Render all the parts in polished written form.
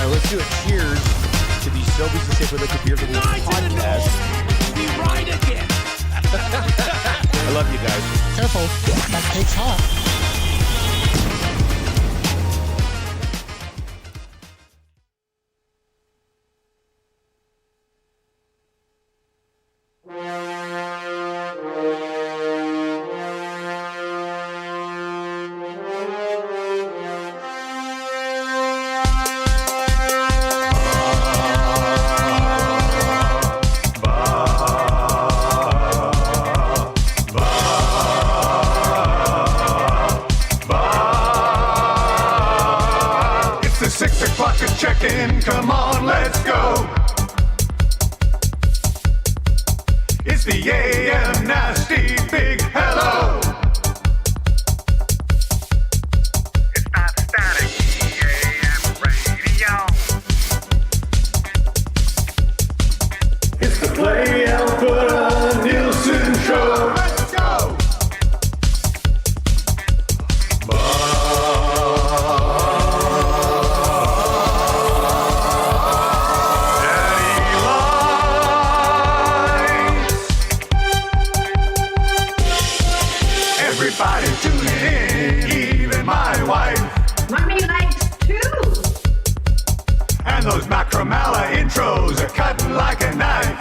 right, let's do a cheers to the Sobeys Safeway Liquor Beer for the podcast. We ride again. I love you guys. Careful, that cake's hot. Check-in, come on, let's go. It's the AM Nasty Big Hello. It's not static, AM radio. It's the Play Alberta Nielson Show. Let's go. Everybody tune in, even my wife. Mommy likes too. And those Macromala intros are cutting like a knife.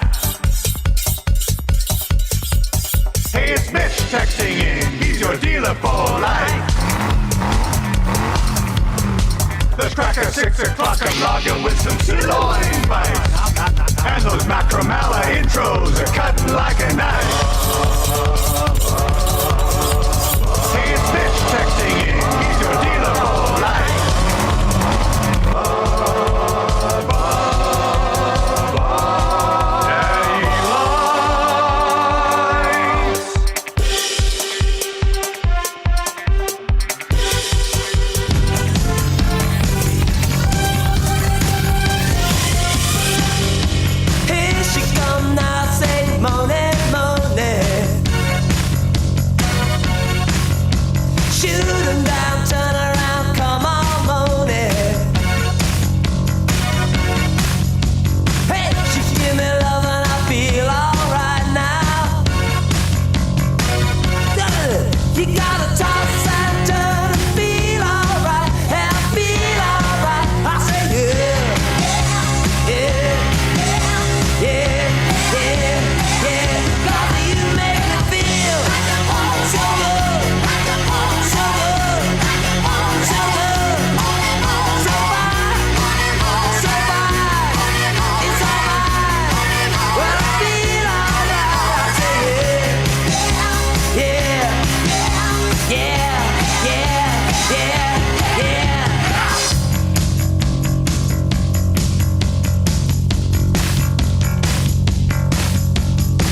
Hey, it's Mitch texting in, he's your dealer for life. The crack at 6 o'clock, I'm logging with some sirloin bites. And those Macromala intros are cutting like a knife. Hey, it's Mitch texting in, he's your dealer for life. Daddy likes. Here she come now, say money, money. Shoot 'em down, turn around, come on, money. Hey, she give me love and I feel alright now. You gotta toss and turn and feel alright, and feel alright. I say yeah, yeah, yeah, yeah, yeah. 'Cause you make me feel so good, so good, so good, so fine, so fine. It's alright when I feel alright. I say yeah, yeah, yeah, yeah, yeah, yeah.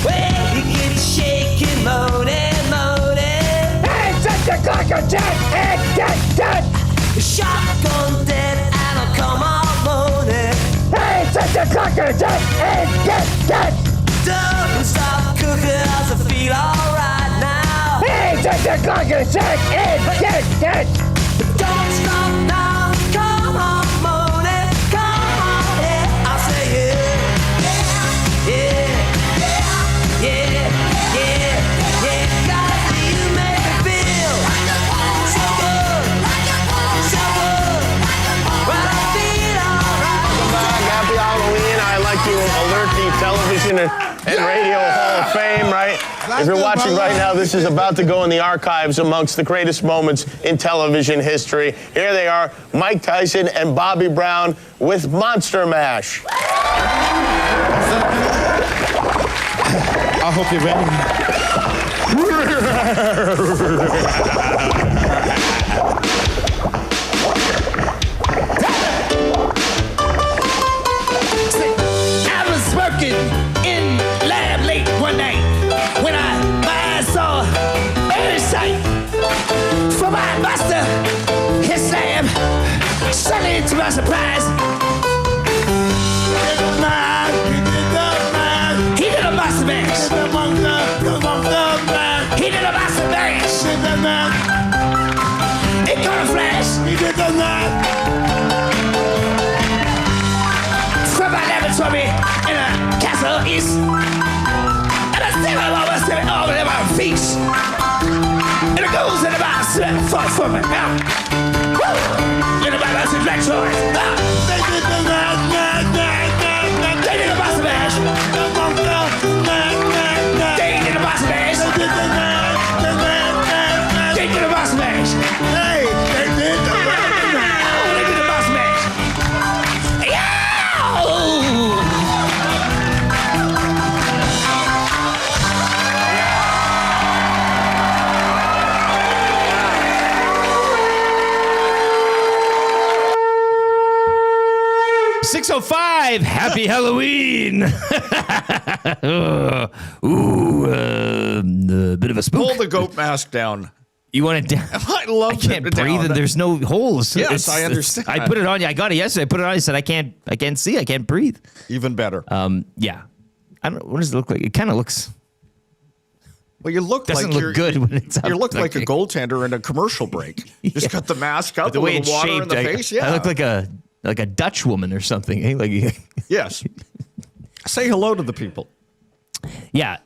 Well, you get shaking, moaning, moaning. Hey, set the clock on 10 and get. Shotgun dead and I'll come on moaning. Hey, set the clock on 10 and get. Don't stop cooking as I feel alright now. Hey, set the clock on 10 and get. Don't stop now, come on moaning, come on, yeah. I'll say yeah, yeah, yeah, yeah, yeah. God, you make me feel so good, so good. When I feel alright. Happy Halloween. I'd like to alert the television and radio Hall of Fame, right? If you're watching right now, this is about to go in the archives amongst the greatest moments in television history. Here they are, Mike Tyson and Bobby Brown with Monster Mash. I hope you're ready. I was working in lab late one night when my eyes saw a sight. For my master, his slam, suddenly to my surprise, he did a master mash. He did a master mash. And I sing it over in my feet. And it goes in my slip for me. Woo! In my message, black choice. They did a boss bash. They did a boss bash. They did a boss bash. Hey, they did the boss bash. Yeah! 6:05. Happy Halloween. A bit of a spook. Pull the goat mask down. You want it down? I love I can't breathe and there's no holes. Yes, I understand. I put it on. I got it yesterday. I put it on. I said, I can't see. I can't breathe. Even better. Yeah. I don't. What does it look like? It kind of looks. Well, you look Doesn't like look good when it's up. You look like a goaltender in a commercial break. Just got the mask up, the way with it's water shaped, in the face. Yeah, I look like a Dutch woman or something. Eh? Like yes. Say hello to the people. Yeah,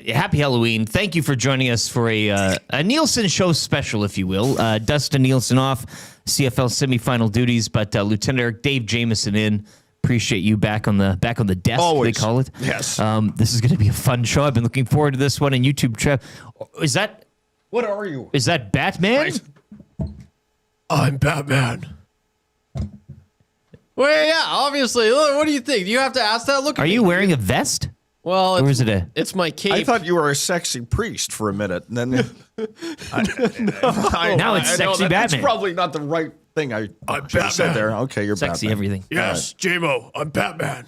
happy Halloween. Thank you for joining us for a Nielson Show special, if you will. Dustin Nielson off CFL semifinal duties, but Lieutenant Eric Dave Jamieson in. Appreciate you back on the desk, Always. they call it. Yes. This is going to be a fun show. I've been looking forward to this one. And YouTube trap. Is that? What are you? Is that Batman? Right. I'm Batman. Well, yeah, obviously. Look, what do you think? Do you have to ask that? Look. Are you wearing a vest? Well, or is it a? It's my cape. I thought you were a sexy priest for a minute, and then Now it's sexy Batman. It's probably not the right thing. I'm said there. Okay, you're Sexy Batman. everything. Yes, Jamo, I'm Batman.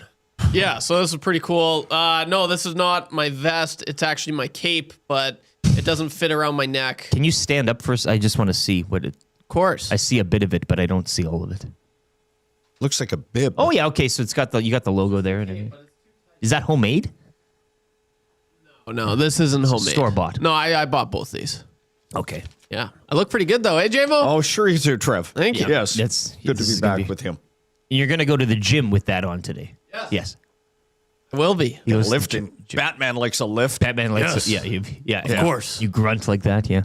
Yeah, so this is pretty cool. No, this is not my vest. It's actually my cape, but it doesn't fit around my neck. Can you stand up first? I just want to see what it. Of course. I see a bit of it, but I don't see all of it. Looks like a bib. Oh yeah, okay. So you got the logo there. Is that homemade? No, this isn't homemade. Store-bought. No, I bought both these. Okay. Yeah, I look pretty good though, eh, Jamo? Oh, sure you do, Trev. Thank you. Yes, That's good to this be is gonna back with him. You're gonna go to the gym with that on today. Yes. Yes. Will be. He goes to the Lifting. Batman likes a lift. Batman likes Yes. it. Yeah. Of course. You grunt like that. Yeah.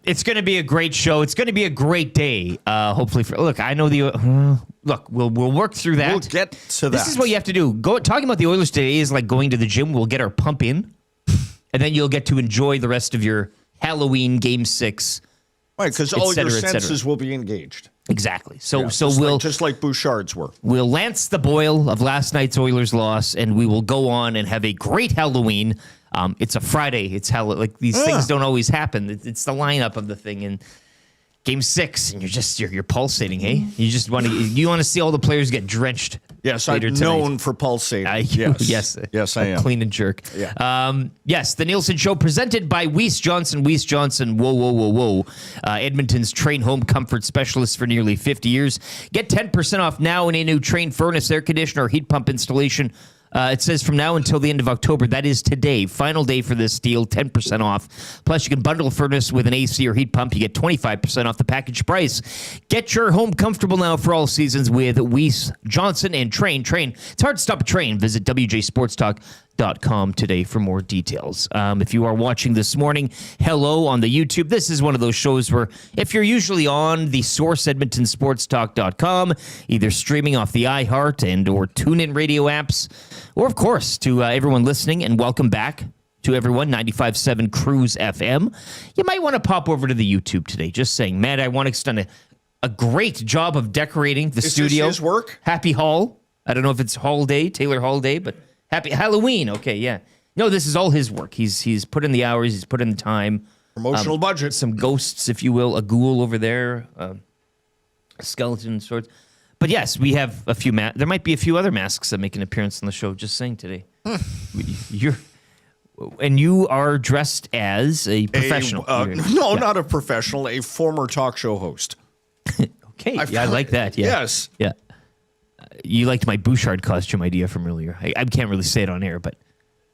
It's going to be a great show. It's going to be a great day. Hopefully, look, I know look. We'll work through that. We'll get to that. This is what you have to do. Talking about the Oilers today is like going to the gym. We'll get our pump in, and then you'll get to enjoy the rest of your Halloween Game 6. Right, because all your senses will be engaged. Exactly. So Yeah, we'll just like Bouchard's were. We'll lance the boil of last night's Oilers loss, and we will go on and have a great Halloween. It's a Friday. It's like these things don't always happen. It's the lineup of the thing, and Game 6, and you're pulsating. Hey, you just want to see all the players get drenched. Yes, later I'm tonight. known for pulsating. Yes, I am. Clean and jerk. Yeah. Yes, the Nielson Show presented by Weiss Johnson. Weiss Johnson, whoa. Edmonton's Train Home Comfort Specialist for nearly 50 years. Get 10% off now in a new Train furnace, air conditioner, or heat pump installation. It says from now until the end of October. That is today. Final day for this deal, 10% off. Plus, you can bundle a furnace with an AC or heat pump. You get 25% off the package price. Get your home comfortable now for all seasons with Weiss, Johnson, and Train. It's hard to stop a train. Visit WJSportsTalk.com today for more details. If you are watching this morning, hello on the YouTube. This is one of those shows where if you're usually on the source EdmontonSportsTalk.com, either streaming off the iHeart and or TuneIn radio apps, or, of course, to everyone listening, and welcome back to everyone, 95.7 Cruise FM. You might want to pop over to the YouTube today. Just saying, Matt, I want to extend a great job of decorating the studio. Is this his work? Happy Hall. I don't know if it's Hall Day, Taylor Hall Day, but happy Halloween. Okay, yeah. No, this is all his work. He's put in the hours. He's put in the time. Promotional budget. Some ghosts, if you will. A ghoul over there. A skeleton sorts. But yes, we have a few. There might be a few other masks that make an appearance on the show. Just saying today, you are dressed as a professional. Not a professional. A former talk show host. Okay, I like that. Yeah. Yes. Yeah. You liked my Bouchard costume idea from earlier. I can't really say it on air, but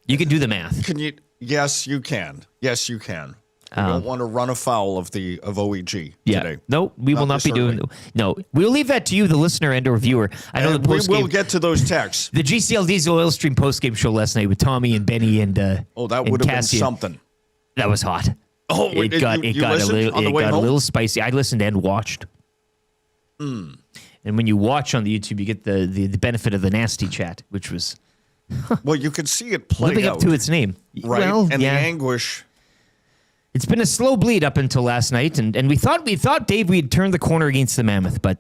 you can do the math. Can you? Yes, you can. Yes, you can. We don't want to run afoul of OEG today. No, we will not be doing. No, we'll leave that to you, the listener and or viewer. I know we will get to those texts. The GCL Diesel Oil Stream postgame show last night with Tommy and Benny and that would have been something. That was hot. Oh, it got a little spicy. I listened and watched. And when you watch on the YouTube, you get the benefit of the nasty chat, which was well, you could see it play living out, up to its name, right? Well, and the anguish. It's been a slow bleed up until last night, and we thought Dave we'd turned the corner against the Mammoth, but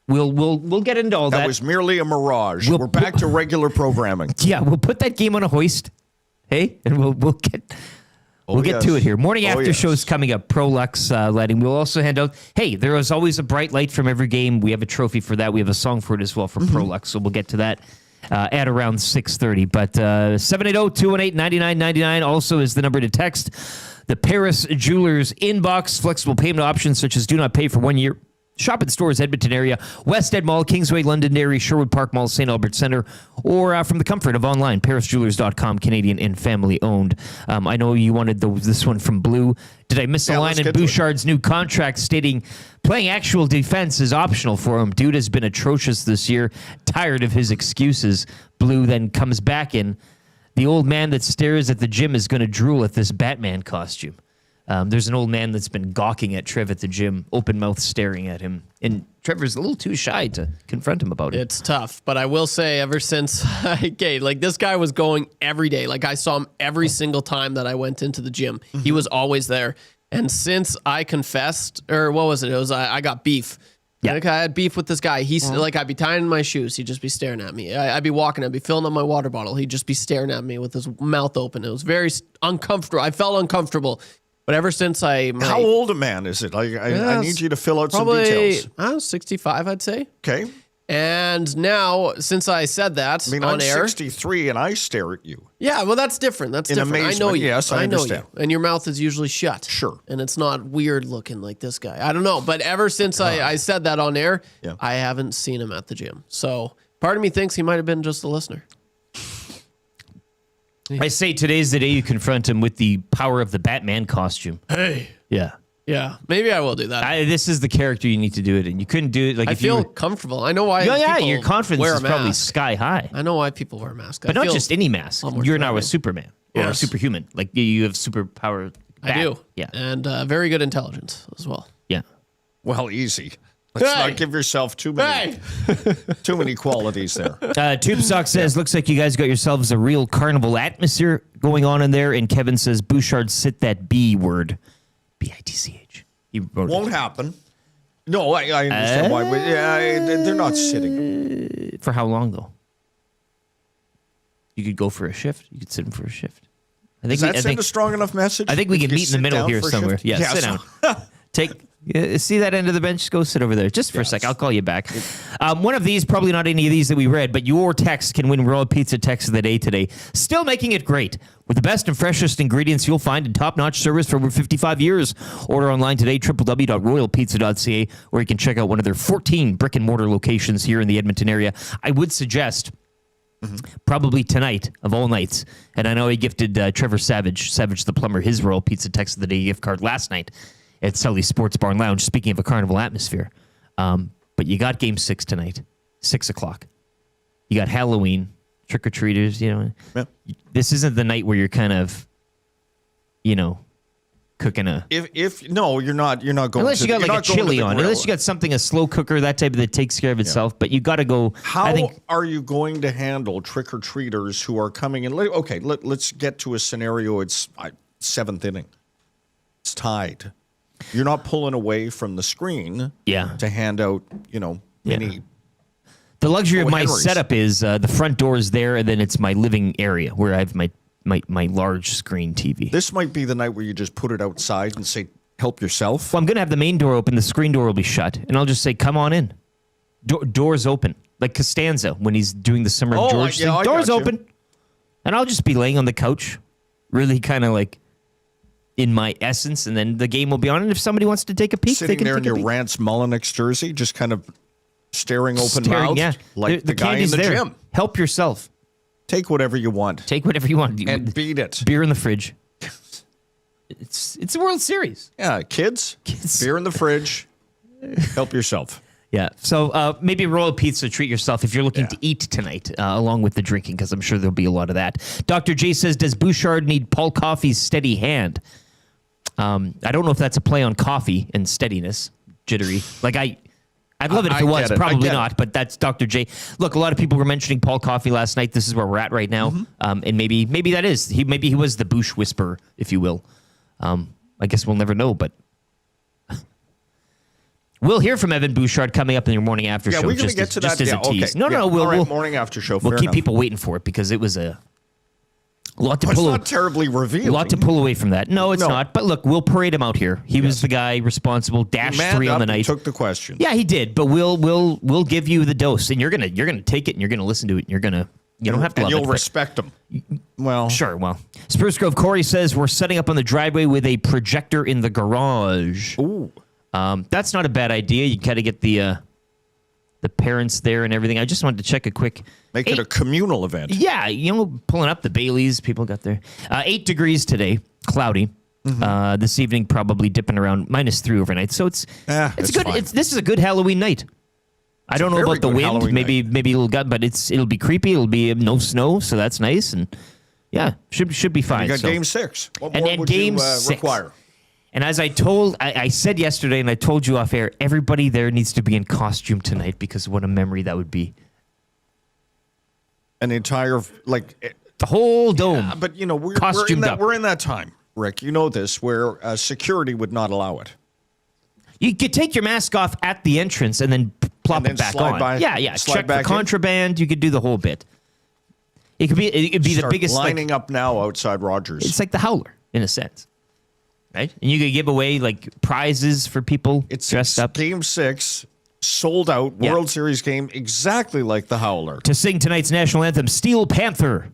we'll get into all that. That was merely a mirage. We're back to regular programming. Yeah, we'll put that game on a hoist, hey, and we'll get to it here. Morning after shows coming up. Prolux lighting. We'll also hand out. Hey, there is always a bright light from every game. We have a trophy for that. We have a song for it as well for Prolux, so we'll get to that. At around 6:30. But 780-218-9999 also is the number to text. The Paris Jewelers inbox. Flexible payment options such as do not pay for 1 year. Shop in stores, Edmonton area, West Ed Mall, Kingsway, Londonderry, Sherwood Park Mall, St. Albert Centre, or from the comfort of online, parisjewelers.com, Canadian and family owned. I know you wanted this one from Blue. Did I miss a line in Bouchard's new contract stating playing actual defense is optional for him? Dude has been atrocious this year. Tired of his excuses. Blue then comes back in. The old man that stares at the gym is going to drool at this Batman costume. There's an old man that's been gawking at Trev at the gym, open mouth staring at him. And Trevor's a little too shy to confront him about it. It's tough, but I will say ever since, this guy was going every day. Like I saw him every single time that I went into the gym. He was always there. And since I confessed, or what was it? It was I got beef. Yeah. I had beef with this guy. He's like, I'd be tying my shoes. He'd just be staring at me. I'd be walking. I'd be filling up my water bottle. He'd just be staring at me with his mouth open. It was very uncomfortable. I felt uncomfortable. But ever since how old a man is it? I need you to fill out some details. 65, I'd say. Okay. And now, since I said that on I'm air, 63 and I stare at you. Yeah, well, that's different. That's different. Amazement. I know you. Yes, I understand. know you. And your mouth is usually shut. Sure. And it's not weird looking like this guy. I don't know. But ever since I said that on air, I haven't seen him at the gym. So part of me thinks he might have been just a listener. I say today's the day you confront him with the power of the Batman costume. Hey. Yeah. Yeah, maybe I will do that. This is the character you need to do it in. You couldn't do it I feel comfortable. I know why. Your confidence is probably sky high. I know why people wear masks. But not just any mask. You're now a Superman or a superhuman. Like you have superpower. I do. Yeah. And very good intelligence as well. Yeah. Well, easy. Let's not give yourself too many qualities there. Tube Sock says, looks like you guys got yourselves a real carnival atmosphere going on in there. And Kevin says, Bouchard, sit that B word. B-I-T-C-H. He wrote Won't happen. No, I understand why. But they're not sitting. For how long, though? You could go for a shift. You could sit in for a shift. Does that send a strong enough message? I think we can meet in the middle here somewhere. Yeah, sit down. See that end of the bench? Go sit over there just for a sec. I'll call you back. One of these, probably not any of these that we read, but your text can win Royal Pizza Text of the Day today. Still making it great with the best and freshest ingredients you'll find in top-notch service for over 55 years. Order online today, www.royalpizza.ca, or you can check out one of their 14 brick-and-mortar locations here in the Edmonton area. I would suggest probably tonight of all nights, and I know he gifted Trevor Savage the plumber, his Royal Pizza Text of the Day gift card last night at Sully's Sports Bar and Lounge, speaking of a carnival atmosphere. But you got Game 6 tonight, 6 o'clock. You got Halloween, trick-or-treaters, Yeah. This isn't the night where you're kind of, cooking a... No, you're not going unless to... you got like a chili on. Unless you got something, a slow cooker, that type that takes care of itself. But you got to go... How are you going to handle trick-or-treaters who are coming in? Okay, let's get to a scenario. It's 7th inning. It's tied. You're not pulling away from the screen to hand out, mini... The luxury of my Henry's. setup is the front door is there, and then it's my living area where I have my large screen TV. This might be the night where you just put it outside and say, help yourself. Well, I'm going to have the main door open. The screen door will be shut, and I'll just say, come on in. Doors open. Like Costanza when he's doing the Summer of George thing. Doors open. And I'll just be laying on the couch, really kind of like in my essence, and then the game will be on. And if somebody wants to take a peek, sitting they can there in take a your peek. Rance Mullenix jersey, just kind of staring open-mouthed like the guy in the gym. Help yourself. Take whatever you want. Take whatever you want. And beat it. Beer in the fridge. It's the World Series. Yeah, kids, beer in the fridge. Help yourself. Yeah. So maybe roll a pizza, treat yourself if you're looking to eat tonight, along with the drinking, because I'm sure there'll be a lot of that. Dr. J says, does Bouchard need Paul Coffey's steady hand? I don't know if that's a play on coffee and steadiness, jittery. Like I'd love it if it was. Probably not, but that's Dr. J. Look, a lot of people were mentioning Paul Coffey last night. This is where we're at right now. And maybe that is. Maybe he was the Bouch whisperer, if you will. I guess we'll never know, but we'll hear from Evan Bouchard coming up in your morning after show. Yeah, we're going to get to that. Just as a tease. Okay. No, we'll morning after show. We'll keep people waiting for it because it was a lot to pull. It's not terribly revealing. A lot to pull away from that. No, it's not. But look, we'll parade him out here. He was the guy responsible. Dash 3 on the night. Took the question. Yeah, he did. But we'll give you the dose, and you're gonna take it, and you're gonna listen to it, and you don't have to love it. You'll respect him. Well, sure. Well, Spruce Grove Corey says we're setting up on the driveway with a projector in the garage. Ooh. That's not a bad idea. You got to get the parents there and everything. I just wanted to check a quick. Make it a communal event. Yeah, pulling up the Baileys. People got there. 8 degrees today, cloudy. This evening probably dipping around -3 overnight. So it's good. Fine. This is a good Halloween night. I don't know about the wind. Halloween maybe it'll gut, but it'll be creepy. It'll be no snow, so that's nice. And yeah, should be fine. You got Game 6. What more would Game you 6. require? And as I said yesterday, and I told you off air, everybody there needs to be in costume tonight because what a memory that would be. An entire, the whole dome. Yeah, but, we're in that time, Rick. You know this, where security would not allow it. You could take your mask off at the entrance and then plop it back on. Check for contraband. You could do the whole bit. It could be the biggest. Lining up now outside Rogers. It's like the Howler in a sense. Right? And you could give away prizes for people dressed up. Game 6, sold out, World Series game, exactly like the Howler. To sing tonight's national anthem, Steel Panther.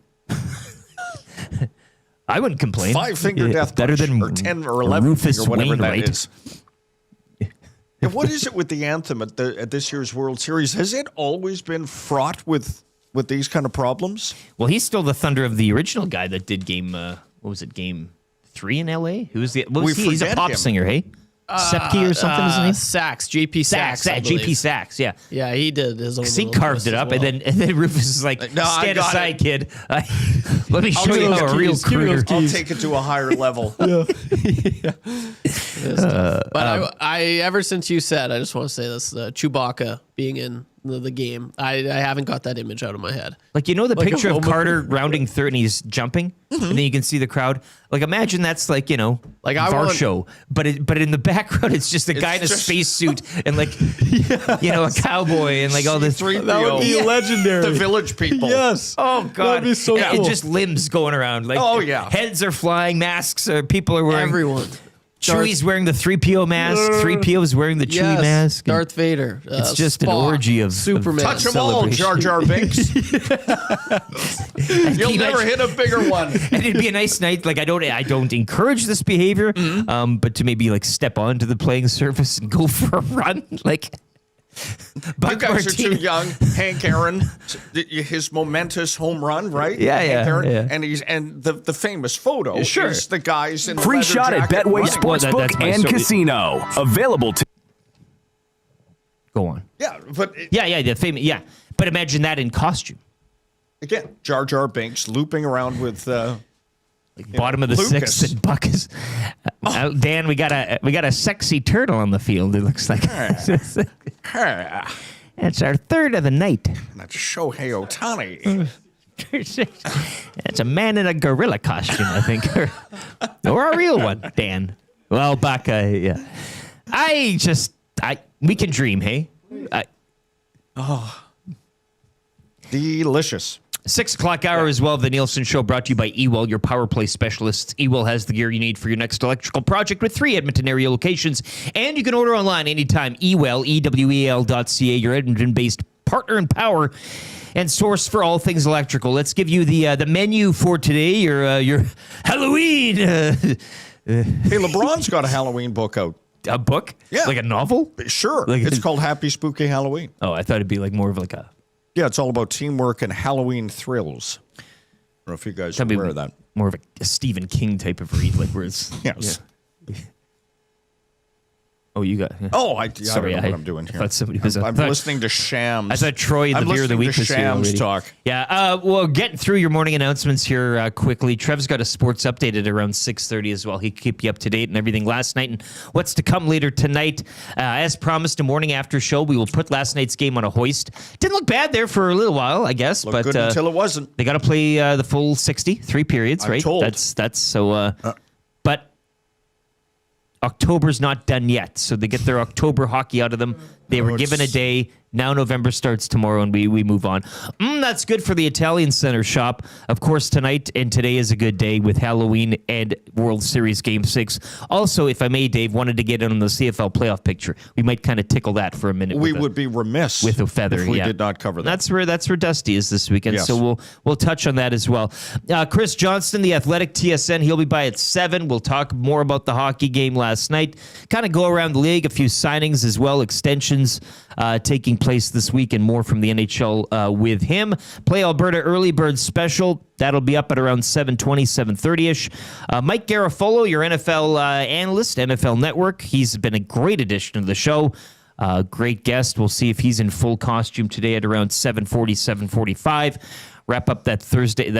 I wouldn't complain. 5-finger death better punch, than or 10 or 11 Rufus or whatever Wainwright. that is. Yeah, what is it with the anthem at this year's World Series? Has it always been fraught with these kind of problems? Well, he's still the thunder of the original guy that did game. What was it? Game 3 in L.A. Who was the? What was he? He's a pop singer, hey? Sepke or something, isn't he? Sax, JP Sax. JP Sax, yeah. Yeah, he did his own. He carved it up, and then Rufus is like, No, stand aside, kid. Let me show give you him how the a real keys. crooner. I'll take it to a higher level. But I ever since you said, I just want to say this: Chewbacca being in the game, I haven't got that image out of my head. The picture of Carter rounding third and he's jumping, and then you can see the crowd. Imagine that's Varsho, but in the background it's just a guy in a spacesuit and a cowboy and all this. That would be legendary. The village people. Yes. Oh God, that would be so cool. It's just limbs going around. Heads are flying, masks are people are wearing. Everyone. Chewie's wearing the 3PO mask. 3PO's wearing the Chewie mask. Darth Vader. It's just Spock, an orgy of Superman. Touch them all, Jar Jar Binks. You'll never hit a bigger one. And it'd be a nice night. I don't encourage this behavior, but to maybe step onto the playing surface and go for a run, You guys are too young. Hank Aaron, his momentous home run, right? Yeah. And the famous photo is the guys in the free leather shot at jacket Betway running. Sportsbook and Casino. Available to. Go on. Yeah, but the famous. Yeah, but imagine that in costume. Again, Jar Jar Binks looping around with. Bottom of the Lucas. sixth and Buckus. Dan, we got a sexy turtle on the field. It looks like it's our third of the night. That's Shohei Ohtani. It's a man in a gorilla costume, I think, or a real one. Dan, well, Baca, yeah. We can dream, hey. Delicious. 6 o'clock hour as well. The Nielson Show brought to you by Ewell, your power play specialists. Ewell has the gear you need for your next electrical project with 3 Edmonton area locations. And you can order online anytime. Ewell, EWEL.ca, your Edmonton-based partner in power and source for all things electrical. Let's give you the menu for today. Your Halloween. Hey, LeBron's got a Halloween book out. A book? Yeah. Like a novel? Sure. It's called Happy Spooky Halloween. Oh, I thought it'd be more of a... Yeah, it's all about teamwork and Halloween thrills. know if you guys are aware of that. More of a Stephen King type of read, like where it's yes. Yeah. Oh, you got. Yeah. Oh, I Sorry, don't know what I'm doing here. I thought somebody was. I'm listening to Shams. I thought Troy, the beer of the week, was Shams here talk. Yeah. Well, getting through your morning announcements here quickly. Trev's got a sports update at around 6:30 as well. He can keep you up to date and everything last night and what's to come later tonight. As promised, a morning after show, we will put last night's game on a hoist. Didn't look bad there for a little while, I guess. Looked good until it wasn't. They got to play the full 60, 3 periods, I'm right? told. That's so. But October's not done yet, so they get their October hockey out of them. They were given a day. Now November starts tomorrow, and we move on. That's good for the Italian Center shop. Of course, tonight and today is a good day with Halloween and World Series Game 6. Also, if I may, Dave, wanted to get in on the CFL playoff picture. We might kind of tickle that for a minute. We would be remiss with a feather if we did not cover that. That's where Dusty is this weekend, Yes. so we'll touch on that as well. Chris Johnston, the Athletic TSN, he'll be by at 7. We'll talk more about the hockey game last night. Kind of go around the league, a few signings as well, extensions taking place this week, and more from the NHL with him. Play Alberta Early Bird Special. That'll be up at around 7:20, 7:30-ish. Mike Garafolo, your NFL analyst, NFL Network. He's been a great addition to the show. Great guest. We'll see if he's in full costume today at around 7:40, 7:45. Wrap up that Thursday.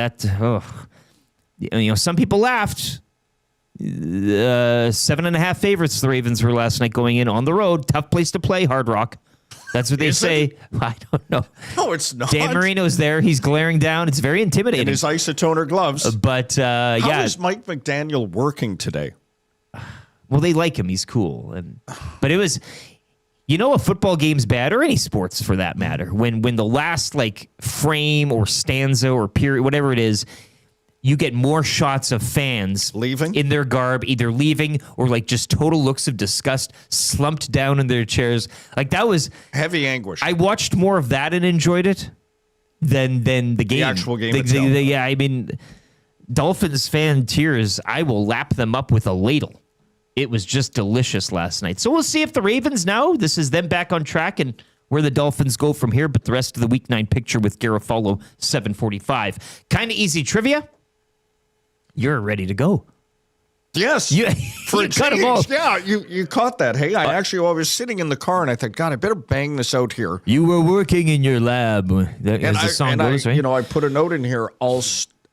Some people laughed. 7.5 favorites the Ravens were last night going in on the road. Tough place to play, Hard Rock. That's what they say. I don't know. No, it's not. Dan Marino's there. He's glaring down. It's very intimidating. In his isotoner gloves. But, How is Mike McDaniel working today? Well, they like him. He's cool. But it was, a football game's bad, or any sports for that matter, when the last, frame or stanza or period, whatever it is, you get more shots of fans leaving in their garb, either leaving or just total looks of disgust, slumped down in their chairs. That was heavy anguish. I watched more of that and enjoyed it than the game. The actual game itself. Dolphins fan tears, I will lap them up with a ladle. It was just delicious last night. So we'll see if the Ravens now, this is them back on track and where the Dolphins go from here. But the rest of the Week 9 picture with Garafolo, 7:45. Kind of easy trivia. You're ready to go. Yes. For cut them all. Yeah, you caught that. Hey, I was sitting in the car and I thought, God, I better bang this out here. You were working in your lab. As the song goes, right? I put a note in here. I'll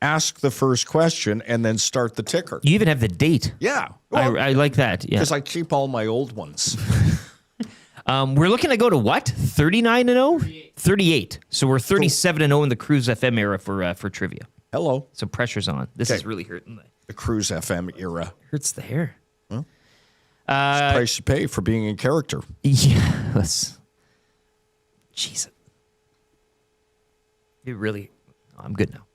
ask the first question and then start the ticker. You even have the date. Yeah. Well, I like that. Yeah. Because I keep all my old ones. We're looking to go to what? 39-0? 38. So we're 37-0 in the Cruise FM era for trivia. Hello. So pressure's on. This is really hurting. The Cruise FM era. Hurts the hair. It's the price you pay for being in character. Yeah. Jeez. I'm good now.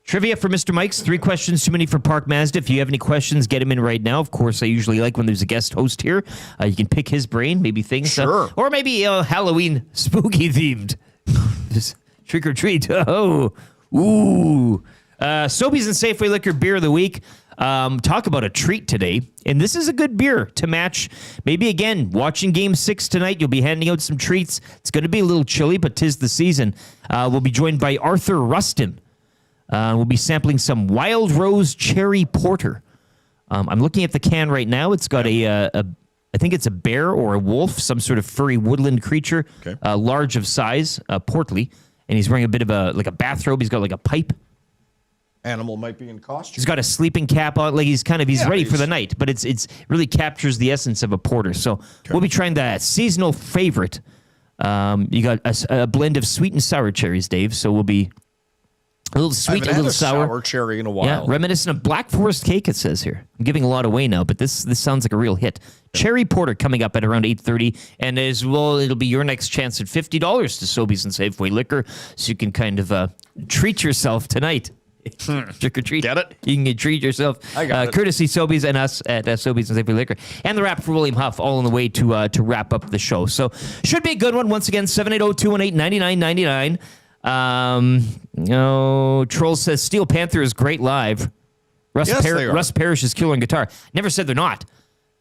Trivia for Mr. Mike's. 3 questions too many for Park Mazda. If you have any questions, get them in right now. Of course, I usually like when there's a guest host here. You can pick his brain, maybe things. Sure. Or maybe Halloween spooky themed. Just trick or treat. Oh. Ooh. Sobeys and Safeway Liquor Beer of the Week. Talk about a treat today. And this is a good beer to match. Maybe, again, watching Game 6 tonight, you'll be handing out some treats. It's going to be a little chilly, but 'tis the season. We'll be joined by Arthur Rustin. We'll be sampling some Wild Rose Cherry Porter. I'm looking at the can right now. It's got I think it's a bear or a wolf, some sort of furry woodland creature, large of size, portly. And he's wearing a bit of a bathrobe. He's got a pipe. Animal might be in costume. He's got a sleeping cap on. He's ready for the night. But it's really captures the essence of a porter. So we'll be trying the seasonal favorite. You got a blend of sweet and sour cherries, Dave. So we'll be a little sweet, a little sour cherry in a while. Yeah, reminiscent of Black Forest cake. It says here. I'm giving a lot away now, but this sounds like a real hit. Cherry Porter coming up at around 8:30, and as well, it'll be your next chance at $50 to Sobeys and Safeway Liquor, so you can kind of treat yourself tonight. Trick or treat. Get it? You can treat yourself. I got it. Courtesy Sobeys and us at Sobeys and Safeway Liquor, and the wrap for William Huff, all on the way to wrap up the show. So should be a good one. Once again, 780-218-9999. Troll says Steel Panther is great live. Russ Parrish is killer on guitar. Never said they're not.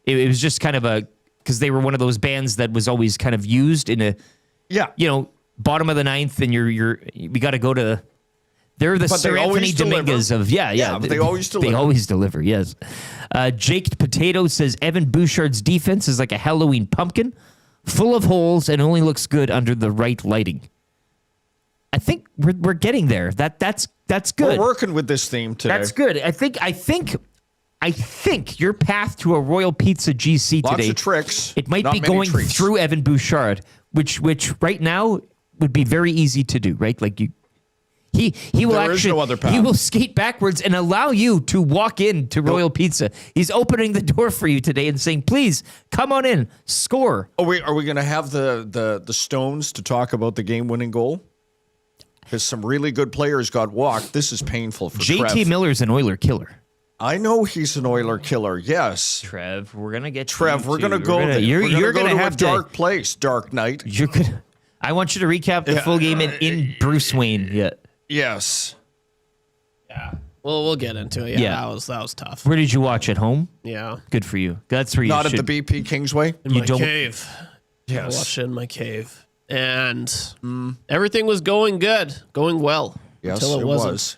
It was just kind of because they were one of those bands that was always kind of used in a bottom of the ninth, and we got to go to They're the But Sir they Anthony always Dominguez deliver. of yeah. But they always deliver. They always deliver. Yes. Jake Potato says Evan Bouchard's defense is like a Halloween pumpkin, full of holes, and only looks good under the right lighting. I think we're getting there. That's good. We're working with this theme today. That's good. I think your path to a Royal Pizza GC Lots today. of tricks. It might not be many going treats. through Evan Bouchard, which right now would be very easy to do, right? Like he will There is actually no other path. he will skate backwards and allow you to walk into Royal Pizza. He's opening the door for you today and saying, "Please come on in, score." Oh wait, are we going to have the Stones to talk about the game-winning goal? Because some really good players got walked. This is painful for JT Trev. Miller's an Oiler killer. I know he's an Oiler killer. Yes, Trev, we're gonna get Trev. We're going to go. You're going gonna to have a dark place, Dark Knight. You're gonna. I want you to recap the full game in Bruce Wayne. Yeah. Yes. Yeah. Well, we'll get into it. Yeah, that was tough. Where did you watch? At home? Yeah. Good for you. That's where you Not should. at the BP Kingsway. In my cave. Yes. I watched it in my cave. And everything was going good, going well. Yes, until it wasn't. was.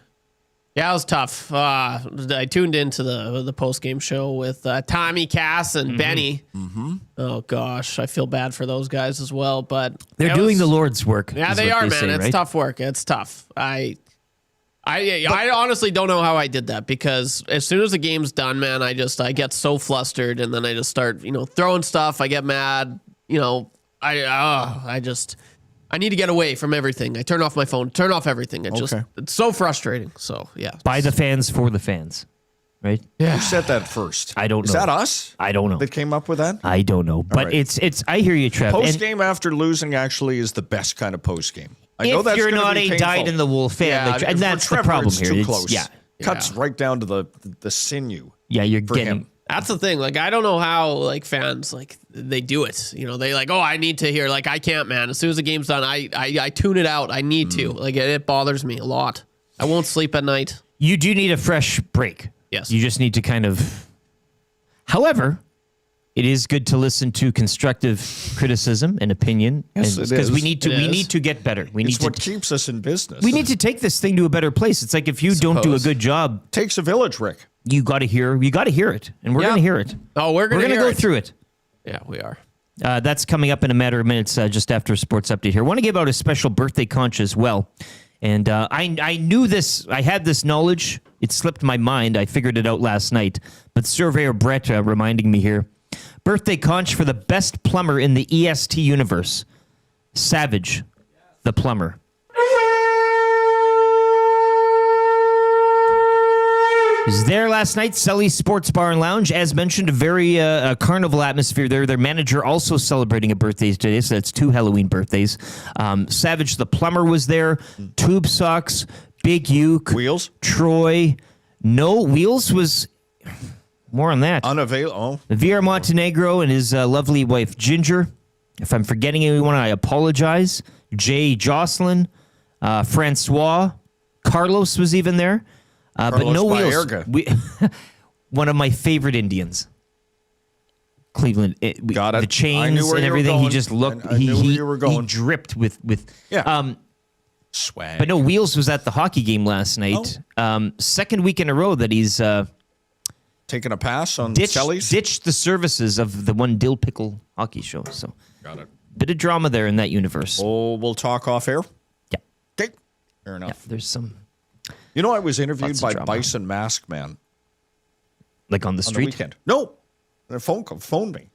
Yeah, it was tough. I tuned into the postgame show with Tommy, Cass, and Benny. Mm-hmm. Oh gosh, I feel bad for those guys as well. But They're doing the Lord's work. Yeah, is they what are, man. say, It's right? tough work. It's tough. I honestly don't know how I did that, because as soon as the game's done, man, I get so flustered, and then I just start throwing stuff. I get mad. I need to get away from everything. I turn off my phone, turn off everything. It's so frustrating. So yeah, By the fans for the fans, right? Who said that first? I don't know. Is that us? I don't know. That came up with that? I don't know, but right. it's. I hear you, Trev. Post And game after losing actually is the best kind of post game. I know if that's you're gonna not be a painful. dyed-in-the-wool fan, Yeah, like, and for that's the Trevor, problem it's here. Too It's- close. yeah, Cuts right down to the sinew. yeah, you're for getting. him. that's the thing. Like, I don't know how fans they do it. They I need to hear. I can't, man. As soon as the game's done, I tune it out. I need to. It bothers me a lot. I won't sleep at night. You do need a fresh break. Yes. You just need to kind of. However, it is good to listen to constructive criticism and opinion. Yes, it because we is. need to. We need to get better. We need It's what to. keeps us in business. We need to take this thing to a better place. It's like if you don't do a good job, Takes a village, Rick. you got to hear it, and we're Yeah. going to hear it. Oh, we're gonna go through it. Yeah, we are. That's coming up in a matter of minutes, just after a sports update here. I want to give out a special birthday conch as well. And I knew this. I had this knowledge. It slipped my mind. I figured it out last night. But Surveyor Brett reminding me here. Birthday conch for the best plumber in the EST universe. Savage, the plumber. Was there last night, Sully's Sports Bar and Lounge. As mentioned, a very carnival atmosphere there. Their manager also celebrating a birthday today, so that's 2 Halloween birthdays. Savage the Plumber was there. Tube Socks, Big Uke. Wheels? Troy. No, Wheels was... More on that. Unavailable. VR Montenegro and his lovely wife, Ginger. If I'm forgetting anyone, I apologize. Jay Jocelyn, Francois, Carlos was even there. But no Wheels. One of my favorite Indians. Cleveland. Got it. The I chains knew where and you were everything. He going. just looked. I knew where you were going. He dripped with. Yeah. Swag. But no, Wheels was at the hockey game last night. Second week in a row that he's taking a pass on Sully's? ditched the services of the one Dill Pickle hockey show. So Got it. bit of drama there in that universe. Oh, we'll talk off air? Yeah. Okay. Fair enough. Yeah, there's some I was interviewed Lots of by drama. Bison Mask Man like on the on the street. weekend. No. Their phoned me.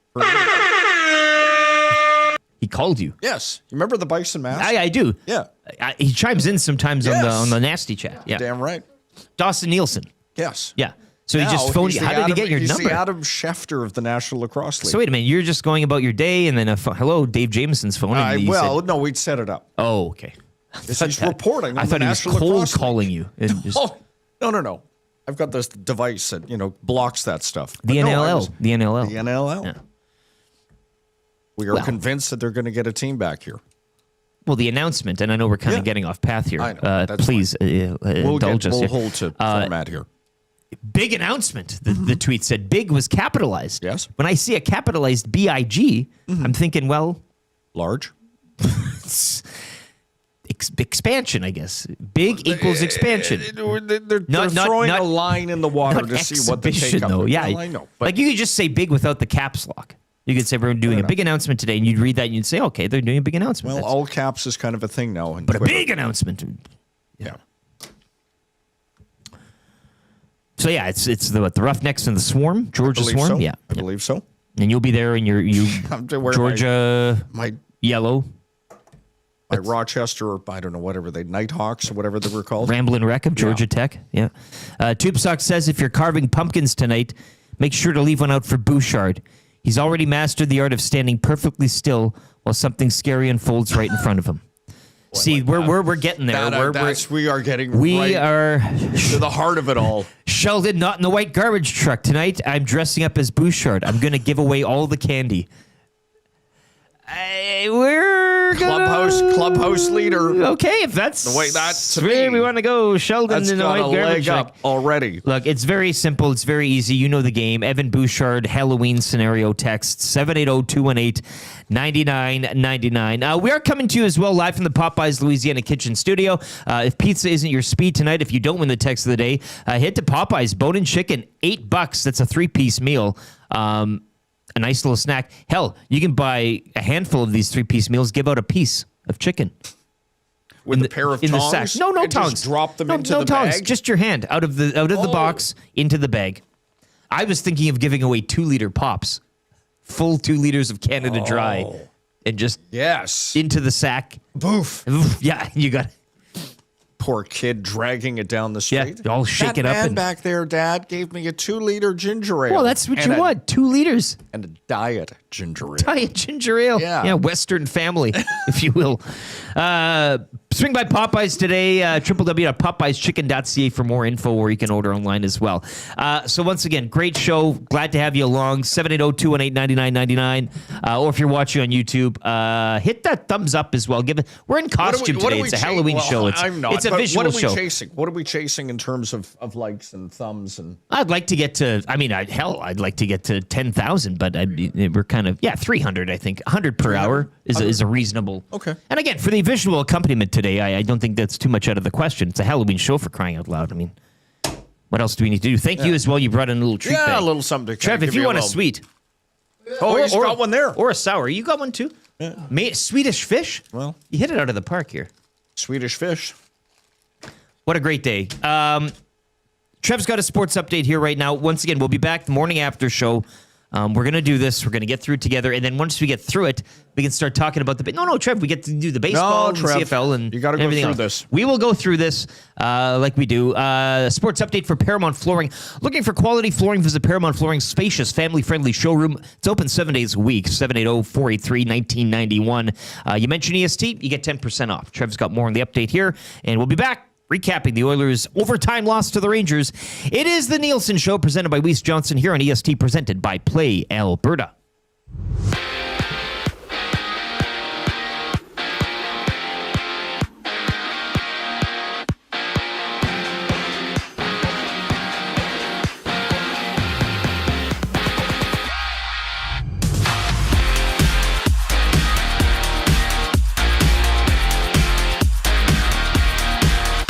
He called you. Yes. You remember the Bison Mask? I do. Yeah. He chimes in sometimes Yes. on the nasty chat. Yeah. Damn right. Dustin Nielson. Yes. Yeah. So he just phoned you. How did he get your he's number? the Adam Schefter of the National Lacrosse League. So wait a minute. You're just going about your day, and then hello, Dave Jamieson's phone. And he said, no, we'd set it up. oh, okay. He's reporting. I on thought the he was National cold Lacrosse League. calling you. And just, No. I've got this device that blocks that stuff. But the no, I NLL. was- The NLL. The NLL. Yeah. We are Well. convinced that they're going to get a team back here. Well, the announcement, and I know we're kind of getting off path here. I know. That's Please indulge us We'll here. hold to format here. Big announcement. The tweet said big was capitalized. Yes. When I see a capitalized BIG, I'm thinking, well, Large. expansion, I guess. Big equals expansion. They're throwing a line in the water to see what the take-up is. Yeah, well, I know. But like you could just say big without the caps lock. You could say we're doing a big announcement today, and you'd read that and you'd say, okay, they're doing a big announcement. Well, all caps is kind of a thing now. But Twitter. A big announcement. Yeah. So yeah, it's the Roughnecks and the Swarm, Georgia Swarm. So. Yeah, I believe so. And you'll be there in your Georgia my yellow. My Rochester, or I don't know, whatever they Nighthawks or whatever they were called. Ramblin' Wreck of Georgia Tech. Yeah. Tube Sock says if you're carving pumpkins tonight, make sure to leave one out for Bouchard. He's already mastered the art of standing perfectly still while something scary unfolds right in front of him. See, we're getting there. We are getting are to the heart of it all. Sheldon, not in the white garbage truck tonight. I'm dressing up as Bouchard. I'm going to give away all the candy. We're clubhouse leader. Okay, if that's the way that's where we want to go, Sheldon that's in the white garbage truck already. Look, it's very simple. It's very easy. You know the game. Evan Bouchard, Halloween scenario text 780-218-9999. We are coming to you as well live from the Popeyes Louisiana Kitchen Studio. If pizza isn't your speed tonight, if you don't win the text of the day, head to Popeyes Bone and Chicken, $8. That's a 3-piece meal. A nice little snack. Hell, you can buy a handful of these 3-piece meals, give out a piece of chicken. With a pair of tongs? In the sack. No tongs. Just drop them into the tongs. bag? Just your hand out of the box into the bag. I was thinking of giving away 2-liter pops. Full 2 liters of Canada Dry. And just into the sack. Boof. Yeah, you got it. Poor kid dragging it down the street. Yeah, all shake it up. That man back there, Dad, gave me a 2-liter ginger ale. Well, that's what you want. 2 liters. And a diet ginger ale. Diet ginger ale. Yeah, Western family, if you will. Swing by Popeyes today, www.popeyeschicken.ca for more info, or you can order online as well. So once again, great show. Glad to have you along. 780-218-9999. Or if you're watching on YouTube, hit that thumbs up as well. We're in costume today. It's a Halloween show. It's a visual show. What are we chasing in terms of likes and thumbs? And I'd like to get to, I'd like to get to 10,000, but we're kind of, 300, I think. 100 per hour is a reasonable. Okay. And again, for the visual accompaniment today, I don't think that's too much out of the question. It's a Halloween show, for crying out loud. I mean, what else do we need to do? Thank you as well. You brought in a little treat bag. A little something. Trev, if you want a sweet. Oh, he's got one there. Or a sour. You got one too? Yeah. Swedish fish? Well, you hit it out of the park here. Swedish fish. What a great day. Trev's got a sports update here right now. Once again, we'll be back the morning after show. We're going to do this. We're going to get through it together. And then once we get through it, we can start talking about No, Trev, we get to do the baseball and CFL and you got to go through this. We will go through this like we do. Sports update for Paramount Flooring. Looking for quality flooring? Visit Paramount Flooring's spacious, family-friendly showroom. It's open 7 days a week, 780-483-1991. You mention EST, you get 10% off. Trev's got more on the update here, and we'll be back recapping the Oilers' overtime loss to the Rangers. It is the Nielson Show, presented by Weiss Johnston here on EST, presented by Play Alberta.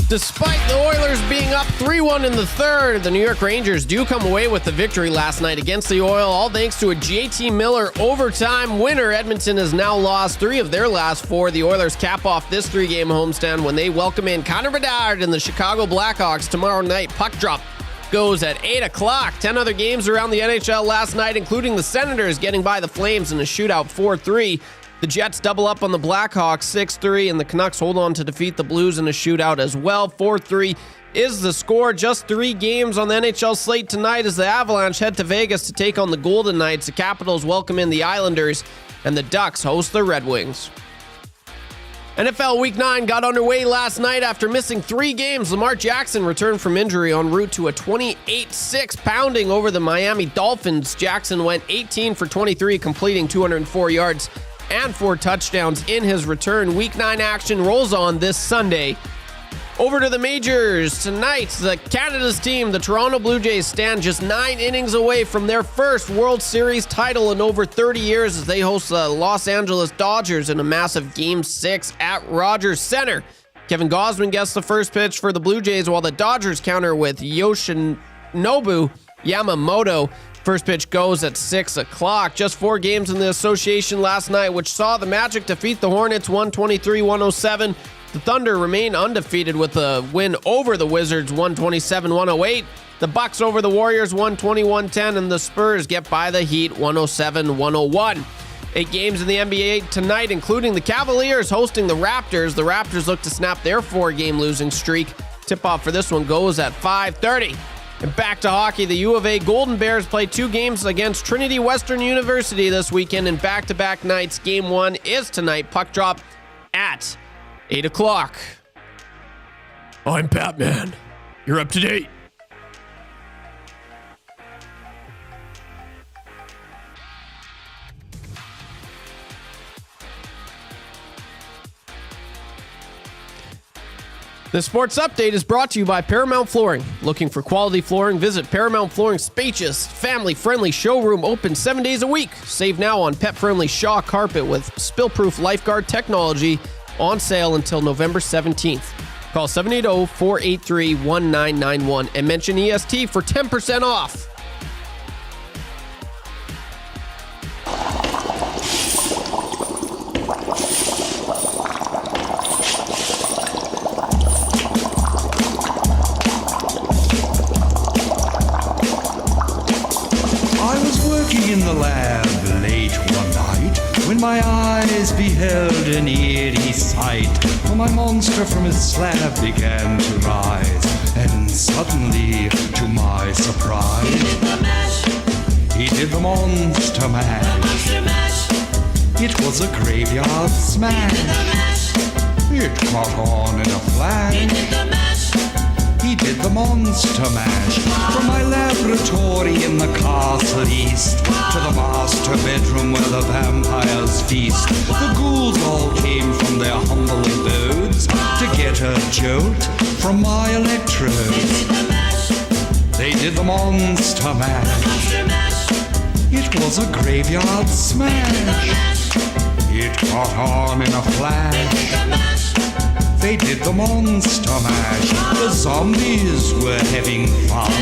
Despite the Oilers being up 3-1 in the third, the New York Rangers do come away with the victory last night against the Oil, all thanks to a JT Miller overtime winner. Edmonton has now lost 3 of their last 4. The Oilers cap off this 3-game homestand when they welcome in Connor Bedard and the Chicago Blackhawks tomorrow night. Puck drop goes at 8 o'clock. 10 other games around the NHL last night, including the Senators getting by the Flames in a shootout 4-3. The Jets double up on the Blackhawks 6-3, and the Canucks hold on to defeat the Blues in a shootout as well. 4-3 is the score. Just 3 games on the NHL slate tonight as the Avalanche head to Vegas to take on the Golden Knights. The Capitals welcome in the Islanders, and the Ducks host the Red Wings. NFL Week 9 got underway last night after missing 3 games. Lamar Jackson returned from injury en route to a 28-6 pounding over the Miami Dolphins. Jackson went 18 for 23, completing 204 yards and 4 touchdowns in his return. Week 9 action rolls on this Sunday. Over to the majors. Tonight, the Canada's team, the Toronto Blue Jays, stand just 9 innings away from their first World Series title in over 30 years as they host the Los Angeles Dodgers in a massive Game 6 at Rogers Center. Kevin Gausman gets the first pitch for the Blue Jays, while the Dodgers counter with Yoshinobu Yamamoto. First pitch goes at 6 o'clock. Just 4 games in the association last night, which saw the Magic defeat the Hornets 123-107. The Thunder remain undefeated with a win over the Wizards 127-108. The Bucks over the Warriors 120-110, and the Spurs get by the Heat 107-101. 8 games in the NBA tonight, including the Cavaliers hosting the Raptors. The Raptors look to snap their 4-game losing streak. Tip-off for this one goes at 5:30. And back to hockey, the U of A Golden Bears play 2 games against Trinity Western University this weekend in back-to-back nights. Game 1 is tonight. Puck drop at 8 o'clock. I'm Batman. You're up to date. The Sports Update is brought to you by Paramount Flooring. Looking for quality flooring? Visit Paramount Flooring's spacious, family-friendly showroom open 7 days a week. Save now on pet-friendly Shaw carpet with spill-proof lifeguard technology on sale until November 17th. Call 780-483-1991 and mention EST for 10% off. In the lab late one night, when my eyes beheld an eerie sight, for my monster from his slab began to rise, and suddenly, to my surprise, he did the monster mash. It was a graveyard smash. It caught on in a flash. He did the monster mash. From my laboratory in the castle east to the master bedroom where the vampires feast, the ghouls all came from their humble abodes to get a jolt from my electrodes. They did the monster mash. It was a graveyard smash. It caught on in a flash. They did the monster mash. The zombies were having fun.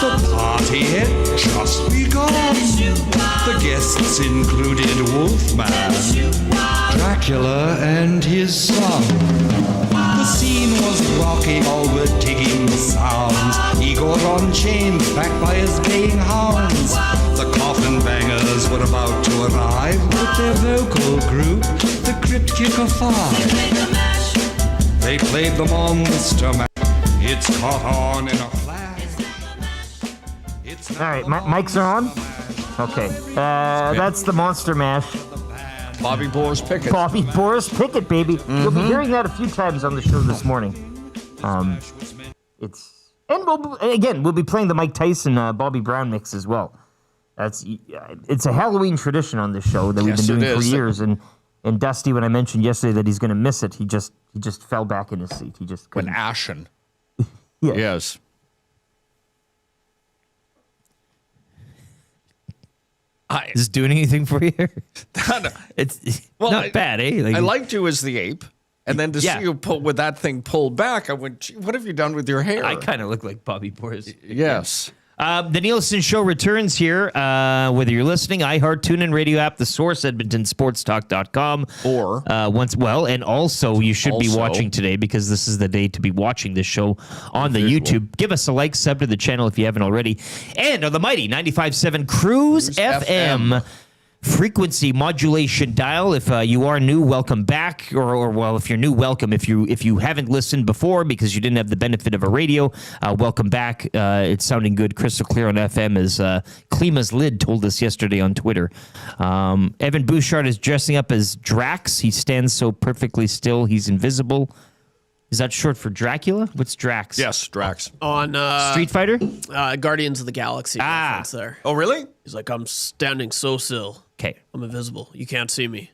The party had just begun. The guests included Wolfman, Dracula, and his son. The scene was rocking, all were digging the sounds. Igor on chains, backed by his baying hounds. The coffin bangers were about to arrive with their vocal group, the Crypt Kicker 5. They played the monster mash. It's caught on in a flash. All right, mics are on. Okay, that's the monster mash. Bobby Boris Pickett. Bobby Boris Pickett, baby. You'll be hearing that a few times on the show this morning. We'll be playing the Mike Tyson Bobby Brown mix as well. It's a Halloween tradition on this show that we've been doing for years. And Dusty, when I mentioned yesterday that he's going to miss it, he just fell back in his seat. He just went ashen. Yeah. Yes. Is this doing anything for you? It's not bad, eh? I liked you as the ape, and then to see you pull with that thing pulled back, I went, "Gee, what have you done with your hair?" I kind of look like Bobby Boris. Yes. The Nielson Show returns here. Whether you're listening, iHeart, TuneIn Radio app, The Source, EdmontonSportsTalk.com. Or and also you should be watching today because this is the day to be watching this show on the YouTube. Give us a like, sub to the channel if you haven't already. And on the mighty 95.7 Cruise FM. Frequency modulation dial. If you are new, welcome back. Or if you're new, welcome. If you haven't listened before because you didn't have the benefit of a radio, welcome back. It's sounding good, crystal clear on FM, as Klima's Lid told us yesterday on Twitter. Evan Bouchard is dressing up as Drax. He stands so perfectly still, he's invisible. Is that short for Dracula? What's Drax? Yes, Drax. On Street Fighter? Guardians of the Galaxy. Reference there. Oh, really? He's like, I'm standing so still. Okay. I'm invisible. You can't see me.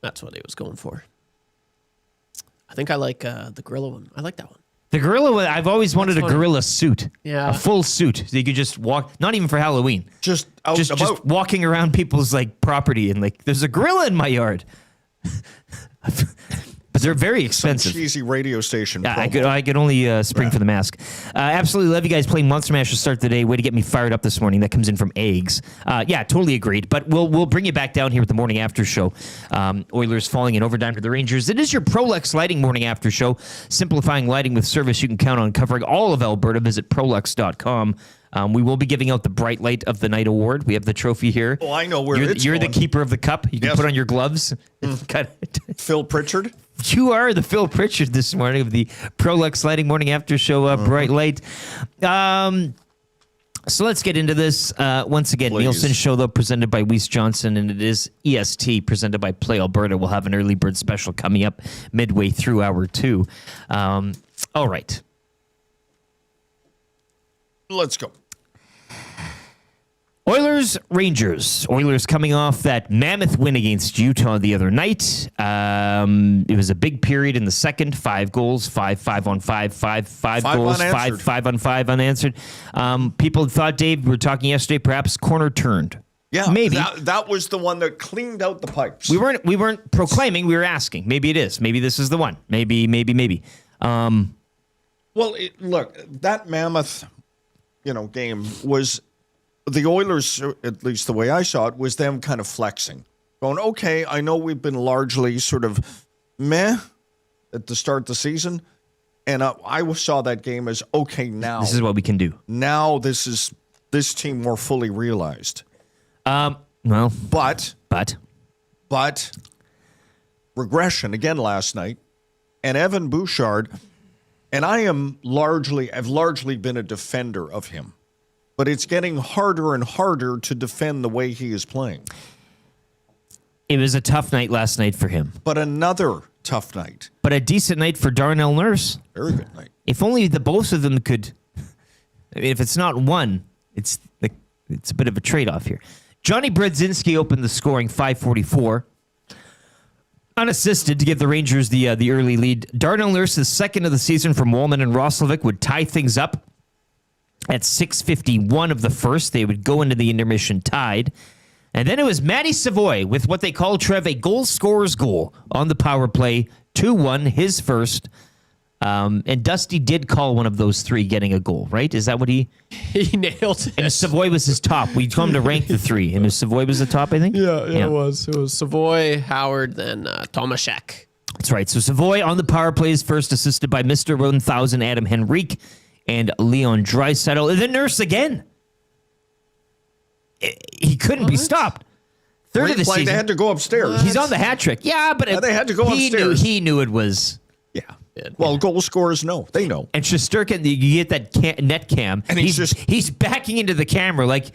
That's what he was going for. I think I like the gorilla one. I like that one. The gorilla one, I've always wanted a gorilla suit. Yeah. A full suit. So you could just walk, not even for Halloween. Just out just walking around people's property and there's a gorilla in my yard. But They're very expensive. Some cheesy radio station. I could only spring for the mask. Absolutely love you guys playing Monster Mash to start the day. Way to get me fired up this morning. That comes in from Eggs. Yeah, totally agreed. But we'll bring you back down here with the morning after show. Oilers falling in overtime to the Rangers. It is your Prolux Lighting morning after show. Simplifying lighting with service you can count on, covering all of Alberta. Visit Prolux.com. We will be giving out the Bright Light of the Night award. We have the trophy here. Oh, I know where you're the keeper of the cup. You can put on your gloves. Phil Pritchard? You are the Phil Pritchard this morning of the Prolux Lighting morning after show Bright Light. So let's get into this. Once again, Nielson Show, though, presented by Weiss Johnston, and it is EST, presented by Play Alberta. We'll have an early bird special coming up midway through hour 2. All right. Let's go. Oilers, Rangers. Oilers coming off that mammoth win against Utah the other night. It was a big period in the second. 5 goals, 5 on 5 goals, unanswered. 5 on 5 unanswered. People thought, Dave, we were talking yesterday, perhaps corner turned. Yeah, maybe that was the one that cleaned out the pipes. We weren't proclaiming. We were asking. Maybe it is. Maybe this is the one. Maybe. Well, look, that mammoth, game was. The Oilers, at least the way I saw it, was them kind of flexing. Going, okay, I know we've been largely sort of meh at the start of the season, and I saw that game as, okay, now. This is what we can do. Now this team more fully realized. But regression again last night, and Evan Bouchard, and I've largely been a defender of him. But it's getting harder and harder to defend the way he is playing. It was a tough night last night for him. But another tough night. But a decent night for Darnell Nurse. Very good night. If only the both of them could. I mean, if it's not one, it's a bit of a trade-off here. Johnny Brodzinski opened the scoring 5:44. Unassisted to give the Rangers the early lead. Darnell Nurse, the second of the season from Wallman and Roslovic, would tie things up. At 6:51 of the first, they would go into the intermission tied. And then it was Matty Savoy with what they call, Trev, a goal scorer's goal on the power play. 2-1, his first. And Dusty did call one of those 3 getting a goal, right? Is that what he nailed it? And Savoy was his top. We told him to rank the 3. And Savoy was the top, I think? Yeah, it was. It was Savoy, Howard, then Tomaszek. That's right. So Savoy on the power play is first, assisted by Mr. 1000, Adam Henrique. And Leon Draisaitl. And then Nurse again. He couldn't be stopped. Third of the season. They had to go upstairs. He's on the hat trick. Yeah, but they had to go upstairs. He knew it was. Yeah. Well, goal scorers know. They know. And Shesterkin, you get that net cam, and he's backing into the camera like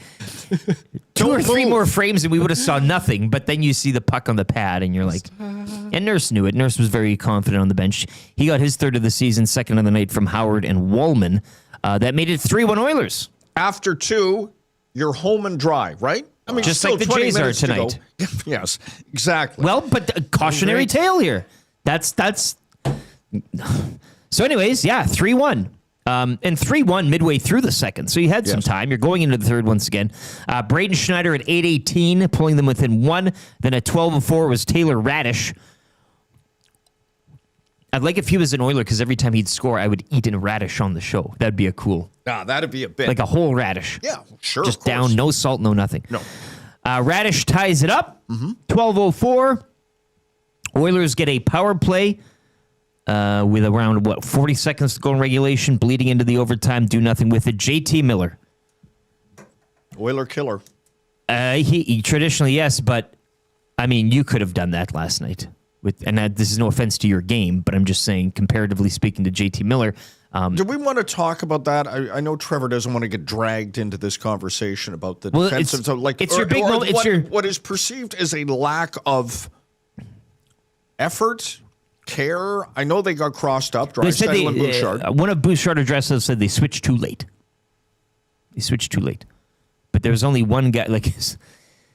2 or 3 more frames, and we would have saw nothing. But then you see the puck on the pad, and you're like, and Nurse knew it. Nurse was very confident on the bench. He got his third of the season, second of the night from Howard and Wallman. That made it 3-1 Oilers. After 2, you're home and dry, right? I mean, just like the Jays are tonight. Yes, exactly. Well, but a cautionary tale here. That's. So anyways, yeah, 3-1. And 3-1 midway through the second. So you had some time. You're going into the third once again. Braden Schneider at 8:18, pulling them within 1. Then at 12:04 was Taylor Radish. I'd like if he was an Oiler, because every time he'd score, I would eat a radish on the show. That'd be a cool. That'd be a bit. Like a whole radish. Yeah, sure. Just down, no salt, no nothing. No. Radish ties it up. 12:04. Oilers get a power play. With around, 40 seconds to go in regulation, bleeding into the overtime, do nothing with it. JT Miller. Oiler killer. He traditionally, yes, but, I mean, you could have done that last night. This is no offense to your game, but I'm just saying, comparatively speaking to JT Miller. Do we want to talk about that? I know Trevor doesn't want to get dragged into this conversation about the defensive. It's your big moment. What is perceived as a lack of effort, care. I know they got crossed up. Draisaitl and Bouchard. One of Bouchard addresses said they switched too late. But there was only one guy.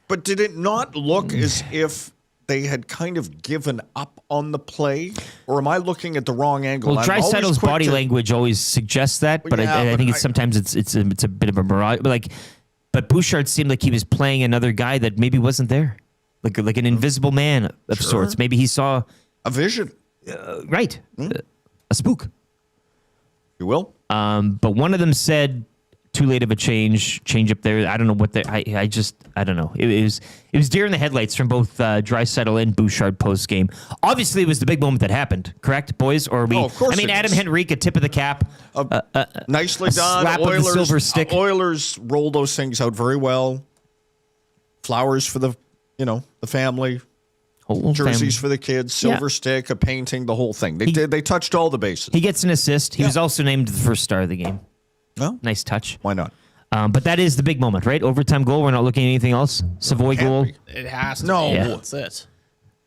But did it not look as if they had kind of given up on the play? Or am I looking at the wrong angle? Well, Draisaitl's body language always suggests that, but I think sometimes it's a bit of a mirage. But Bouchard seemed like he was playing another guy that maybe wasn't there, like an invisible man of sorts. Maybe he saw a vision. Right. A spook. You will? But one of them said too late of a change up there. I don't know what I don't know. It was deer in the headlights from both Draisaitl and Bouchard post game. Obviously, it was the big moment that happened. Correct, boys? Or we? Oh, of course. I mean, Adam Henrique, a tip of the cap. Nicely done. Slap Oilers, of the silver stick. Oilers rolled those things out very well. Flowers for the family. Whole Jerseys family. for the kids. Silver stick, a painting, the whole thing. They touched all the bases. He gets an assist. He was also named the first star of the game. Oh, nice touch. Why not? But that is the big moment, right? Overtime goal. We're not looking at anything else. Savoy goal. It has to. No. be. Yeah. That's it.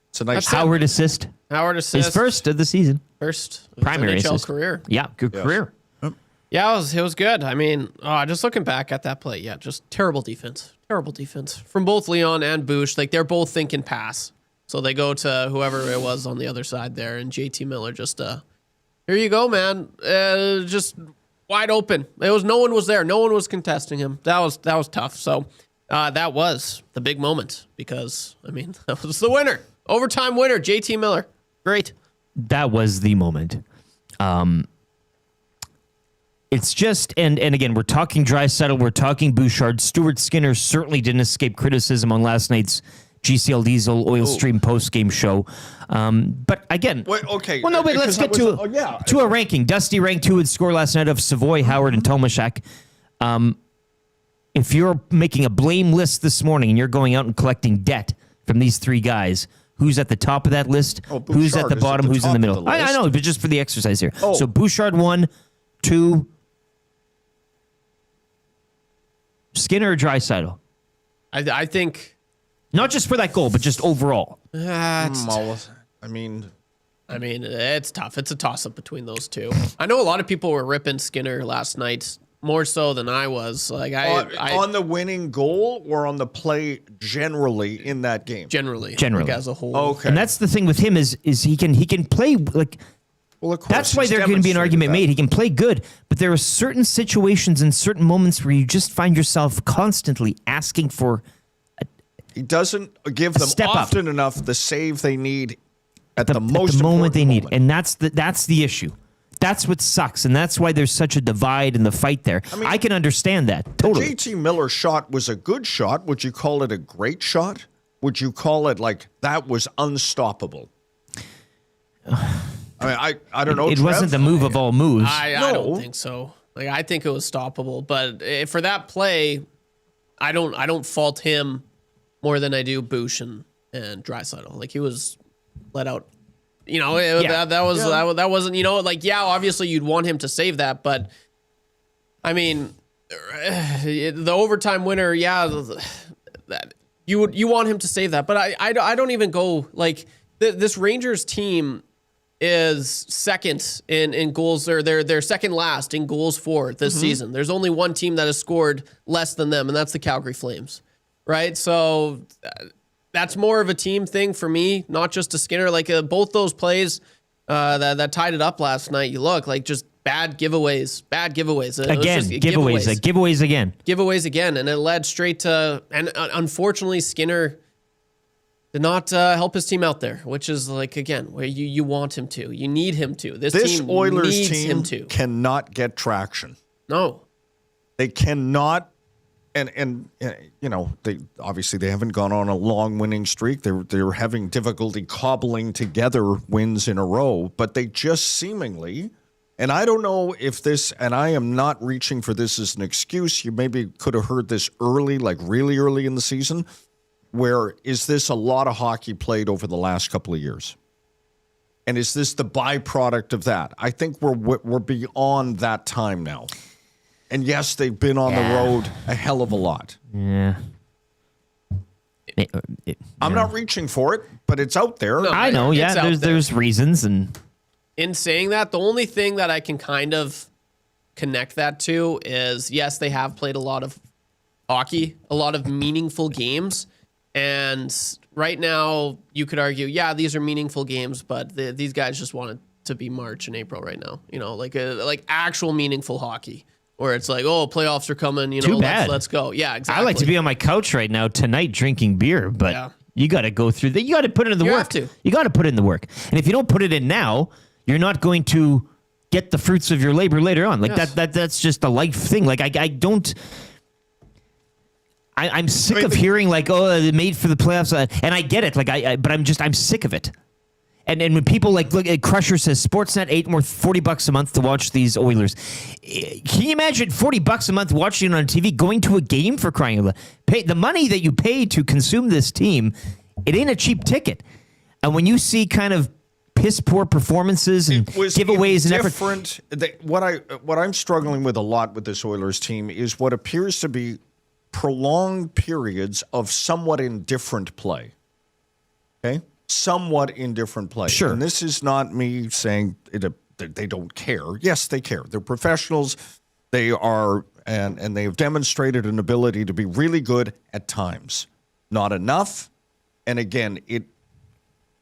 It's a nice Howard assist. Howard assist. His first of the season. First of his Primary NHL assist. career. Yeah, good career. Yeah, it was good. I mean, just looking back at that play, yeah, just terrible defense. Terrible defense from both Leon and Bouch. Like, they're both thinking pass. So they go to whoever it was on the other side there, and JT Miller just, here you go, man. Just wide open. No one was there. No one was contesting him. That was tough. So that was the big moment because, I mean, that was the winner. Overtime winner, JT Miller. Great. That was the moment. It's just, and again, we're talking Draisaitl, we're talking Bouchard. Stuart Skinner certainly didn't escape criticism on last night's GCL Diesel Oil Stream post-game show. But again, okay. Well, no, but let's get to a ranking. Dusty ranked who would score last night of Savoy, Howard, and Tomaszek. If you're making a blame list this morning and you're going out and collecting debt from these three guys, who's at the top of that list? Who's at the bottom? Who's in the middle? I know, but just for the exercise here. So Bouchard 1, 2, Skinner or Draisaitl? I think... Not just for that goal, but just overall. I mean, it's tough. It's a toss-up between those two. I know a lot of people were ripping Skinner last night, more so than I was. Like on the winning goal or on the play generally in that game? Generally. Generally. Like as a whole. Okay. And that's the thing with him is he can play like... Well, of course, that's why there can be an argument made. He can play good, but there are certain situations and certain moments where you just find yourself constantly asking for... He doesn't give them often enough the save they need at the most moment they need, and that's the issue. That's what sucks, and that's why there's such a divide in the fight there. I mean, I can understand that totally. The JT Miller shot was a good shot. Would you call it a great shot? Would you call it like that was unstoppable? I mean, I don't know. It wasn't the move of all moves. I don't think so. Like, I think it was stoppable, but for that play, I don't fault him more than I do Bouch and Draisaitl. Like, he was let out. You know, that wasn't, you know, like, yeah, obviously you'd want him to save that, but I mean, the overtime winner, yeah, you want him to save that, but I don't even go like this Rangers team is second in goals, or they're second last in goals for this season. There's only one team that has scored less than them, and that's the Calgary Flames, right? So that's more of a team thing for me, not just a Skinner. Like both those plays that tied it up last night, you look like just bad giveaways. Giveaways again, and it led straight to, and unfortunately Skinner did not help his team out there, which is like, again, where you want him to. You need him to. This team Oilers needs team him to. cannot get traction. No. They cannot, and you know, they haven't gone on a long winning streak. They're having difficulty cobbling together wins in a row, but they just seemingly, and I don't know if this, and I am not reaching for this as an excuse. You maybe could have heard this early, like really early in the season. Where is this a lot of hockey played over the last couple of years? And is this the byproduct of that? I think we're beyond that time now. And yes, they've been on the road a hell of a lot. Yeah. I'm not reaching for it, but it's out there. No, I know, yeah. There's reasons, and in saying that, the only thing that I can kind of connect that to is, yes, they have played a lot of hockey, a lot of meaningful games. And right now, you could argue, yeah, these are meaningful games, but these guys just want it to be March and April right now. You know, like actual meaningful hockey, where it's like, oh, playoffs are coming. You know, Too bad. Let's go. Yeah, exactly. I like to be on my couch right now tonight drinking beer, but You got to go through that. You got to put in the work. have to. You got to put in the work. And if you don't put it in now, you're not going to get the fruits of your labor later on. Like that's just a life thing. Like I don't. I'm sick of hearing like, oh, they made for the playoffs, and I get it. Like but I'm sick of it. And when people like look at Crusher says Sportsnet $40 a month to watch these Oilers. Can you imagine $40 a month watching it on TV, going to a game for crying out loud? Pay the money that you pay to consume this team. It ain't a cheap ticket. And when you see kind of piss poor performances and giveaways and different. What I'm struggling with a lot with this Oilers team is what appears to be prolonged periods of somewhat indifferent play. Okay? Somewhat indifferent play. Sure. And this is not me saying they don't care. Yes, they care. They're professionals. They are, and they have demonstrated an ability to be really good at times. Not enough. And again,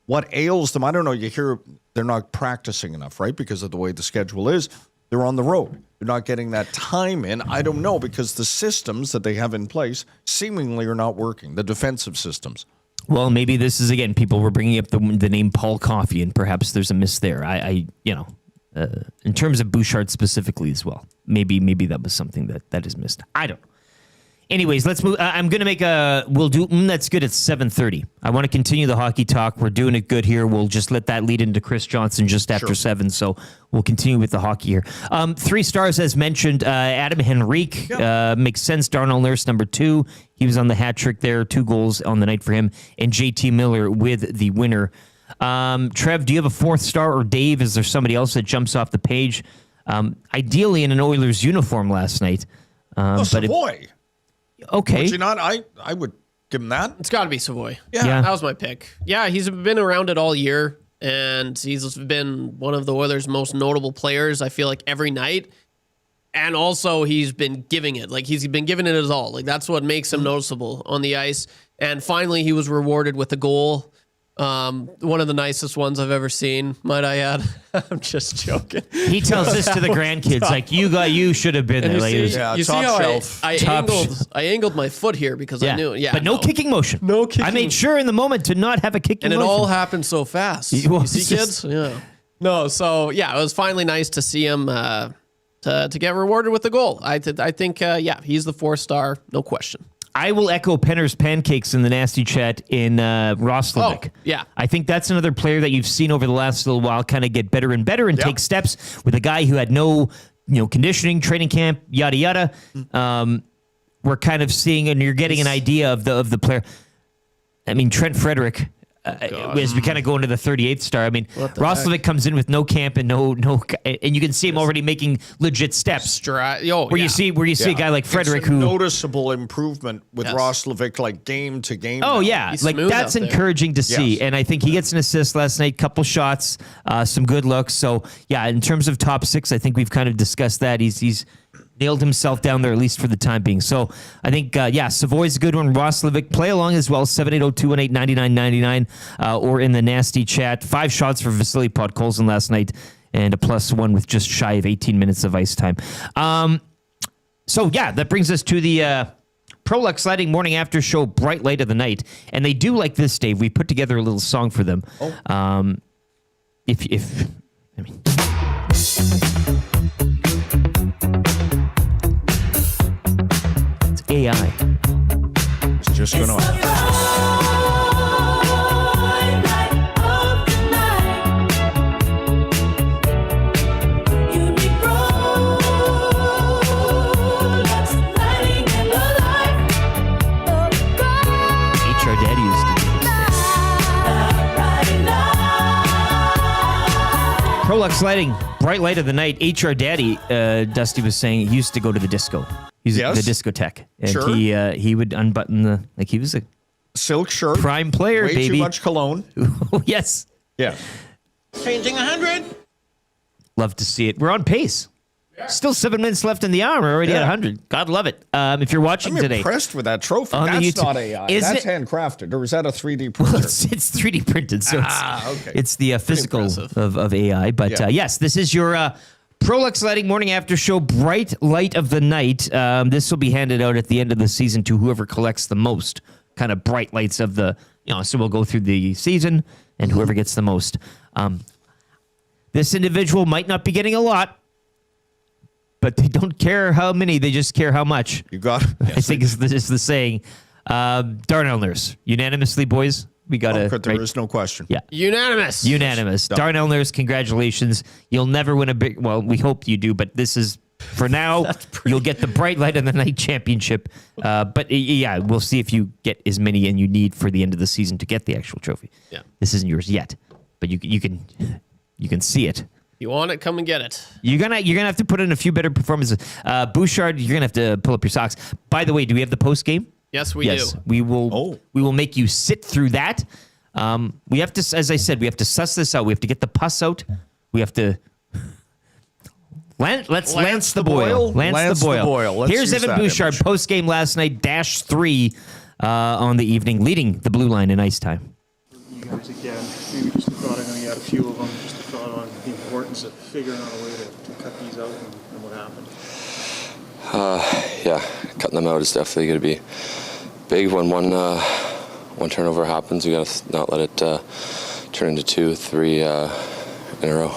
what ails them, I don't know, you hear they're not practicing enough, right? Because of the way the schedule is. They're on the road. They're not getting that time in. I don't know, because the systems that they have in place seemingly are not working, the defensive systems. Well, maybe this is, again, people were bringing up the name Paul Coffey, and perhaps there's a miss there. In terms of Bouchard specifically as well, maybe that was something that is missed. I don't know. Anyways, let's move. I'm going to make we'll do, that's good at 7:30. I want to continue the hockey talk. We're doing it good here. We'll just let that lead into Chris Johnston just after 7. So we'll continue with the hockey here. 3 stars, as mentioned, Adam Henrique, makes sense. Darnell Nurse, number 2. He was on the hat trick there. 2 goals on the night for him. And JT Miller with the winner. Trev, do you have a 4th star, or Dave? Is there somebody else that jumps off the page? Ideally in an Oilers uniform last night. Savoy. Okay. Would you not? I would give him that. It's got to be Savoy. Yeah. That was my pick. Yeah, he's been around it all year, and he's been one of the Oilers' most notable players, I feel like, every night. And also, he's been giving it. Like, he's been giving it his all. Like, that's what makes him noticeable on the ice. And finally, he was rewarded with a goal. One of the nicest ones I've ever seen, might I add. I'm just joking. He tells this to the grandkids, like, you should have been there. You see how I angled my foot here because I knew. Yeah, but no kicking motion. No kicking. I made sure in the moment to not have a kicking motion. And it all happened so fast. You see, kids? Yeah. No, so, yeah, it was finally nice to see him to get rewarded with the goal. I think, he's the 4-star, no question. I will echo Penner's Pancakes in the nasty chat in Roslovic. Oh, yeah. I think that's another player that you've seen over the last little while kind of get better and better and take steps with a guy who had no conditioning, training camp, yada, yada. We're kind of seeing, and you're getting an idea of the player. I mean, Trent Frederick, as we kind of go into the 38th star. I mean, Roslovic comes in with no camp and no, and you can see him already making legit steps. You see a guy like Frederick, who noticeable improvement with Roslovic, like game to game. Oh yeah, like that's encouraging to see. And I think he gets an assist last night, couple shots, some good looks. So yeah, in terms of top 6, I think we've kind of discussed that. He's nailed himself down there, at least for the time being. So I think, Savoy's a good one. Roslovic, play along as well, 780-218-9999, or in the nasty chat. 5 shots for Vasily Podkolzin last night, and a +1 with just shy of 18 minutes of ice time. That brings us to the Prolux Lighting Morning After Show Bright Light of the Night. And they do like this, Dave. We put together a little song for them. AI. It's just going to HR Daddy used to do this. Prolux Lighting, Bright Light of the Night. HR Daddy, Dusty was saying, he used to go to the disco. He's the discotheque. And he would unbutton he was a silk shirt. Prime player, way baby. Too much cologne. Yes. Yeah. Changing 100. Love to see it. We're on pace. Yeah. Still 7 minutes left in the hour. We're already at 100. God love it. If you're watching today. I'm impressed with that trophy. That's not AI. That's handcrafted. Or is that a 3D printer? Well, it's 3D printed. So it's the physical of AI. But yes, this is your Prolux Lighting Morning After Show Bright Light of the Night. This will be handed out at the end of the season to whoever collects the most kind of bright lights of the So we'll go through the season, and whoever gets the most. This individual might not be getting a lot, but they don't care how many. They just care how much. You got it. Yes, I think is the saying. Darnell Nurse, unanimously, boys. We got to. There is no question. Yeah, unanimous. Darnell Nurse, congratulations. You'll never win a big. Well, we hope you do, but this is for now. You'll get the Bright Light of the Night championship. But yeah, we'll see if you get as many and you need for the end of the season to get the actual trophy. Yeah, this isn't yours yet, but you can see it. You want it? Come and get it. You're gonna have to put in a few better performances. Bouchard, you're gonna have to pull up your socks. By the way, do we have the post game? Yes, we do. We will. We will make you sit through that. We have to, as I said, we have to suss this out. We have to get the pus out. We have to. Let's lance the boil. Lance the boil. Here's Evan Bouchard post game last night. -3 on the evening, leading the blue line in ice time. You guys again. Maybe just a thought. I know you had a few of them. Just a thought on the importance of figuring out a way to cut these out and what happened. Yeah, cutting them out is definitely going to be big when one turnover happens. We got to not let it turn into 2, 3 in a row.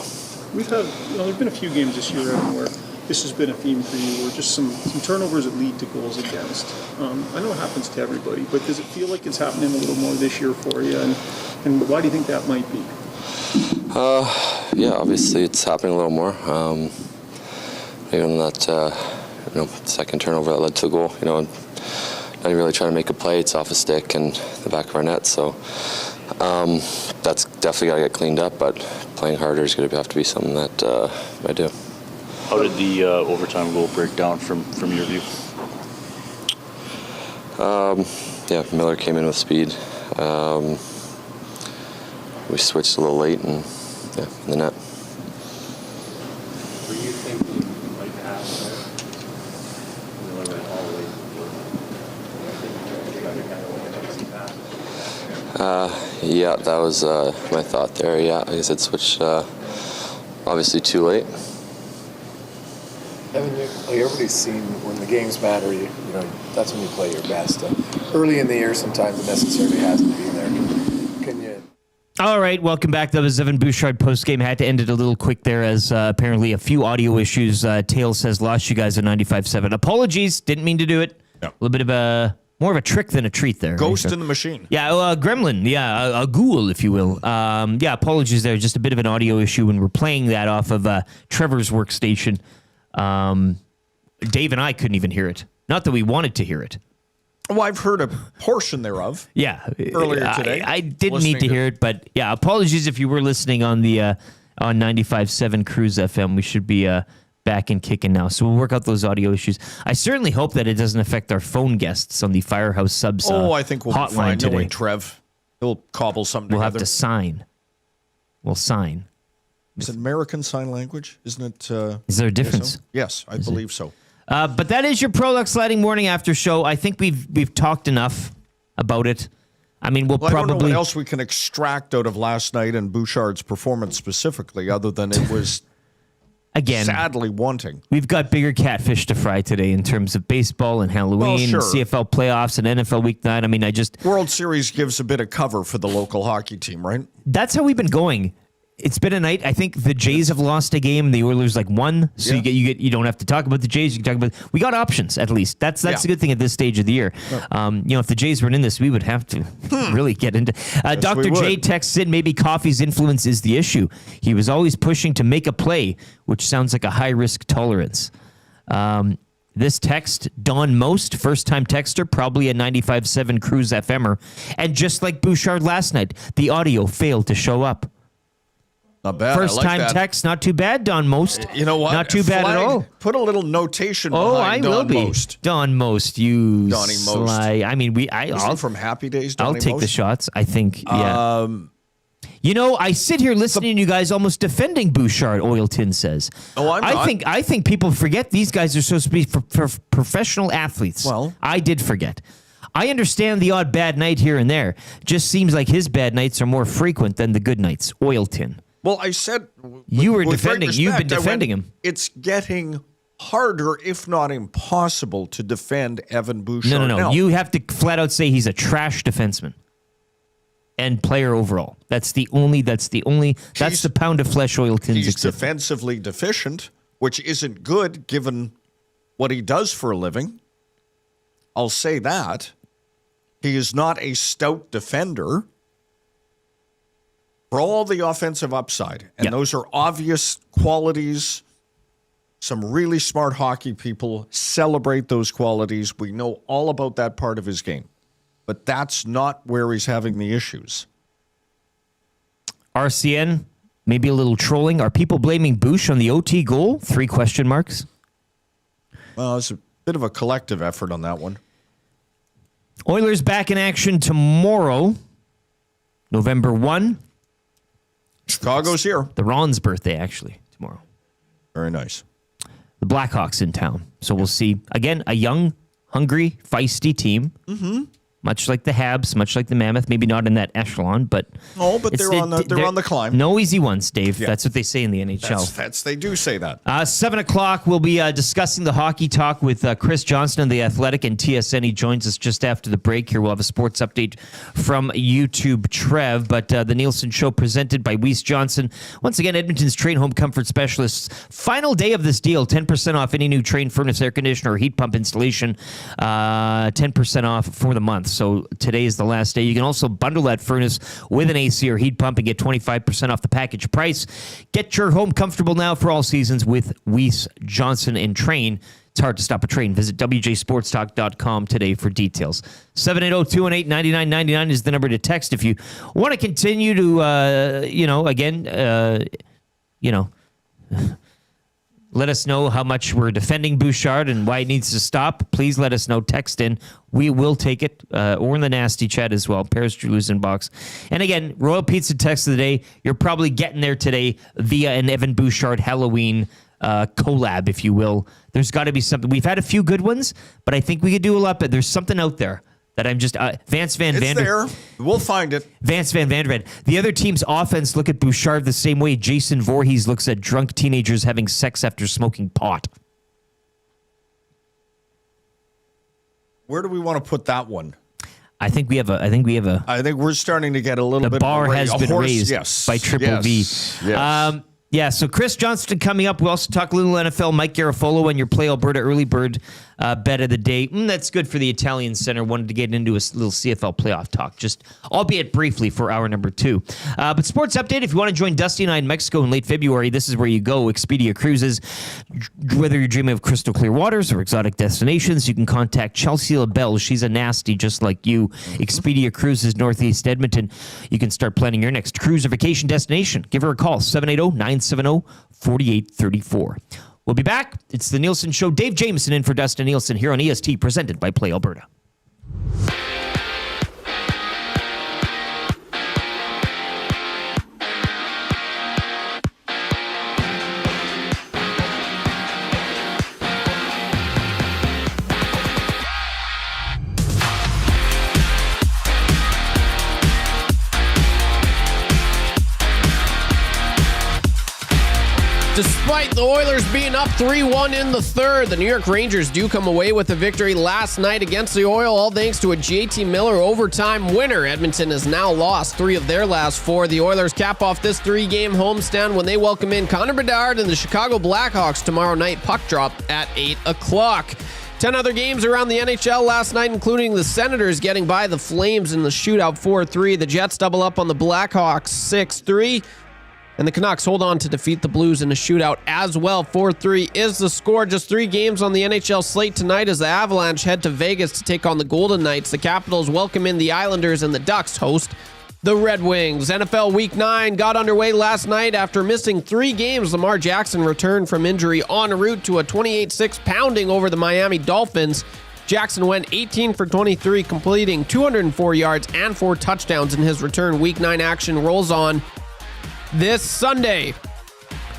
We've had, there've been a few games this year where this has been a theme for you, where just some turnovers that lead to goals against. I know it happens to everybody, but does it feel like it's happening a little more this year for you? And why do you think that might be? Yeah, obviously it's happening a little more. Even that, second turnover that led to a goal, not even really trying to make a play. It's off a stick and the back of our net. So that's definitely got to get cleaned up, but playing harder is going to have to be something that I do. How did the overtime goal break down from your view? Yeah, Miller came in with speed. We switched a little late and in the net. Were you thinking like half there? Miller went all the way to Yeah, that was my thought there. Yeah, I guess I'd switch obviously too late. Evan, everybody's seen when the games matter, you know, that's when you play your best. Early in the year, sometimes it necessarily hasn't been there. Can you? All right, welcome back. That was Evan Bouchard postgame. Had to end it a little quick there as apparently a few audio issues. Tails has lost you guys at 95.7. Apologies, didn't mean to do it. No. A little bit of more of a trick than a treat there. Ghost right? in the machine. Yeah, gremlin. Yeah, a ghoul, if you will. Yeah, apologies there. Just a bit of an audio issue when we're playing that off of Trevor's workstation. Dave and I couldn't even hear it. Not that we wanted to hear it. Well, I've heard a portion thereof. Yeah, earlier today. I didn't need to hear it, but yeah, apologies if you were listening on the on 95.7 Cruise FM. We should be back and kicking now, so we'll work out those audio issues. I certainly hope that it doesn't affect our phone guests on the Firehouse Subs. I think we'll hotline be fine. today. Knowing Trev, he'll cobble something We'll together. have to sign. We'll sign. Is it American Sign Language? Isn't it? Is there a difference? Yes, I believe so. But that is your Prolux Lighting Morning After Show. I think we've talked enough about it. I mean, we'll I don't know probably... what else we can extract out of last night and Bouchard's performance specifically, other than it was again sadly wanting. We've got bigger catfish to fry today in terms of baseball and Halloween, Well, and sure. CFL playoffs and NFL Week 9. I mean, World Series gives a bit of cover for the local hockey team, right? That's how we've been going. It's been a night. I think the Jays have lost a game. The Oilers won. So you don't have to talk about the Jays. You can talk about. We got options at least. That's a good thing at this stage of the year. If the Jays weren't in this, we would have to really get into. Dr. J texts in, maybe coffee's influence is the issue. He was always pushing to make a play, which sounds like a high risk tolerance. This text, Don Most, first time texter, probably a 95.7 Cruise FMer, and just like Bouchard last night, the audio failed to show up. Not bad. First time text, not too bad, Don Most. You know what? Not too bad at all. Put a little notation I behind will Don be. Most. Don Most, you Donnie Most. sly. I mean, Isn't he from Happy Days, Donnie I'll take Most? the shots. I think, yeah. I sit here listening to you guys almost defending Bouchard, Oilton says. Oh, I'm not. I think people forget these guys are supposed to be for professional athletes. Well, I did forget. I understand the odd bad night here and there. Just seems like his bad nights are more frequent than the good nights. Oilton. Well, I said you were with great defending. You've been respect, I defending went, him. It's getting harder, if not impossible, to defend Evan Bouchard. No. Now, You have to flat out say he's a trash defenseman. and player overall. That's the pound of flesh Oiltons He's exhibit. defensively deficient, which isn't good given what he does for a living. I'll say that. He is not a stout defender. For all the offensive upside, and those are obvious qualities. Some really smart hockey people celebrate those qualities. We know all about that part of his game. But that's not where he's having the issues. RCN, maybe a little trolling. Are people blaming Bouch on the OT goal? 3 question marks. Well, it's a bit of a collective effort on that one. Oilers back in action tomorrow, November 1. Chicago's here. The Ron's birthday, actually, tomorrow. Very nice. The Blackhawks in town. So we'll see, again, a young, hungry, feisty team. Mm-hmm. Much like the Habs, much like the Mammoth. Maybe not in that echelon, but... No, but they're on the climb. No easy ones, Dave. Yeah. That's what they say in the NHL. They do say that. 7 o'clock, we'll be discussing the hockey talk with Chris Johnston of The Athletic and TSN. He joins us just after the break here. We'll have a sports update from YouTube Trev, but the Nielsen Show presented by Weiss Johnson. Once again, Edmonton's Trane Home Comfort Specialists. Final day of this deal, 10% off any new Trane furnace, air conditioner, or heat pump installation. 10% off for the month. So today is the last day. You can also bundle that furnace with an AC or heat pump and get 25% off the package price. Get your home comfortable now for all seasons with Weiss Johnson and Trane. It's hard to stop a train. Visit wjsportstalk.com today for details. 780-218-9999 is the number to text if you want to continue to, let us know how much we're defending Bouchard and why it needs to stop. Please let us know. Text in. We will take it. Or in the nasty chat as well. Paris Julie's inbox. And again, Royal Pizza text of the day. You're probably getting there today via an Evan Bouchard Halloween collab, if you will. There's got to be something. We've had a few good ones, but I think we could do a lot better. There's something out there that I'm just... Vance Van Vander... It's there. We'll find it. Vance Van Vander. The other team's offense look at Bouchard the same way Jason Voorhees looks at drunk teenagers having sex after smoking pot. Where do we want to put that one? I think we're starting to get a little bit... The bar has been raised by Triple V. Yes. So Chris Johnston coming up. We'll also talk a little NFL. Mike Garafolo and your Play Alberta early bird bet of the day. That's good for the Italian Center. Wanted to get into a little CFL playoff talk, just albeit briefly for hour number 2. But sports update, if you want to join Dusty and I in Mexico in late February, this is where you go. Expedia Cruises. Whether you're dreaming of crystal clear waters or exotic destinations, you can contact Chelsea LaBelle. She's a nasty just like you. Expedia Cruises, Northeast Edmonton. You can start planning your next cruise or vacation destination. Give her a call, 780-970-4834. We'll be back. It's the Nielsen Show. Dave Jamieson in for Dustin Nielson here on EST, presented by Play Alberta. Despite the Oilers being up 3-1 in the third, the New York Rangers do come away with a victory last night against the Oil, all thanks to a JT Miller overtime winner. Edmonton has now lost 3 of their last 4. The Oilers cap off this 3-game homestand when they welcome in Connor Bedard and the Chicago Blackhawks tomorrow night. Puck drop at 8 o'clock. 10 other games around the NHL last night, including the Senators getting by the Flames in the shootout 4-3. The Jets double up on the Blackhawks 6-3. And the Canucks hold on to defeat the Blues in a shootout as well. 4-3 is the score. Just 3 games on the NHL slate tonight as the Avalanche head to Vegas to take on the Golden Knights. The Capitals welcome in the Islanders, and the Ducks host the Red Wings. NFL Week 9 got underway last night after missing 3 games. Lamar Jackson returned from injury en route to a 28-6 pounding over the Miami Dolphins. Jackson went 18 for 23, completing 204 yards and 4 touchdowns in his return. Week 9 action rolls on this Sunday.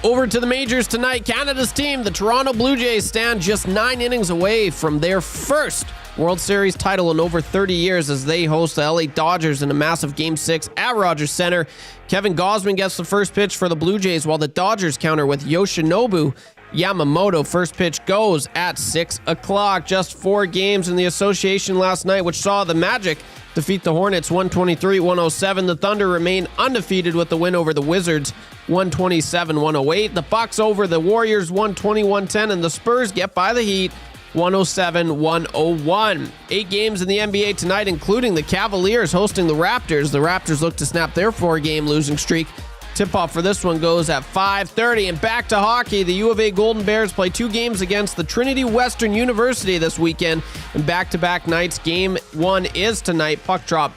Over to the majors tonight. Canada's team, the Toronto Blue Jays, stand just 9 innings away from their first World Series title in over 30 years as they host the LA Dodgers in a massive Game 6 at Rogers Center. Kevin Gausman gets the first pitch for the Blue Jays while the Dodgers counter with Yoshinobu Yamamoto. First pitch goes at 6 o'clock. Just 4 games in the association last night, which saw the Magic defeat the Hornets 123-107. The Thunder remain undefeated with the win over the Wizards 127-108. The Bucks over the Warriors 120-110, and the Spurs get by the Heat 107-101. 8 games in the NBA tonight, including the Cavaliers hosting the Raptors. The Raptors look to snap their 4-game losing streak. Tip-off for this one goes at 5:30. And back to hockey, the U of A Golden Bears play 2 games against the Trinity Western University this weekend. And back-to-back nights, game 1 is tonight. Puck drop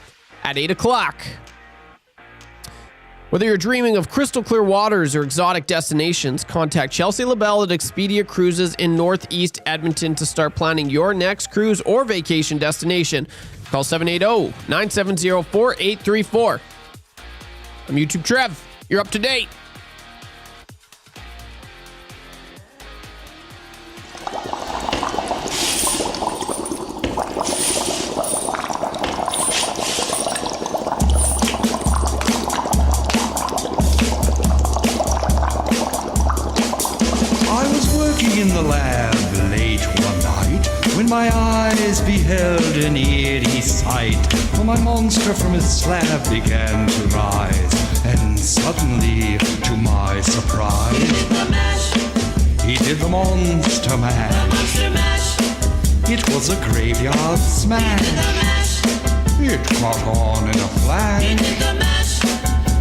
at 8 o'clock. Whether you're dreaming of crystal clear waters or exotic destinations, contact Chelsea LaBelle at Expedia Cruises in Northeast Edmonton to start planning your next cruise or vacation destination. Call 780-970-4834. I'm YouTube Trev. You're up to date. In the lab late one night, when my eyes beheld an eerie sight, for my monster from his slab began to rise, and suddenly, to my surprise, he did the monster mash. It was a graveyard smash. It caught on in a flash.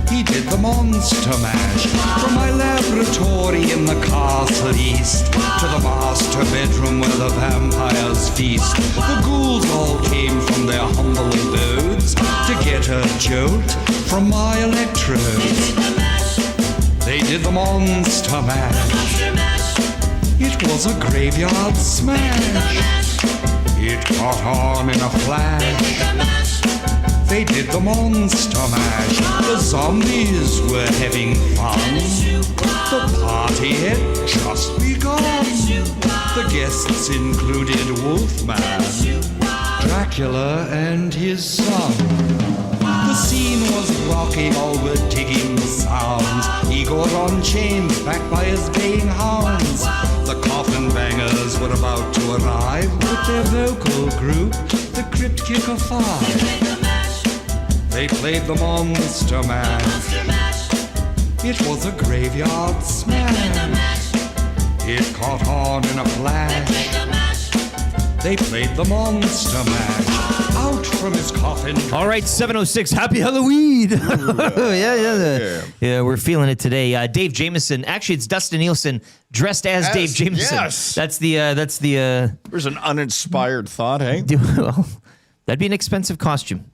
He did the monster mash. From my laboratory in the castle east to the master bedroom where the vampires feast, the ghouls all came from their humble abodes to get a jolt from my electrodes. They did the monster mash. It was a graveyard smash. It caught on in a flash. They did the monster mash. The zombies were having fun. The party had just begun. The guests included Wolfman, Dracula, and his son. The scene was rocking, all were digging the sounds. Igor on chains, backed by his baying hounds. The coffin bangers were about to arrive with their vocal group, the Crypt Kicker 5. They played the monster mash. It was a graveyard smash. It caught on in a flash. They played the monster mash. Out from his coffin. All right, 7:06. Happy Halloween. Yeah, we're feeling it today. Dave Jamieson. Actually, it's Dustin Nielson dressed as Dave Jamieson. Yes. That's the. There's an uninspired thought, hey? Well, that'd be an expensive costume.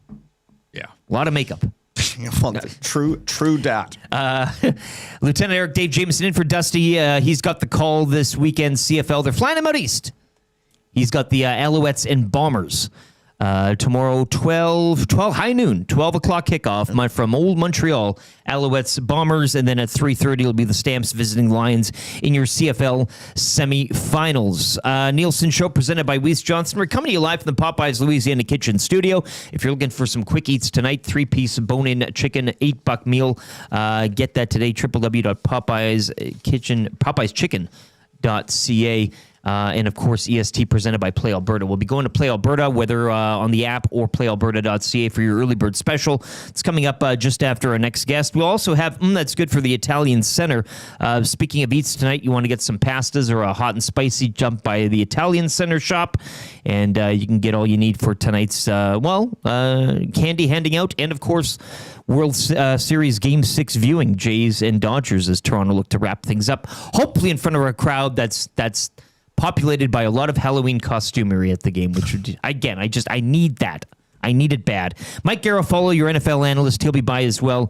Yeah. A lot of makeup. True dat. Lieutenant Eric Dave Jamieson in for Dusty. He's got the call this weekend, CFL. They're flying him out east. He's got the Alouettes and Bombers. Tomorrow, 12 high noon, 12 o'clock kickoff from Old Montreal, Alouettes, Bombers, and then at 3:30 it'll be the Stamps visiting Lions in your CFL semifinals. Nielson Show presented by Weiss Johnston. We're coming to you live from the Popeyes Louisiana Kitchen Studio. If you're looking for some quick eats tonight, 3-piece bone-in chicken, $8 meal. Get that today, www.popeyeschicken.ca. And, of course, EST presented by Play Alberta. We'll be going to Play Alberta, whether on the app or playalberta.ca for your early bird special. It's coming up just after our next guest. We'll also have, that's good for the Italian Center. Speaking of eats tonight, you want to get some pastas or a hot and spicy, jump by the Italian Center shop. And you can get all you need for tonight's, candy handing out. And, of course, World Series Game 6 viewing, Jays and Dodgers, as Toronto look to wrap things up. Hopefully in front of a crowd that's populated by a lot of Halloween costumery at the game, which, again, I need that. I need it bad. Mike Garafolo, your NFL analyst, he'll be by as well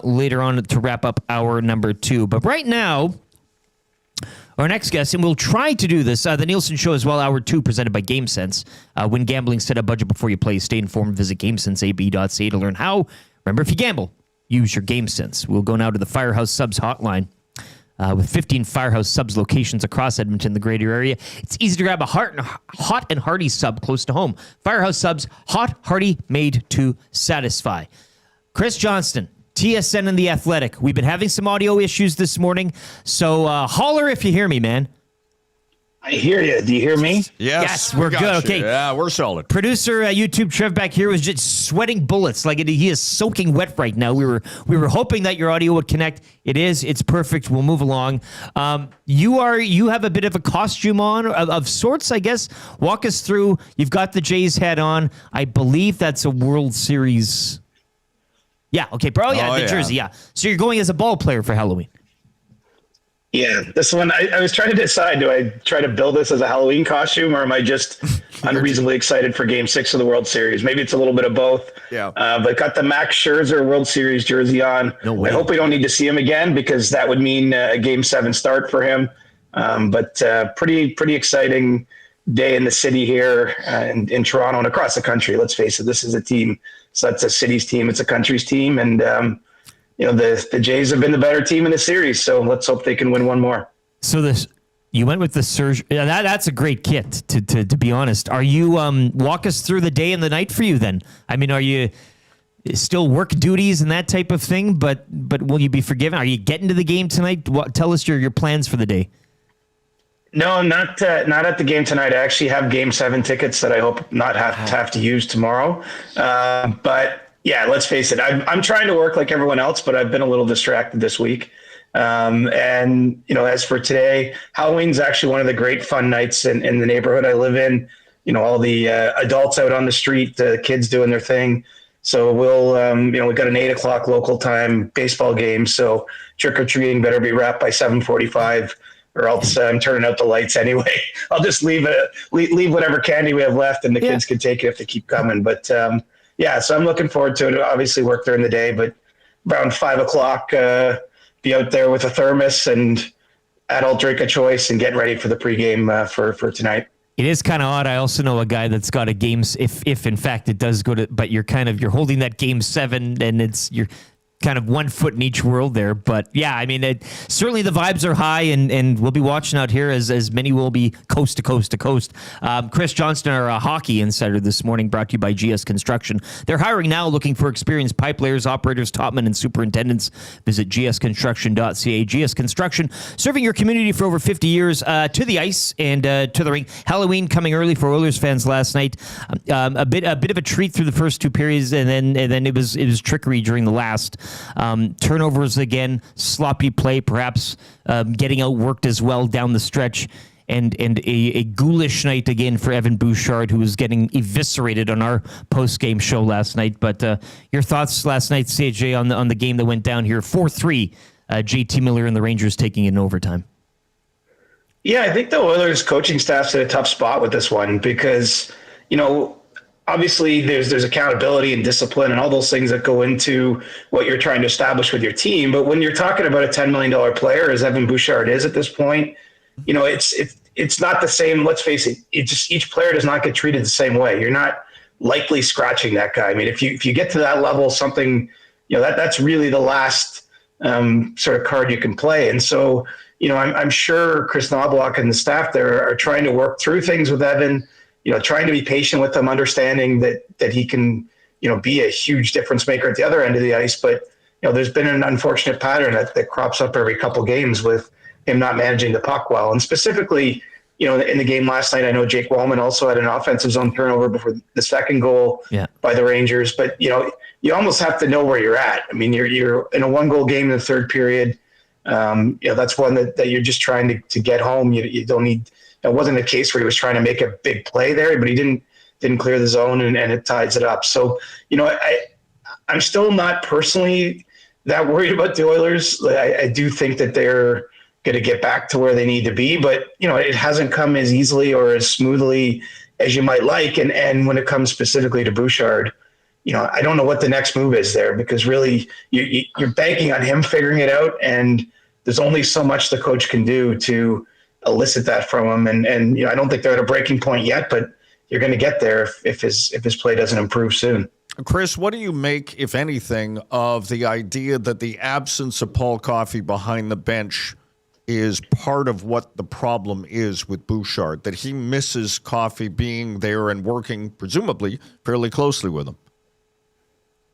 later on to wrap up hour number 2. But right now, our next guest, and we'll try to do this, the Nielson Show as well, hour 2, presented by GameSense. When gambling, set a budget before you play. Stay informed. Visit GameSenseAB.ca to learn how. Remember, if you gamble, use your GameSense. We'll go now to the Firehouse Subs hotline. With 15 Firehouse Subs locations across Edmonton, the greater area, it's easy to grab a hot and hearty sub close to home. Firehouse Subs, hot, hearty, made to satisfy. Chris Johnston, TSN and The Athletic. We've been having some audio issues this morning, so holler if you hear me, man. I hear you. Do you hear me? Yes, we're good. you. Okay. Yeah, we're solid. Producer YouTube Trev back here was just sweating bullets. Like he is soaking wet right now. We were hoping that your audio would connect. It is. It's perfect. We'll move along. You have a bit of a costume on of sorts, I guess. Walk us through. You've got the Jays hat on. I believe that's a World Series. Yeah. Okay. Bro. Yeah. The jersey. Yeah. So you're going as a ball player for Halloween. Yeah, this one, I was trying to decide, do I try to build this as a Halloween costume or am I just unreasonably excited for Game 6 of the World Series? Maybe it's a little bit of both. Yeah. But got the Max Scherzer World Series jersey on. No way. I hope we don't need to see him again because that would mean a Game 7 start for him. But pretty exciting day in the city here in Toronto and across the country. Let's face it, this is a team. So that's a city's team. It's a country's team. And, the Jays have been the better team in the series, so let's hope they can win one more. So you went with the Surge. That's a great kit, to be honest. Are you walk us through the day and the night for you then? I mean, are you still work duties and that type of thing, but will you be forgiven? Are you getting to the game tonight? Tell us your plans for the day. No, not at the game tonight. I actually have Game 7 tickets that I hope not have to use tomorrow. But yeah, let's face it. I'm trying to work like everyone else, but I've been a little distracted this week. And, as for today, Halloween's actually one of the great fun nights in the neighborhood I live in. All the adults out on the street, the kids doing their thing. So we'll, we got an 8:00 local time baseball game. So trick-or-treating better be wrapped by 7:45 or else I'm turning out the lights anyway. I'll just leave whatever candy we have left and the kids can take it if they keep coming. But, yeah, so I'm looking forward to it. Obviously work during the day, but around 5:00, be out there with a thermos and adult drink of choice and getting ready for the pregame for tonight. It is kind of odd. I also know a guy that's got a game, if in fact it does go to, but you're holding that Game 7 and you're kind of 1 foot in each world there. But yeah, I mean, certainly the vibes are high and we'll be watching out here as many will be coast to coast to coast. Chris Johnston, our hockey insider this morning, brought to you by GS Construction. They're hiring now, looking for experienced pipe layers, operators, topmen, and superintendents. Visit gsconstruction.ca. GS Construction, serving your community for over 50 years, to the ice and to the ring. Halloween coming early for Oilers fans last night. A bit of a treat through the first two periods, and then it was trickery during the last. Turnovers again, sloppy play, perhaps getting outworked as well down the stretch, and a ghoulish night again for Evan Bouchard, who was getting eviscerated on our post-game show last night. But your thoughts last night, CJ, on the game that went down here, 4-3, JT Miller and the Rangers taking it in overtime. Yeah, I think the Oilers coaching staff's in a tough spot with this one because, obviously there's accountability and discipline and all those things that go into what you're trying to establish with your team. But when you're talking about a $10 million player, as Evan Bouchard is at this point, it's not the same. Let's face it. Each player does not get treated the same way. You're not likely scratching that guy. I mean, if you get to that level, something, that's really the last sort of card you can play. And so, I'm sure Chris Knobloch and the staff there are trying to work through things with Evan, trying to be patient with him, understanding that he can, be a huge difference maker at the other end of the ice. But, there's been an unfortunate pattern that crops up every couple games with him not managing the puck well. And specifically, in the game last night, I know Jake Wallman also had an offensive zone turnover before the second goal by the Rangers. But, you almost have to know where you're at. I mean, you're in a 1-goal game in the third period. That's one that you're just trying to get home. You don't need. It wasn't a case where he was trying to make a big play there, but he didn't clear the zone and it ties it up. So, I'm still not personally that worried about the Oilers. I do think that they're going to get back to where they need to be, but it hasn't come as easily or as smoothly as you might like. And when it comes specifically to Bouchard, I don't know what the next move is there because really you're banking on him figuring it out, and there's only so much the coach can do to elicit that from him. And I don't think they're at a breaking point yet, but you're going to get there if his play doesn't improve soon. Chris, what do you make, if anything, of the idea that the absence of Paul Coffey behind the bench is part of what the problem is with Bouchard, that he misses Coffey being there and working, presumably, fairly closely with him?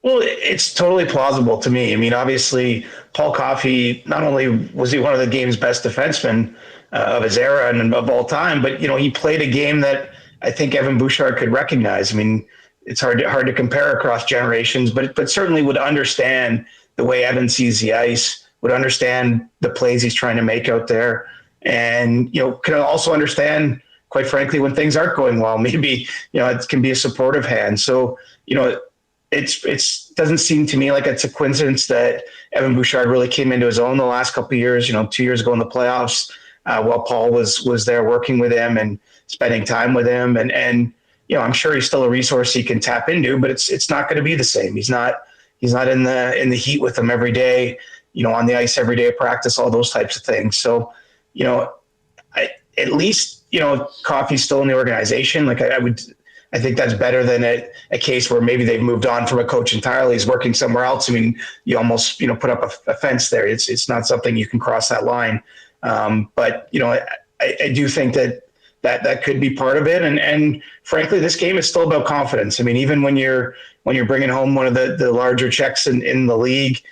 Well, it's totally plausible to me. I mean, obviously, Paul Coffey, not only was he one of the game's best defensemen, of his era and of all time. But, he played a game that I think Evan Bouchard could recognize. I mean, it's hard to compare across generations, but certainly would understand the way Evan sees the ice, would understand the plays he's trying to make out there. And, can also understand, quite frankly, when things aren't going well, maybe, it can be a supportive hand. So, it's doesn't seem to me like it's a coincidence that Evan Bouchard really came into his own the last couple of years, 2 years ago in the playoffs, while Paul was there working with him and spending time with him. And I'm sure he's still a resource he can tap into, but it's not going to be the same. He's not in the heat with them every day, on the ice every day of practice, all those types of things. So, at least, Coffey's still in the organization. Like I think that's better than a case where maybe they've moved on from a coach entirely. He's working somewhere else. I mean, you almost, put up a fence there. It's not something you can cross that line. But, I do think that could be part of it. And frankly, this game is still about confidence. I mean, even when you're bringing home one of the larger checks in the league,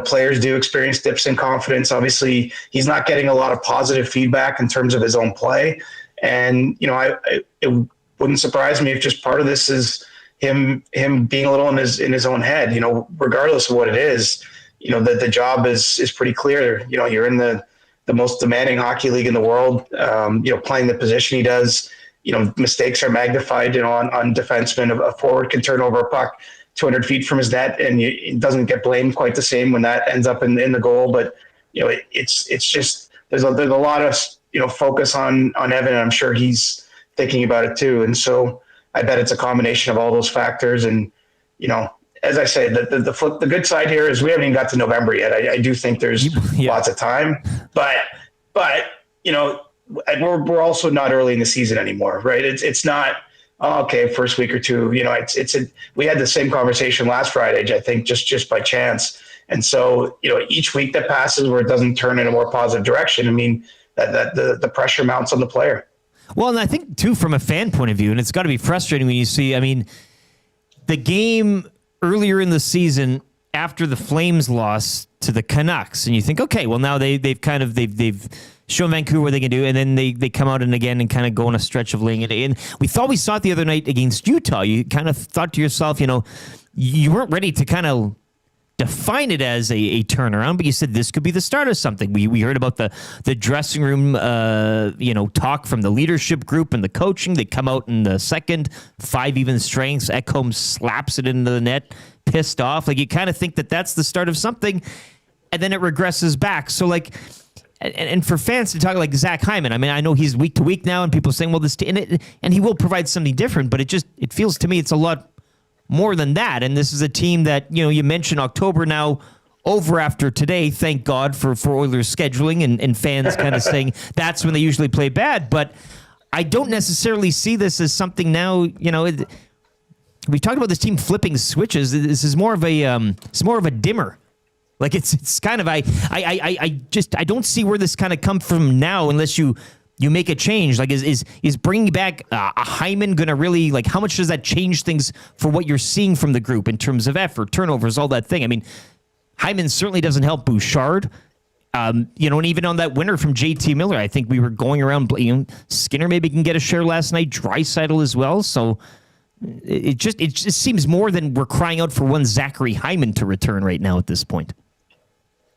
players do experience dips in confidence. Obviously, he's not getting a lot of positive feedback in terms of his own play. And, it wouldn't surprise me if just part of this is him being a little in his own head, regardless of what it is, that the job is pretty clear. You're in the most demanding hockey league in the world, playing the position he does, mistakes are magnified, on defensemen. A forward can turn over a puck 200 feet from his net, and it doesn't get blamed quite the same when that ends up in the goal. But, it's just, there's a lot of, focus on Evan, and I'm sure he's thinking about it too. And so I bet it's a combination of all those factors. And, as I say, the good side here is we haven't even got to November yet. I do think there's lots of time, but we're also not early in the season anymore, right? It's not, first week or two, we had the same conversation last Friday, I think just by chance. And so, each week that passes where it doesn't turn in a more positive direction, I mean, that the pressure mounts on the player. Well, and I think, too, from a fan point of view, and it's got to be frustrating when you see, I mean, the game earlier in the season after the Flames lost to the Canucks, and you think, okay, well, now they've shown Vancouver what they can do, and then they come out and kind of go on a stretch of laying it in. We thought we saw it the other night against Utah. You kind of thought to yourself, you weren't ready to kind of define it as a turnaround, but you said this could be the start of something. We heard about the dressing room, talk from the leadership group and the coaching. They come out in the second, 5 even strengths. Ekholm slaps it into the net, pissed off. Like, you kind of think that that's the start of something, and then it regresses back. So, like, and for fans to talk like Zach Hyman, I mean, I know he's week to week now, and people are saying, well, and he will provide something different, but it feels to me it's a lot more than that. And this is a team that, you mentioned October now over after today. Thank God for Oilers scheduling and fans kind of saying that's when they usually play bad. But I don't necessarily see this as something now, we talked about this team flipping switches. This is more of a dimmer. Like it's kind of, I don't see where this kind of come from now unless you make a change. Like, is bringing back a Hyman going to really, like, how much does that change things for what you're seeing from the group in terms of effort, turnovers, all that thing? I mean, Hyman certainly doesn't help Bouchard. And even on that winner from JT Miller, I think we were going around, Skinner maybe can get a share last night, Draisaitl as well. So it just seems more than we're crying out for one Zachary Hyman to return right now at this point.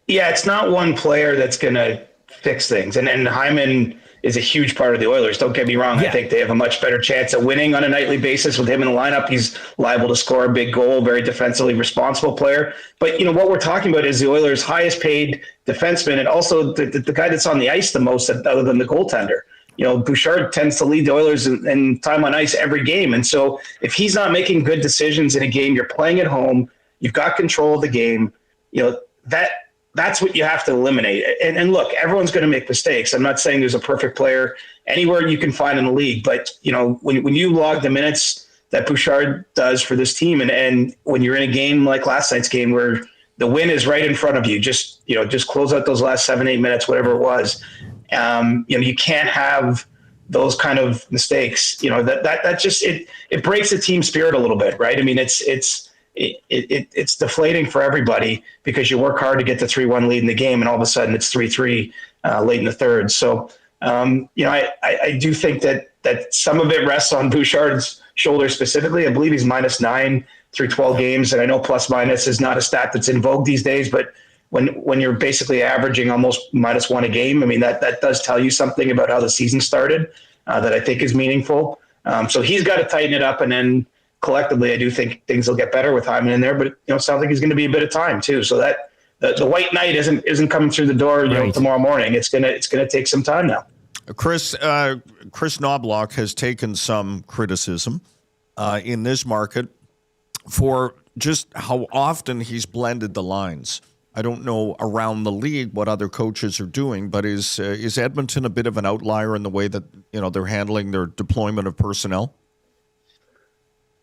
Yeah, it's not one player that's going to fix things. And Hyman is a huge part of the Oilers. Don't get me wrong. Yeah. I think they have a much better chance of winning on a nightly basis with him in the lineup. He's liable to score a big goal, very defensively responsible player. But, what we're talking about is the Oilers' highest paid defenseman and also the guy that's on the ice the most other than the goaltender. Bouchard tends to lead the Oilers in time on ice every game. And so if he's not making good decisions in a game, you're playing at home, you've got control of the game, that's what you have to eliminate. And look, everyone's going to make mistakes. I'm not saying there's a perfect player anywhere you can find in the league, but when you log the minutes that Bouchard does for this team, and when you're in a game like last night's game where the win is right in front of you, just close out those last 7-8 minutes, whatever it was. You can't have those kind of mistakes. That just it breaks the team spirit a little bit, right? I mean, it's deflating for everybody because you work hard to get the 3-1 lead in the game, and all of a sudden it's 3-3 late in the third. So, I do think that some of it rests on Bouchard's shoulder specifically. I believe he's -9 through 12 games, and I know plus minus is not a stat that's in vogue these days, but when you're basically averaging almost -1 a game, I mean, that does tell you something about how the season started that I think is meaningful. So he's got to tighten it up, and then collectively, I do think things will get better with Hyman in there, but it sounds like he's going to be a bit of time too. So that the white knight isn't coming through the door tomorrow morning. It's gonna take some time now. Chris Knobloch has taken some criticism in this market for just how often he's blended the lines. I don't know around the league what other coaches are doing, but is Edmonton a bit of an outlier in the way that they're handling their deployment of personnel?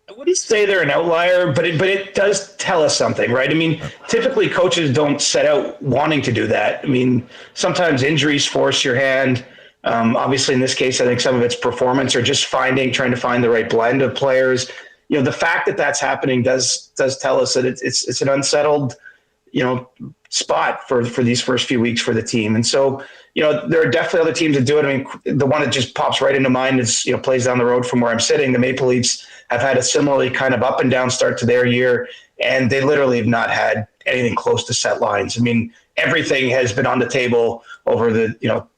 I wouldn't say they're an outlier, but it does tell us something, right? I mean, typically coaches don't set out wanting to do that. I mean, sometimes injuries force your hand. Obviously, in this case, I think some of it's performance or just trying to find the right blend of players. The fact that that's happening does tell us that it's an unsettled, spot for these first few weeks for the team. And so, there are definitely other teams that do it. I mean, the one that just pops right into mind is, plays down the road from where I'm sitting. The Maple Leafs have had a similarly kind of up and down start to their year, and they literally have not had anything close to set lines. I mean, everything has been on the table over the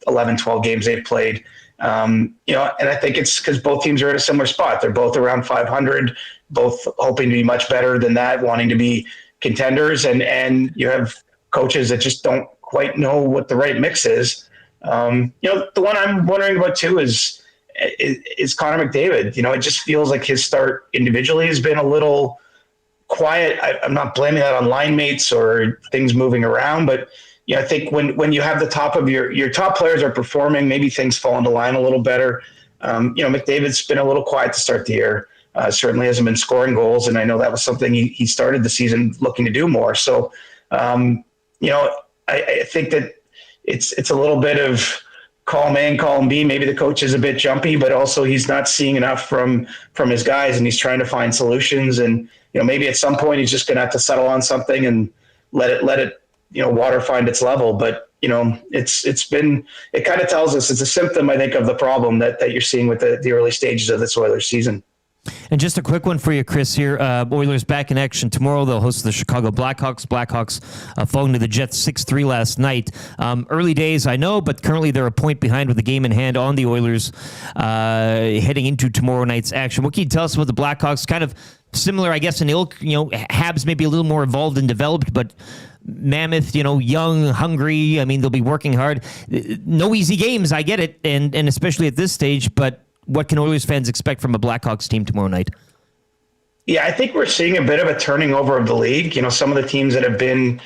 11, 12 games they've played. And I think it's because both teams are at a similar spot. They're both around 500, both hoping to be much better than that, wanting to be contenders, and you have coaches that just don't quite know what the right mix is. The one I'm wondering about too is Connor McDavid. It just feels like his start individually has been a little quiet. I'm not blaming that on line mates or things moving around, but I think when you have the top of your top players are performing, maybe things fall into line a little better. McDavid's been a little quiet to start the year. Certainly hasn't been scoring goals, and I know that was something he started the season looking to do more. So, I think that it's a little bit of column A and column B. Maybe the coach is a bit jumpy, but also he's not seeing enough from his guys, and he's trying to find solutions. And maybe at some point he's just going to have to settle on something and let it water find its level. But it kind of tells us it's a symptom, I think, of the problem that you're seeing with the early stages of this Oilers season. And just a quick one for you, Chris, here. Oilers back in action tomorrow. They'll host the Chicago Blackhawks. Blackhawks falling to the Jets 6-3 last night. Early days, I know, but currently they're a point behind with the game in hand on the Oilers heading into tomorrow night's action. What can you tell us about the Blackhawks? Kind of similar, I guess, in ilk. Habs maybe a little more evolved and developed, but Mammoth, young, hungry. I mean, they'll be working hard. No easy games, I get it, and especially at this stage, but what can Oilers fans expect from a Blackhawks team tomorrow night? Yeah, I think we're seeing a bit of a turning over of the league. Some of the teams that have been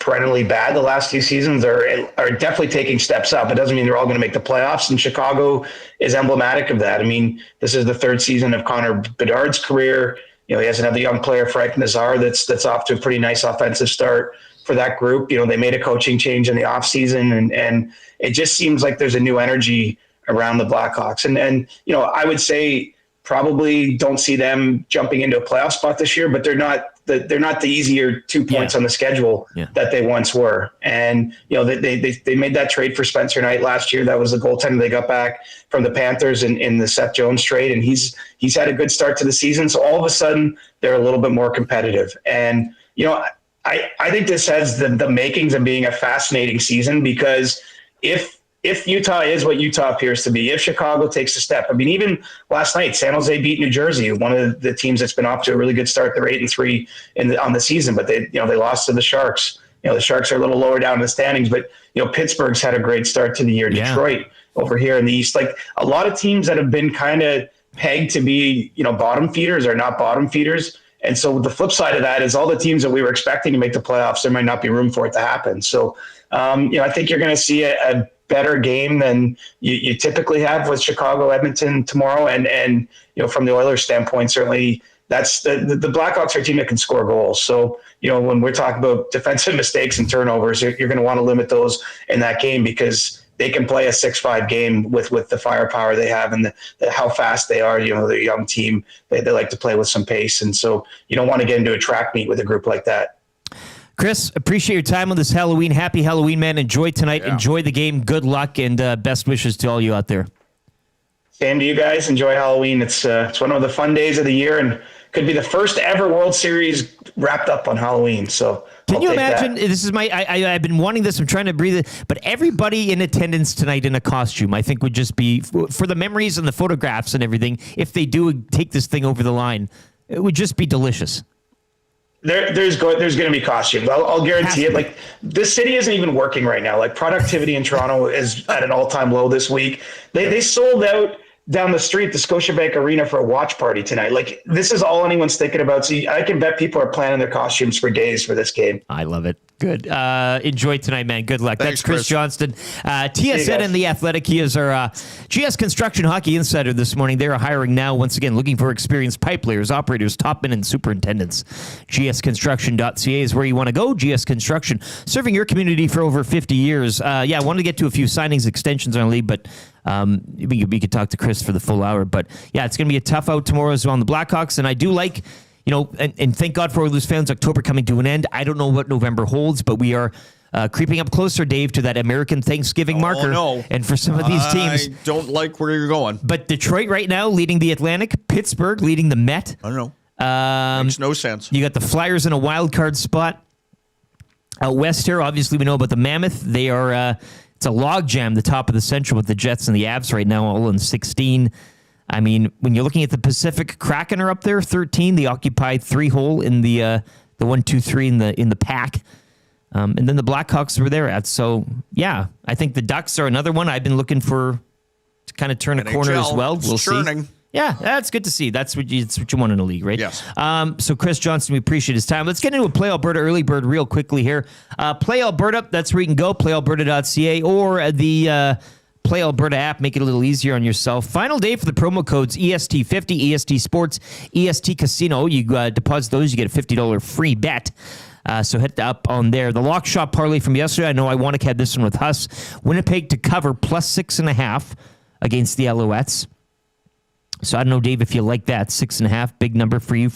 perennially bad the last few seasons are definitely taking steps up. It doesn't mean they're all going to make the playoffs, and Chicago is emblematic of that. I mean, this is the third season of Connor Bedard's career. He has another young player, Frank Nazar, that's off to a pretty nice offensive start for that group. They made a coaching change in the offseason, and it just seems like there's a new energy around the Blackhawks. And I would say probably don't see them jumping into a playoff spot this year, but they're not the easier 2 points on the schedule that they once were. And, they made that trade for Spencer Knight last year. That was the goaltender they got back from the Panthers in the Seth Jones trade. And he's had a good start to the season. So all of a sudden they're a little bit more competitive. And, I think this has the makings of being a fascinating season, because if Utah is what Utah appears to be, if Chicago takes a step, I mean, even last night, San Jose beat New Jersey, one of the teams that's been off to a really good start. They're 8-3 on the season, but they lost to the Sharks. The Sharks are a little lower down in the standings, but Pittsburgh's had a great start to the year. Detroit over here in the East, like a lot of teams that have been kind of pegged to be, bottom feeders are not bottom feeders. And so the flip side of that is all the teams that we were expecting to make the playoffs, there might not be room for it to happen. So, I think you're going to see a better game than you typically have with Chicago, Edmonton tomorrow. And from the Oilers standpoint, certainly that's the Blackhawks are a team that can score goals. So, when we're talking about defensive mistakes and turnovers, you're going to want to limit those in that game, because they can play a 6-5 game with the firepower they have and how fast they are. They're a young team. They like to play with some pace. And so you don't want to get into a track meet with a group like that. Chris, appreciate your time on this Halloween. Happy Halloween, man. Enjoy tonight. Yeah. Enjoy the game. Good luck, and best wishes to all you out there. Same to you guys. Enjoy Halloween. It's one of the fun days of the year, and could be the first ever World Series wrapped up on Halloween. So can you imagine? This is my. I've been wanting this. I'm trying to breathe it. But everybody in attendance tonight in a costume, I think, would just be for the memories and the photographs and everything. If they do take this thing over the line, it would just be delicious. There's going to be costumes. I'll guarantee it. Like, this city isn't even working right now. Like, productivity in Toronto is at an all-time low this week. They sold out down the street, the Scotiabank Arena, for a watch party tonight. Like, this is all anyone's thinking about. So I can bet people are planning their costumes for days for this game. I love it. Good. Enjoy tonight, man. Good luck. Thanks, That's Chris Johnston. TSN and the Athletic. He is our GS Construction Hockey Insider this morning. They're hiring now, once again, looking for experienced pipe layers, operators, topmen, and superintendents. GSConstruction.ca is where you want to go. GS Construction, serving your community for over 50 years. I wanted to get to a few signings, extensions on the league, but we could talk to Chris for the full hour. But, yeah, it's going to be a tough out tomorrow as well on the Blackhawks, and I do like... and thank God for Oilers fans, October coming to an end. I don't know what November holds, but we are creeping up closer, Dave, to that American Thanksgiving marker. No. And for some of these teams... I don't like where you're going. But Detroit right now leading the Atlantic. Pittsburgh leading the Met. I don't know. Makes no sense. You got the Flyers in a wild card spot. Out west here, obviously we know about the Mammoth. They are... it's a logjam, the top of the Central, with the Jets and the Avs right now, all in 16. I mean, when you're looking at the Pacific, Kraken are up there, 13. They occupy 3 hole in the 1, 2, 3 in the pack. And then the Blackhawks were there at. So, yeah, I think the Ducks are another one I've been looking for to kind of turn a corner as well. We'll see. Yeah, that's good to see. That's what you want in a league, right? Yes. So Chris Johnston, we appreciate his time. Let's get into a Play Alberta early bird real quickly here. Play Alberta, that's where you can go, playalberta.ca, or the... Play Alberta app, make it a little easier on yourself. Final day for the promo codes EST50, EST Sports, EST Casino. You deposit those, you get a $50 free bet. So hit up on there. The lock shot parlay from yesterday. I know I want to have this one with Huss. Winnipeg to cover plus 6.5 against the Alouettes. So I don't know, Dave, if you like that. 6.5, big number for you.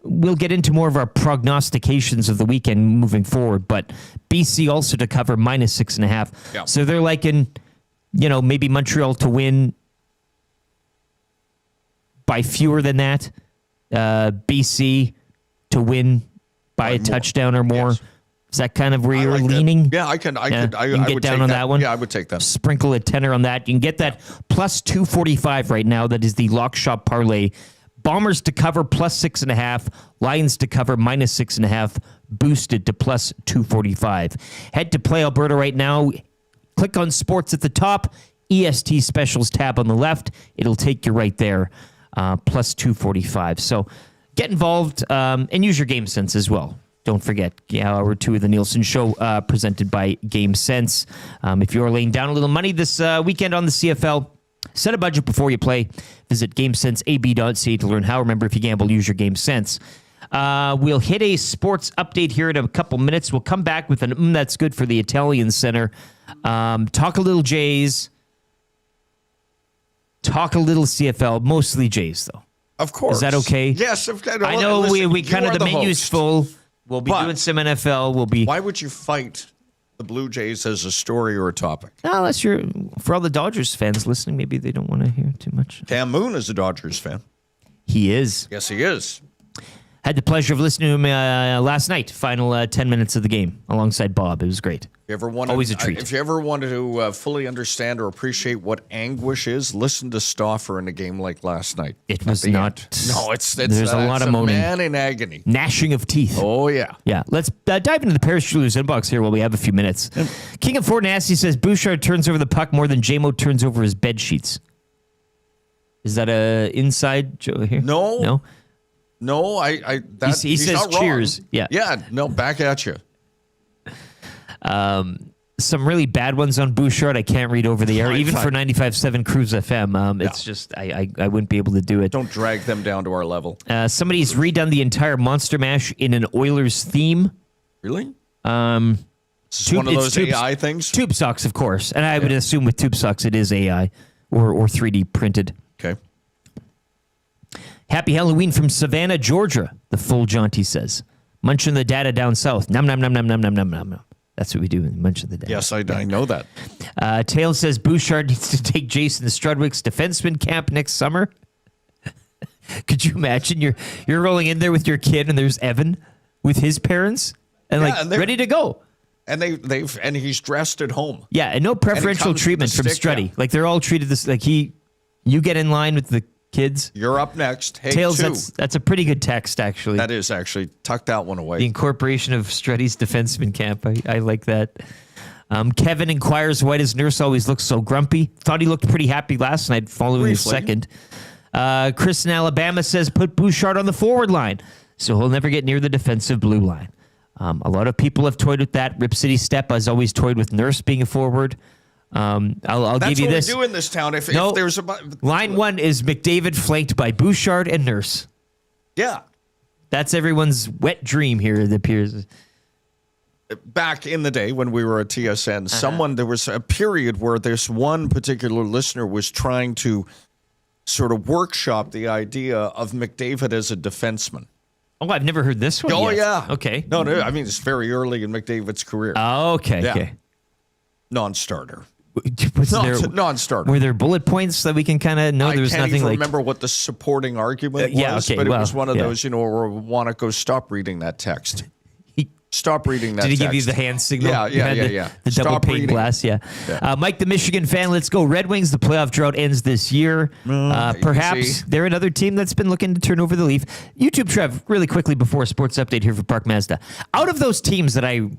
We'll get into more of our prognostications of the weekend moving forward. But BC also to cover minus 6.5. Yeah. So they're like in... maybe Montreal to win by fewer than that. BC to win by a touchdown or more. Yes. Is that kind of where you're leaning? Yeah, I can get down on that one. Yeah, I would take that. Sprinkle a tenner on that. You can get that plus 245 right now. That is the lock shot parlay. Bombers to cover plus 6.5. Lions to cover minus 6.5. Boosted to plus 245. Head to Play Alberta right now. Click on sports at the top, EST specials tab on the left. It'll take you right there, plus 245. So get involved and use your game sense as well. Don't forget, hour 2 of the Nielson Show presented by Game Sense. If you're laying down a little money this weekend on the CFL, set a budget before you play. Visit GameSenseAB.ca to learn how. Remember, if you gamble, use your Game Sense. We'll hit a sports update here in a couple minutes. We'll come back with an that's good for the Italian Center. Talk a little Jays. Talk a little CFL. Mostly Jays, though. Of course. Is that okay? Yes. I know we kind of the menu's full. We'll be doing some NFL. Why would you fight the Blue Jays as a story or a topic? No, unless you're for all the Dodgers fans listening, maybe they don't want to hear too much. Cam Moon is a Dodgers fan. He is. Yes, he is. Had the pleasure of listening to him last night, final 10 minutes of the game, alongside Bob. It was great. Always a treat. If you ever wanted to fully understand or appreciate what anguish is, listen to Stauffer in a game like last night. It was not. No, it's there's a lot of moaning. Man in agony. Gnashing of teeth. Oh, yeah. Yeah. Let's dive into the Paris Steelers inbox here while we have a few minutes. King of Fort Nasty says Bouchard turns over the puck more than Jamo turns over his bed sheets. Is that a inside joke here? No. He says cheers. Wrong. Yeah. Yeah. No, back at you. Some really bad ones on Bouchard I can't read over the air, even for 95.7 Cruise FM. It's just, I wouldn't be able to do it. Don't drag them down to our level. Somebody's redone the entire Monster Mash in an Oilers theme. Really? It's one of those AI things? Tube socks, of course. And I would assume with tube socks it is AI or 3D printed. Okay. Happy Halloween from Savannah, Georgia, the full Jaunty says. Munching the data down south. Nom, nom, nom, nom, nom, nom, nom, nom, nom. That's what we do, munching the data. Yes, I know that. Tails says Bouchard needs to take Jason Strudwick's defenseman camp next summer. Could you imagine you're rolling in there with your kid and there's Evan with his parents and ready to go. And and he's dressed at home. Yeah, and no preferential treatment from Struddy. Yeah. Like they're all treated this like you get in line with the kids. You're up next. Hey, Tails, that's a pretty good text actually. That is actually. Tuck that one away. The incorporation of Struddy's defenseman camp. I like that. Kevin inquires why does Nurse always look so grumpy? Thought he looked pretty happy last night following his second. Chris in Alabama says put Bouchard on the forward line so he'll never get near the defensive blue line. A lot of people have toyed with that. Rip City Step has always toyed with Nurse being a forward. I'll give you this. That's what we do in this town. If there's line one is McDavid flanked by Bouchard and Nurse. Yeah. That's everyone's wet dream here, it appears. Back in the day when we were at TSN, there was a period where this one particular listener was trying to sort of workshop the idea of McDavid as a defenseman. Oh, I've never heard this one yet. Yeah. Okay. No, I mean, it's very early in McDavid's career. Oh, okay. Yeah. Okay. Non-starter. Non-starter. Were there bullet points that we can kind of know? There was nothing like. I can't remember what the supporting argument was, but it was one of those, where Wanako, stop reading that text. Stop reading that text. Did he give you the hand signal? Yeah. The double pane glass, yeah. Mike, the Michigan fan, let's go. Red Wings, the playoff drought ends this year. Perhaps they're another team that's been looking to turn over the leaf. YouTube, Trev, really quickly before sports update here for Park Mazda. Out of those teams that I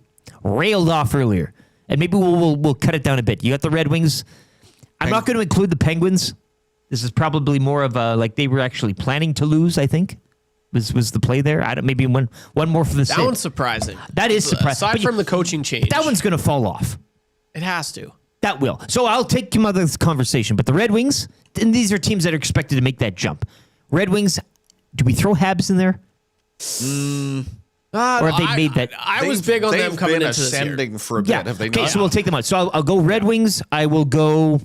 railed off earlier, and maybe we'll cut it down a bit. You got the Red Wings. I'm not going to include the Penguins. This is probably more of a, like they were actually planning to lose, I think. Was the play there? Maybe one more for the That one's surprising. That is surprising. Aside from the coaching change. That one's going to fall off. It has to. That will. So I'll take him out of this conversation. But the Red Wings, and these are teams that are expected to make that jump. Red Wings, do we throw Habs in there? Or have they made that? I was big on them coming into this year. They've been ascending for a bit, have they not? Okay, so we'll take them out. So I'll go Red Wings. I will go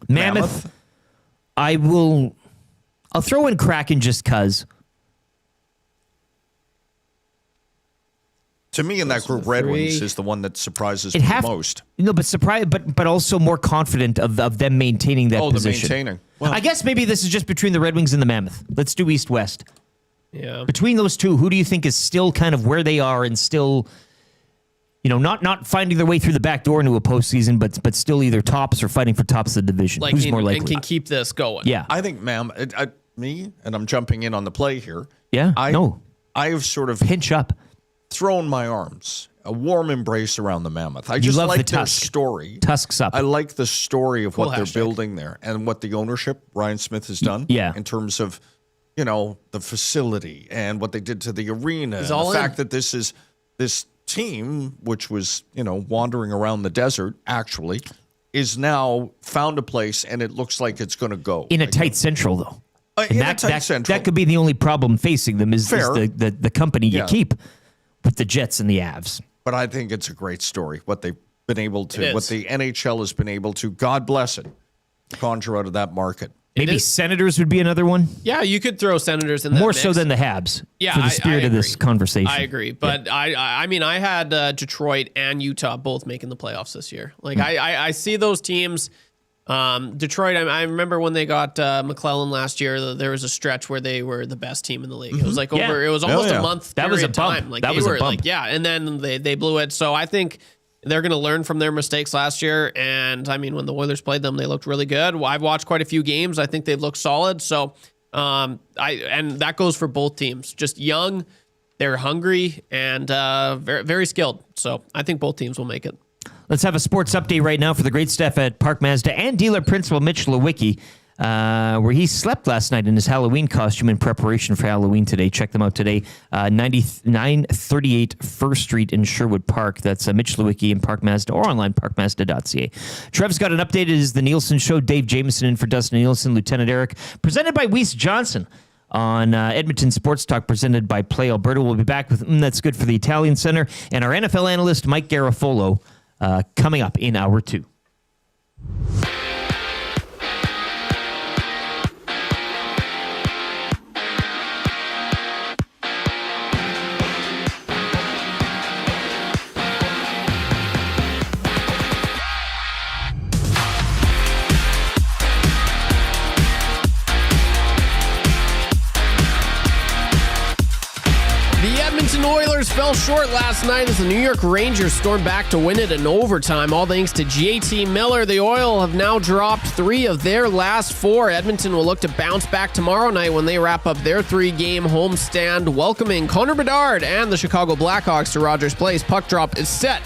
Mammoth. I'll throw in Kraken just because. To me, in that group, Red Wings is the one that surprises me the most. No, but also more confident of them maintaining that position. The maintaining. Well, I guess maybe this is just between the Red Wings and the Mammoth. Let's do East-West. Yeah. Between those two, who do you think is still kind of where they are and still, not finding their way through the back door into a postseason, but still either tops or fighting for tops of the division? Who's more likely? And can keep this going. Yeah. I think, me, and I'm jumping in on the play here. Yeah, I've sort of pinch up. Thrown my arms, a warm embrace around the Mammoth. I just like their story. Tusks up. I like the story of what they're building there and what the ownership, Ryan Smith, has done. Yeah. In terms of, the facility and what they did to the arena. He's and all the in. fact that this team, which was, wandering around the desert, actually, is now found a place and it looks like it's going to go. In a tight central, though. Central. That could be the only problem facing them is the company you keep. With the Jets and the Avs. But I think it's a great story, what they've been able to, what the NHL has been able to, God bless it, conjure out of that market. Maybe Senators would be another one? Yeah, you could throw Senators in that More mix. so than the Habs, yeah, for the spirit of this conversation. I agree. But I mean, I had Detroit and Utah both making the playoffs this year. Like, I see those teams. Detroit, I remember when they got McClellan last year, there was a stretch where they were the best team in the league. It was like it was almost a month that was a time. bump. Like that they was were a bump. and then they blew it. So I think they're going to learn from their mistakes last year. And I mean, when the Oilers played them, they looked really good. I've watched quite a few games. I think they've looked solid. So and that goes for both teams. Just young, they're hungry, and very, very skilled. So I think both teams will make it. Let's have a sports update right now for the great staff at Park Mazda and dealer principal Mitch Lewicki, where he slept last night in his Halloween costume in preparation for Halloween today. Check them out today, 938 First Street in Sherwood Park. That's Mitch Lewicki in Park Mazda or online parkmazda.ca. Trev's got an update. It is the Nielson Show. Dave Jamieson in for Dustin Nielson, Lieutenant Eric, presented by Weiss Johnson on Edmonton Sports Talk, presented by Play Alberta. We'll be back with That's Good for the Italian Center and our NFL analyst, Mike Garafolo, coming up in hour 2. Edmonton Oilers fell short last night as the New York Rangers stormed back to win it in overtime. All thanks to JT Miller. The Oil have now dropped 3 of their last 4. Edmonton will look to bounce back tomorrow night when they wrap up their 3-game homestand, welcoming Connor Bedard and the Chicago Blackhawks to Rogers Place. Puck drop is set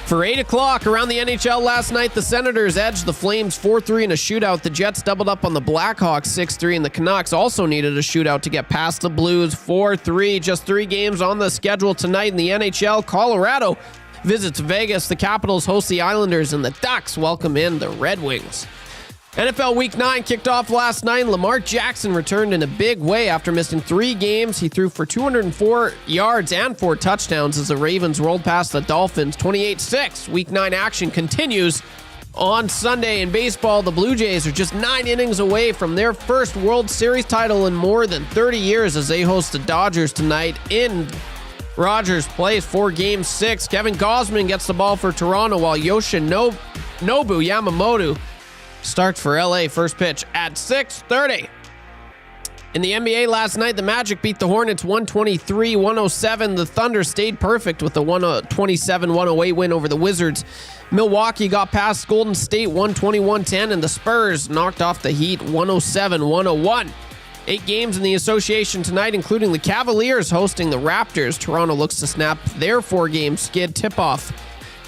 for 8 o'clock. Around the NHL last night, the Senators edged the Flames 4-3 in a shootout. The Jets doubled up on the Blackhawks 6-3, and the Canucks also needed a shootout to get past the Blues 4-3. Just 3 games on the schedule tonight in the NHL. Colorado visits Vegas. The Capitals host the Islanders, and the Ducks welcome in the Red Wings. NFL Week 9 kicked off last night. Lamar Jackson returned in a big way after missing 3 games. He threw for 204 yards and 4 touchdowns as the Ravens rolled past the Dolphins 28-6. Week 9 action continues on Sunday. In baseball, the Blue Jays are just 9 innings away from their first World Series title in more than 30 years as they host the Dodgers tonight in Rogers Place for Game 6. Kevin Gausman gets the ball for Toronto while Yoshinobu Yamamoto starts for LA. First pitch at 6:30. In the NBA last night, the Magic beat the Hornets 123-107. The Thunder stayed perfect with the 127-108 win over the Wizards. Milwaukee got past Golden State 121-10, and the Spurs knocked off the Heat 107-101. 8 games in the association tonight, including the Cavaliers hosting the Raptors. Toronto looks to snap their 4-game skid. Tip-off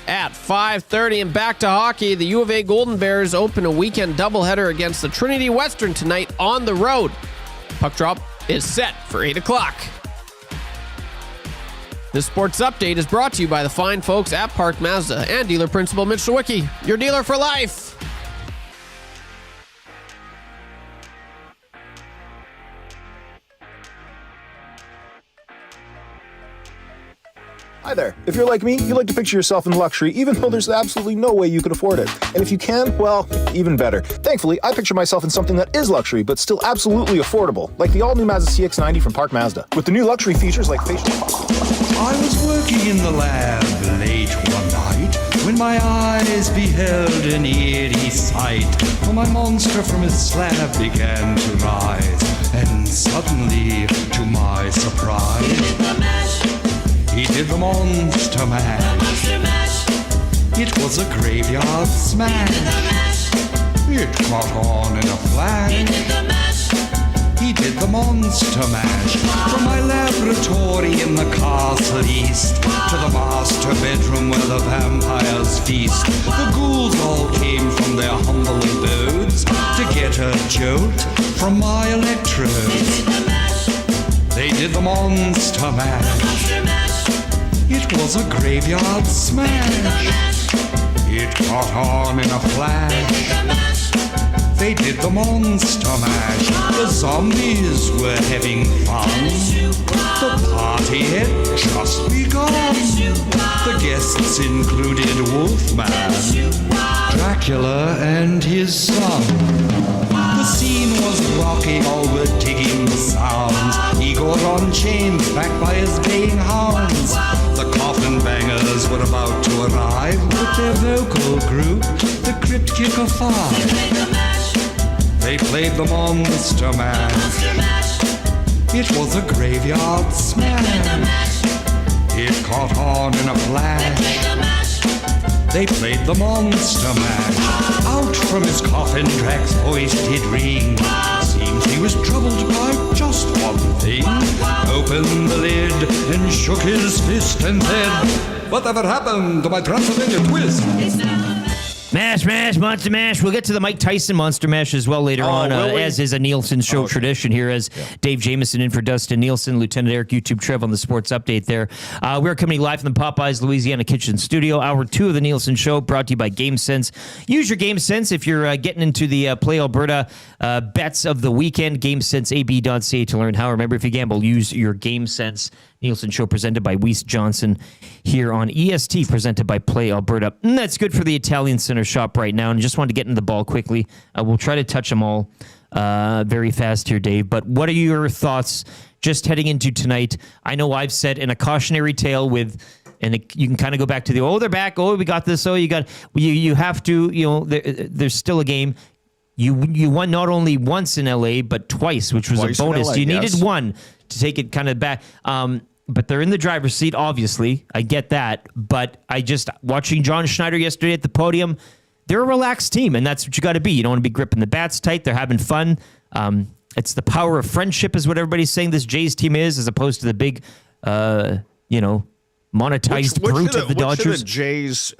at 5:30. And back to hockey, the U of A Golden Bears open a weekend doubleheader against the Trinity Western tonight on the road. Puck drop is set for 8 o'clock. This sports update is brought to you by the fine folks at Park Mazda and dealer principal Mitch Sawicki, your dealer for life. Hi there. If you're like me, you like to picture yourself in luxury, even though there's absolutely no way you could afford it. And if you can, well, even better. Thankfully, I picture myself in something that is luxury, but still absolutely affordable, like the all-new Mazda CX-90 from Park Mazda. With the new luxury features like facial... I was working in the lab late one night when my eyes beheld an eerie sight. For my monster from his slab began to rise, and suddenly, to my surprise, he did the monster mash. It was a graveyard smash. It caught on in a flash. He did the monster mash. From my laboratory in the castle east to the master bedroom where the vampires feast. The ghouls all came from their humble abodes to get a jolt from my electrodes. They did the monster mash. It was a graveyard smash. It caught on in a flash. They did the monster mash. The zombies were having fun. The party had just begun. The guests included Wolfman, Dracula, and his son. The scene was rocking, all were digging the sounds. Igor on chains, backed by his baying hounds. The coffin bangers were about to arrive with their vocal group, the Crypt Kicker 5. They played the monster mash. It was a graveyard smash. It caught on in a flash. They played the monster mash. Out from his coffin, Drac's voice did ring. Seems he was troubled by just one thing. Opened the lid and shook his fist and said, "Whatever happened to my Transylvania twist?" Mash, Monster Mash. We'll get to the Mike Tyson Monster Mash as well later on, as is a Nielson Show tradition here, as Dave Jamieson in for Dustin Nielson, Lieutenant Eric, YouTube Trev on the sports update there. We're coming live from the Popeyes, Louisiana Kitchen Studio. Hour 2 of the Nielson Show brought to you by GameSense. Use your GameSense if you're getting into the Play Alberta bets of the weekend. GameSenseAB.ca to learn how. Remember, if you gamble, use your GameSense. Nielson Show presented by Weiss Johnson here on EST, presented by Play Alberta. And that's good for the Italian Center shop right now. And just wanted to get into the ball quickly. We'll try to touch them all very fast here, Dave. But what are your thoughts just heading into tonight? I know I've said in a cautionary tale with, and you can kind of go back to the, they're back. We got this. You have to, there's still a game. You won not only once in LA, but twice, which was a bonus. You needed one to take it kind of back. but they're in the driver's seat, obviously. I get that. But watching John Schneider yesterday at the podium, they're a relaxed team, and that's what you got to be. You don't want to be gripping the bats tight. They're having fun. It's the power of friendship is what everybody's saying this Jays team is, as opposed to the big, monetized brute of the Dodgers. Which of the Jays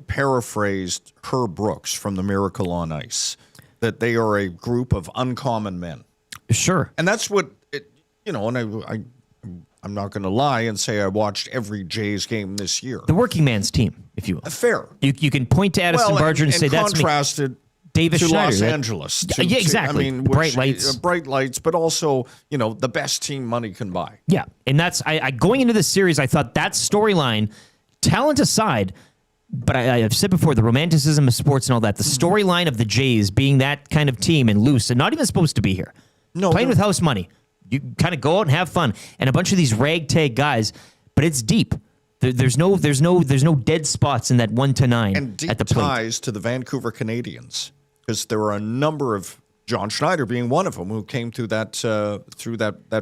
paraphrased Herb Brooks from The Miracle on Ice, that they are a group of uncommon men. Sure. And that's what, and I'm not going to lie and say I watched every Jays game this year. The working man's team, if you will. Fair. You can point to Addison Barger and say that's me. Contrasted Davis to Schneider, Los Angeles. Yeah, exactly. Bright lights. Bright lights, but also, the best team money can buy. Yeah, and that's I going into this series, I thought that storyline, talent aside, but I've said before, the romanticism of sports and all that, the storyline of the Jays being that kind of team and loose and not even supposed to be here. No, playing with house money. You kind of go out and have fun, and a bunch of these ragtag guys, but it's deep. There's no dead spots in that 1 to 9 and deep at the plate. Ties to the Vancouver Canadians, because there were a number of, John Schneider being one of them, who came through that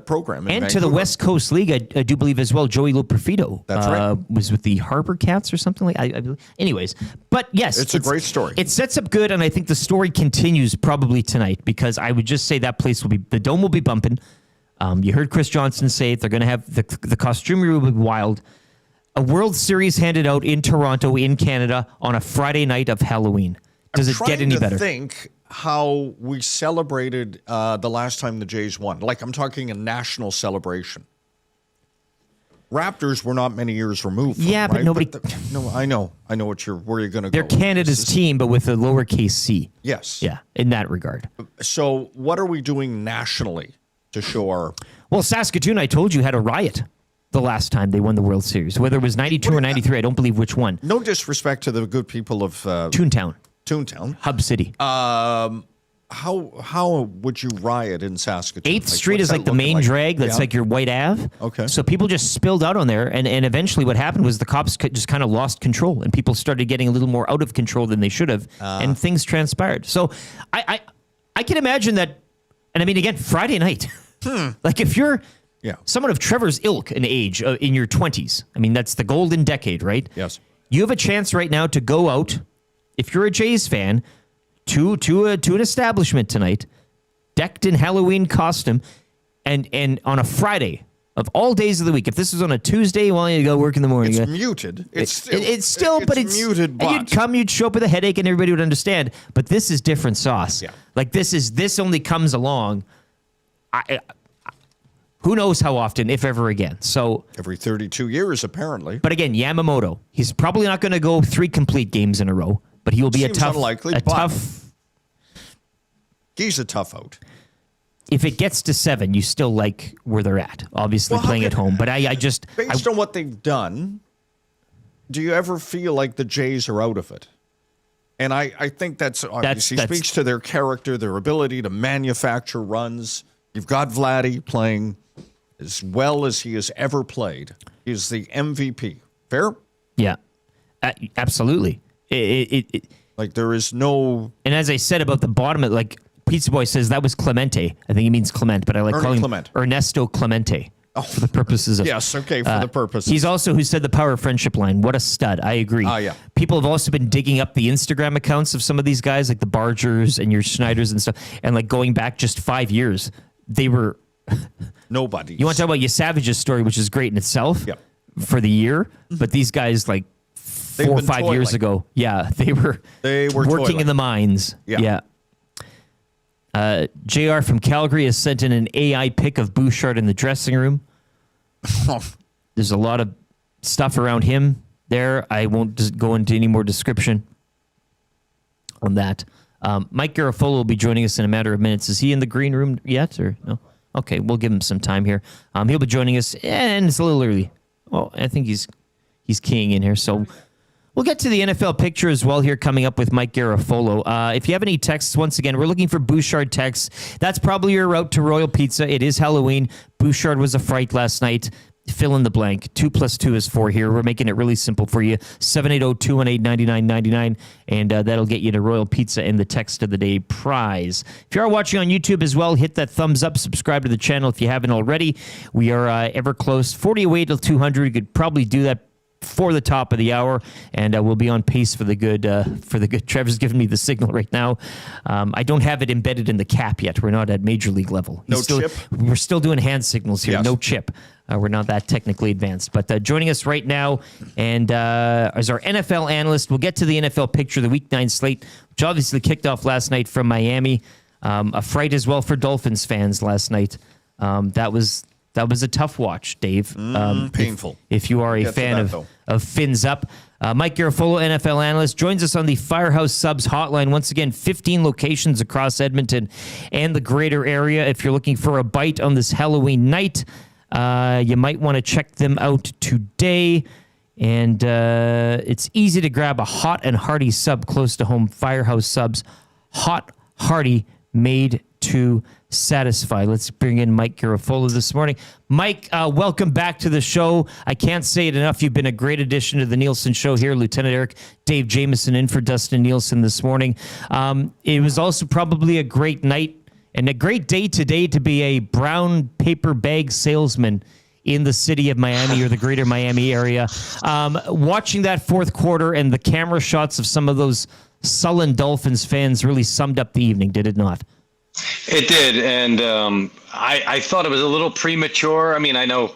program in and Vancouver. to the West Coast League, I do believe as well. Joey Loperfido, that's right, was with the Harbor Cats or something like. I believe. Anyways, but yes, it's a great story. It sets up good, and I think the story continues probably tonight, because I would just say that place the dome will be bumping. You heard Chris Johnston say it. They're going to have the costumery will be wild. A World Series handed out in Toronto, in Canada, on a Friday night of Halloween. Does it get any better? I'm trying to think how we celebrated the last time the Jays won. Like, I'm talking a national celebration. Raptors were not many years removed from, yeah, but right? nobody... No, I know where you're going to go. They're Canada's team, but with a lowercase c. Yes. Yeah, in that regard. So what are we doing nationally to show our... Well, Saskatoon, I told you, had a riot the last time they won the World Series. Whether it was 92 or 93, I don't believe which one. No disrespect to the good people of... Toontown. Hub City. How would you riot in Saskatoon? 8th Street is like the main drag. That's like your White Ave. Okay. So people just spilled out on there, and eventually what happened was the cops just kind of lost control, and people started getting a little more out of control than they should have, and things transpired. So I can imagine that, and I mean, again, Friday night. Like if you're someone of Trevor's ilk and age in your 20s, I mean, that's the golden decade, right? Yes. You have a chance right now to go out, if you're a Jays fan, to an establishment tonight, decked in Halloween costume, and on a Friday of all days of the week. If this was on a Tuesday, well, you go work in the morning. It's muted. It's muted. But And you'd show up with a headache, and everybody would understand. But this is different sauce. Yeah. Like this only comes along. Who knows how often, if ever again. So every 32 years, apparently. But again, Yamamoto, he's probably not going to go 3 complete games in a row, but he will be unlikely, tough. He's a tough out. If it gets to 7, you still like where they're at. Obviously playing at home, but I just based on what they've done, do you ever feel like the Jays are out of it? And I think that's obviously speaks to their character, their ability to manufacture runs. You've got Vladdy playing as well as he has ever played. He's the MVP. Fair? Yeah, absolutely. Like there is no... And as I said about the bottom, like Pizza Boy says, that was Clemente. I think he means Clement, but I like calling him Ernesto Clemente for the purposes of... Yes, okay, for the purposes. He's also who said the power of friendship line. What a stud. I agree. Yeah. People have also been digging up the Instagram accounts of some of these guys, like the Bargers and your Schneiders and stuff, and like going back just 5 years, they were... Nobody. You want to talk about your Savage's story, which is great in itself for the year, but these guys like 4 or 5 years ago, they were working toiling in the mines. Yeah. JR from Calgary has sent in an AI pic of Bouchard in the dressing room. There's a lot of stuff around him there. I won't just go into any more description on that. Mike Garafolo will be joining us in a matter of minutes. Is he in the green room yet or no? Okay, we'll give him some time here. He'll be joining us, and it's a little early. Well, I think he's keying in here, so we'll get to the NFL picture as well here coming up with Mike Garafolo. If you have any texts, once again, we're looking for Bouchard texts. That's probably your route to Royal Pizza. It is Halloween. Bouchard was a fright last night. fill in the blank. 2 + 2 is 4 here. We're making it really simple for you. 780-218-9999, and that'll get you to Royal Pizza and the Text of the Day prize. If you are watching on YouTube as well, hit that thumbs up, subscribe to the channel if you haven't already. We are ever close, 40 away till 200. You could probably do that for the top of the hour, and we'll be on pace for the good. Trevor's giving me the signal right now. I don't have it embedded in the cap yet. We're not at major league level. Chip? We're still doing hand signals here. Yes. No chip. We're not that technically advanced. But joining us right now and as our NFL analyst, we'll get to the NFL picture, the Week 9 slate, which obviously kicked off last night from Miami. A fright as well for Dolphins fans last night. That was a tough watch, Dave. Painful. If you are a fan of Fins Up. Mike Garafolo, NFL analyst, joins us on the Firehouse Subs hotline. Once again, 15 locations across Edmonton and the greater area. If you're looking for a bite on this Halloween night, you might want to check them out today. And it's easy to grab a hot and hearty sub close to home. Firehouse Subs, hot, hearty, made to satisfy. Let's bring in Mike Garafolo this morning. Mike, welcome back to the show. I can't say it enough. You've been a great addition to the Nielson Show here. Lieutenant Eric, Dave Jamieson in for Dustin Nielson this morning. It was also probably a great night and a great day today to be a brown paper bag salesman in the city of Miami or the greater Miami area. Watching that fourth quarter and the camera shots of some of those sullen Dolphins fans really summed up the evening, did it not? It did, and I thought it was a little premature. I mean, I know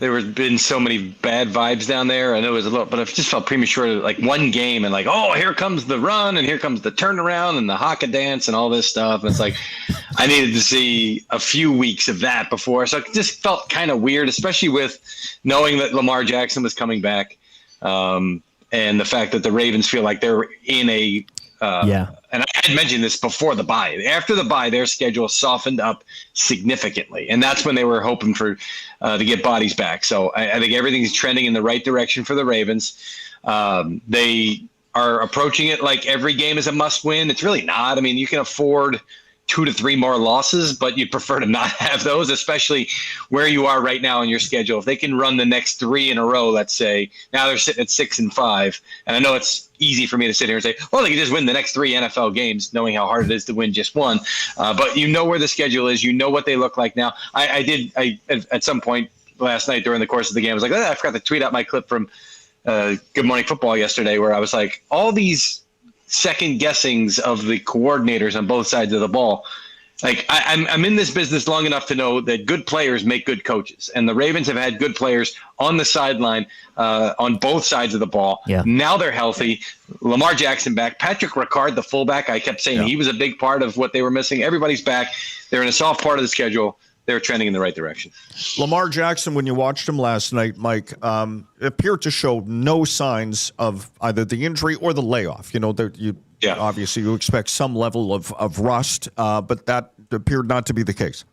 there have been so many bad vibes down there. I know it was a little, but it just felt premature. Like one game, and like, oh, here comes the run, and here comes the turnaround, and the haka dance, and all this stuff. And it's like, I needed to see a few weeks of that before, so it just felt kind of weird, especially with knowing that Lamar Jackson was coming back, and the fact that the Ravens feel like they're in a and I had mentioned this before the bye. After the bye, their schedule softened up significantly, and that's when they were hoping for to get bodies back. So I think everything's trending in the right direction for the Ravens. They are approaching it like every game is a must-win. It's really not. I mean, you can afford 2 to 3 more losses, but you'd prefer to not have those, especially where you are right now in your schedule. If they can run the next 3 in a row, let's say, now they're sitting at 6-5. And I know it's easy for me to sit here and say, well, they can just win the next 3 NFL games, knowing how hard it is to win just one. But you know where the schedule is. You know what they look like now. I at some point last night during the course of the game, I was like, I forgot to tweet out my clip from Good Morning Football yesterday, where I was like, all these second guessings of the coordinators on both sides of the ball. Like I'm in this business long enough to know that good players make good coaches, and the Ravens have had good players on the sideline on both sides of the ball. Yeah. Now they're healthy. Lamar Jackson back. Patrick Ricard, the fullback, I kept saying he was a big part of what they were missing. Everybody's back. They're in a soft part of the schedule. They're trending in the right direction. Lamar Jackson, when you watched him last night, Mike, appeared to show no signs of either the injury or the layoff. You know, obviously you expect some level of rust, but that appeared not to be the case.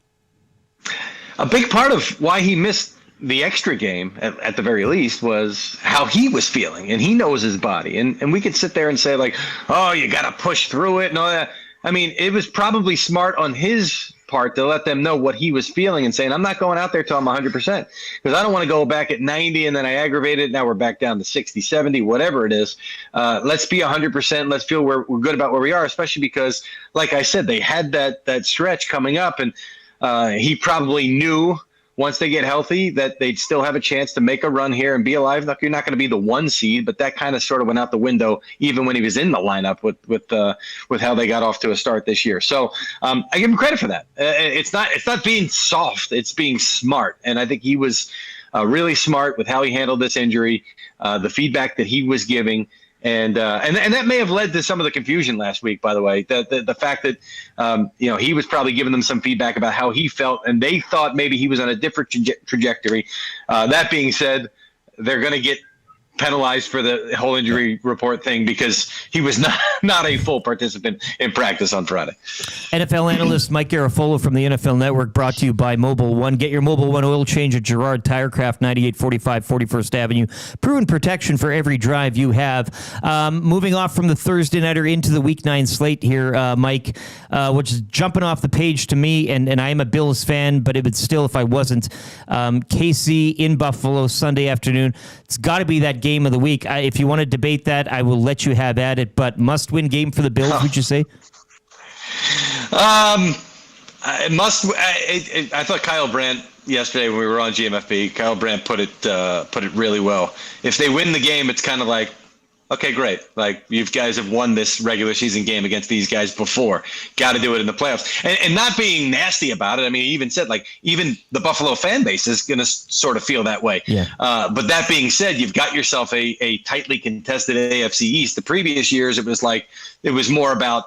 A big part of why he missed the extra game, at the very least, was how he was feeling, and he knows his body. And we could sit there and say, like, oh, you got to push through it and all that. I mean, it was probably smart on his part to let them know what he was feeling and saying, I'm not going out there till I'm 100%, because I don't want to go back at 90 and then I aggravate it. Now we're back down to 60, 70, whatever it is. Let's be 100%. Let's feel we're good about where we are, especially because, like I said, they had that stretch coming up, and he probably knew once they get healthy that they'd still have a chance to make a run here and be alive. Look, you're not going to be the 1 seed, but that kind of sort of went out the window even when he was in the lineup with how they got off to a start this year. So I give him credit for that. It's not being soft, it's being smart. And I think he was really smart with how he handled this injury, the feedback that he was giving. And that may have led to some of the confusion last week, by the way, the fact that, he was probably giving them some feedback about how he felt, and they thought maybe he was on a different trajectory. That being said, they're going to get penalized for the whole injury report thing because he was not a full participant in practice on Friday. NFL analyst Mike Garafolo from the NFL Network, brought to you by Mobile One. Get your Mobile One oil change at Girard Tirecraft, 9845 41st Avenue. Proven protection for every drive you have. Moving off from the Thursday nighter into the Week 9 slate here, Mike, which is jumping off the page to me, and I am a Bills fan, but it would still, if I wasn't, KC in Buffalo Sunday afternoon. It's got to be that game of the week. If you want to debate that, I will let you have at it, but must-win game for the Bills, would you say? I thought Kyle Brandt yesterday when we were on GMFB, Kyle Brandt put it really well. If they win the game, it's kind of like, okay, great. Like, you guys have won this regular season game against these guys before. Got to do it in the playoffs. And not being nasty about it. I mean, he even said, like, even the Buffalo fan base is going to sort of feel that way. Yeah. But that being said, you've got yourself a tightly contested AFC East. The previous years, it was more about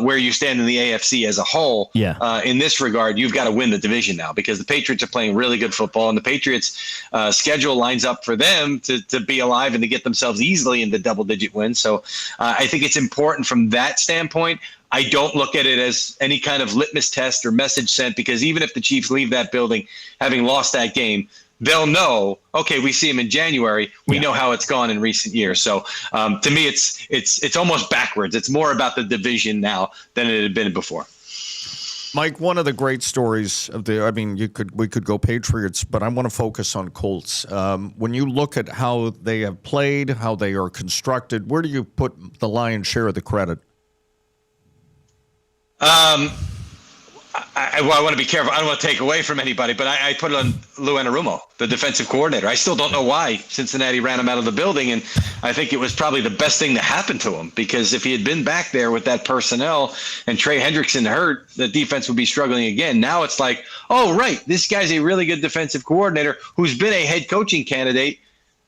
where you stand in the AFC as a whole. Yeah. In this regard, you've got to win the division now because the Patriots are playing really good football, and the Patriots' schedule lines up for them to be alive and to get themselves easily into double-digit wins. So I think it's important from that standpoint. I don't look at it as any kind of litmus test or message sent because even if the Chiefs leave that building having lost that game, they'll know, okay, we see him in January. We know how it's gone in recent years. So to me, it's almost backwards. It's more about the division now than it had been before. Mike, one of the great stories of we could go Patriots, but I want to focus on Colts. When you look at how they have played, how they are constructed, where do you put the lion's share of the credit? I want to be careful. I don't want to take away from anybody, but I put it on Lou Anarumo, the defensive coordinator. I still don't know why Cincinnati ran him out of the building, and I think it was probably the best thing that happened to him because if he had been back there with that personnel and Trey Hendrickson hurt, the defense would be struggling again. Now it's like, oh, right, this guy's a really good defensive coordinator who's been a head coaching candidate.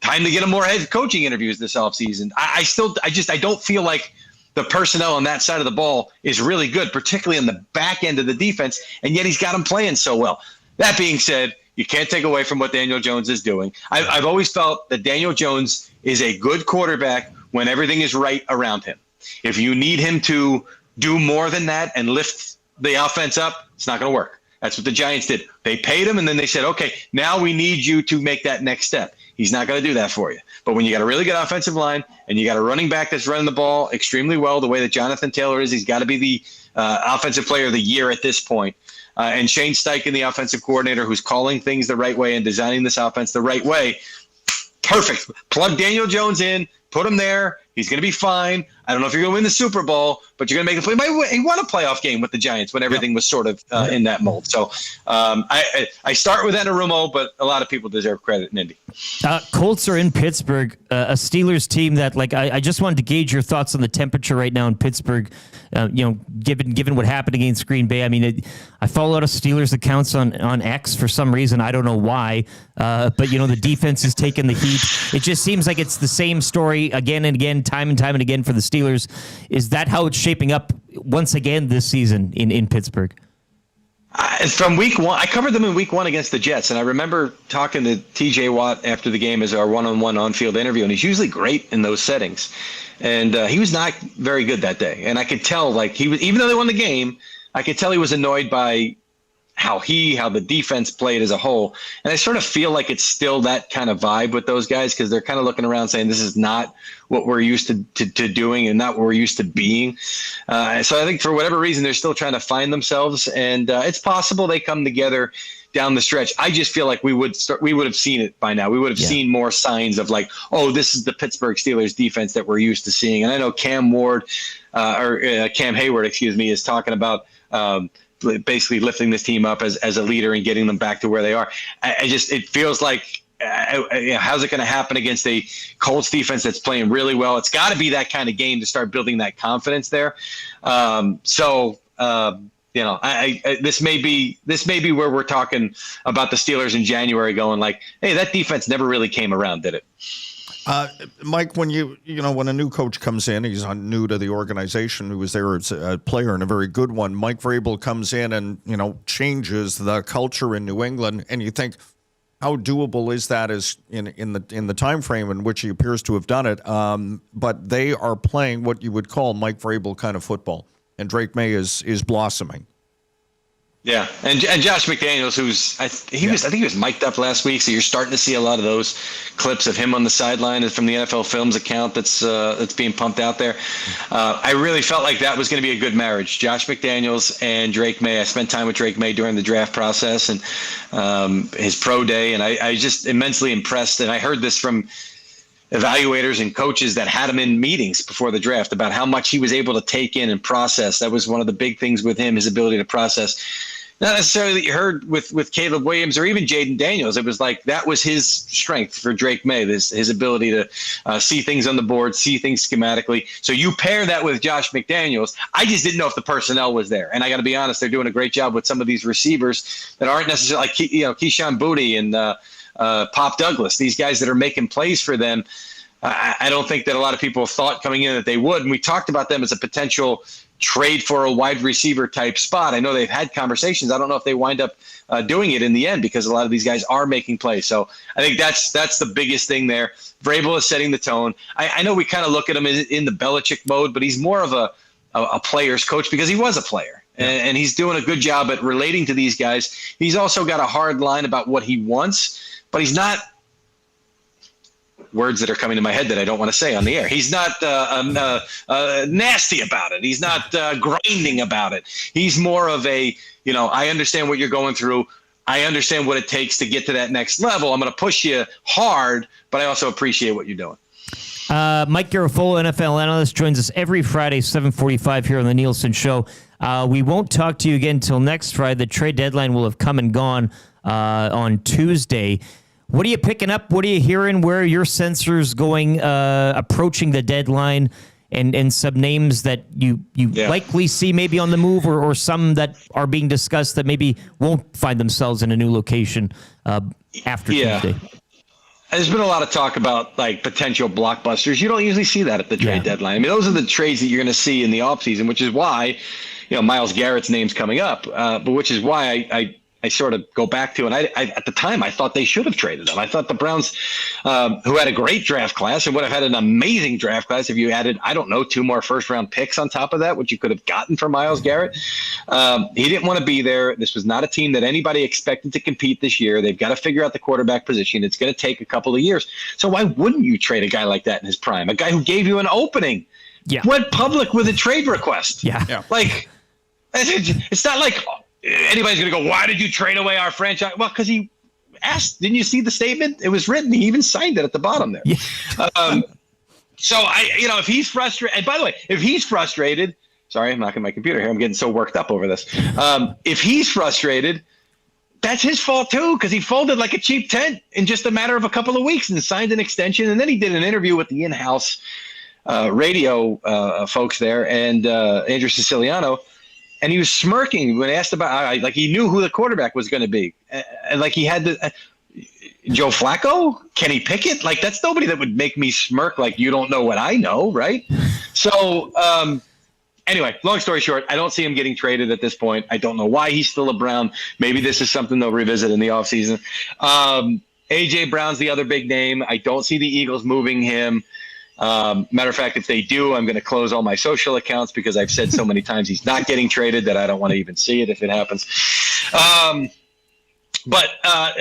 Time to get him more head coaching interviews this offseason. I don't feel like the personnel on that side of the ball is really good, particularly on the back end of the defense, and yet he's got them playing so well. That being said, you can't take away from what Daniel Jones is doing. I've always felt that Daniel Jones is a good quarterback when everything is right around him. If you need him to do more than that and lift the offense up, it's not going to work. That's what the Giants did. They paid him, and then they said, okay, now we need you to make that next step. He's not going to do that for you. But when you got a really good offensive line and you got a running back that's running the ball extremely well, the way that Jonathan Taylor is, he's got to be the offensive player of the year at this point. And Shane Steichen, the offensive coordinator, who's calling things the right way and designing this offense the right way. Perfect. Plug Daniel Jones in, put him there. He's going to be fine. I don't know if you're going to win the Super Bowl, but you're going to make the play. He won a playoff game with the Giants when everything was sort of in that mold. So I start with Anarumo, but a lot of people deserve credit in Indy. Colts are in Pittsburgh, a Steelers team that, like, I just wanted to gauge your thoughts on the temperature right now in Pittsburgh. Given what happened against Green Bay, I mean, I follow a lot of Steelers accounts on X for some reason. I don't know why, but the defense is taking the heat. It just seems like it's the same story again and again, time and time and again for the Steelers. Is that how it's shaping up once again this season in Pittsburgh? From week one, I covered them in week one against the Jets, and I remember talking to TJ Watt after the game as our one-on-one on-field interview, and he's usually great in those settings. And he was not very good that day. And I could tell, like, he was, even though they won the game, I could tell he was annoyed by how the defense played as a whole. And I sort of feel like it's still that kind of vibe with those guys because they're kind of looking around saying this is not what we're used to doing and not what we're used to being. So I think for whatever reason, they're still trying to find themselves. And it's possible they come together down the stretch. I just feel like we would have seen it by now. We would have seen more signs of like, oh, this is the Pittsburgh Steelers defense that we're used to seeing. And I know Cam Hayward, is talking about basically lifting this team up as a leader and getting them back to where they are. It feels like, how's it going to happen against a Colts defense that's playing really well? It's got to be that kind of game to start building that confidence there. This may be where we're talking about the Steelers in January going like, hey, that defense never really came around, did it? Mike, when when a new coach comes in, he's new to the organization, who was there as a player and a very good one. Mike Vrabel comes in and changes the culture in New England, and you think, how doable is that as in the time frame in which he appears to have done it? But they are playing what you would call Mike Vrabel kind of football, and Drake May is blossoming. Yeah, and Josh McDaniels, I think he was mic'd up last week, so you're starting to see a lot of those clips of him on the sideline and from the NFL Films account that's being pumped out there. I really felt like that was going to be a good marriage, Josh McDaniels and Drake May. I spent time with Drake May during the draft process and his pro day, and I just immensely impressed. And I heard this from evaluators and coaches that had him in meetings before the draft about how much he was able to take in and process. That was one of the big things with him, his ability to process. Not necessarily that you heard with Caleb Williams or even Jaden Daniels. It was like that was his strength for Drake May, his ability to see things on the board, see things schematically. So you pair that with Josh McDaniels. I just didn't know if the personnel was there. And I got to be honest, they're doing a great job with some of these receivers that aren't necessarily like Keyshawn Boutte and Pop Douglas, these guys that are making plays for them. I don't think that a lot of people thought coming in that they would. And we talked about them as a potential trade for a wide receiver type spot. I know they've had conversations. I don't know if they wind up doing it in the end because a lot of these guys are making plays. So I think that's the biggest thing there. Vrabel is setting the tone. I know we kind of look at him in the Belichick mode, but he's more of a player's coach because he was a player. And he's doing a good job at relating to these guys. He's also got a hard line about what he wants, but he's not – words that are coming to my head that I don't want to say on the air. He's not nasty about it. He's not grinding about it. He's more of a, I understand what you're going through. I understand what it takes to get to that next level. I'm going to push you hard, but I also appreciate what you're doing. Mike Garafolo, NFL analyst, joins us every Friday, 7:45 here on the Nielson Show. We won't talk to you again until next Friday. The trade deadline will have come and gone on Tuesday. What are you picking up? What are you hearing? Where are your sensors going, approaching the deadline, and some names that you likely see maybe on the move, or some that are being discussed that maybe won't find themselves in a new location after Tuesday? There's been a lot of talk about like potential blockbusters. You don't usually see that at the trade deadline. I mean, those are the trades that you're going to see in the offseason, which is why, Myles Garrett's name's coming up, but which is why I sort of go back to, and I at the time I thought they should have traded him. I thought the Browns, who had a great draft class and would have had an amazing draft class if you added, 2 more first-round picks on top of that, which you could have gotten for Myles Garrett. He didn't want to be there. This was not a team that anybody expected to compete this year. They've got to figure out the quarterback position. It's going to take a couple of years. So why wouldn't you trade a guy like that in his prime? A guy who gave you an opening, went public with a trade request. Like, it's not like anybody's going to go, why did you trade away our franchise? Well, because he asked. Didn't you see the statement? It was written. He even signed it at the bottom there. So if he's frustrated, and by the way, if he's frustrated, sorry, I'm knocking my computer here. I'm getting so worked up over this. If he's frustrated, that's his fault too, because he folded like a cheap tent in just a matter of a couple of weeks and signed an extension. And then he did an interview with the in-house radio folks there and Andrew Siciliano. And he was smirking when asked about, like he knew who the quarterback was going to be. And like he had Joe Flacco, Kenny Pickett. Like that's nobody that would make me smirk like you don't know what I know, right? So anyway, long story short, I don't see him getting traded at this point. I don't know why he's still a Brown. Maybe this is something they'll revisit in the offseason. A.J. Brown's the other big name. I don't see the Eagles moving him. Matter of fact, if they do, I'm going to close all my social accounts because I've said so many times he's not getting traded that I don't want to even see it if it happens. But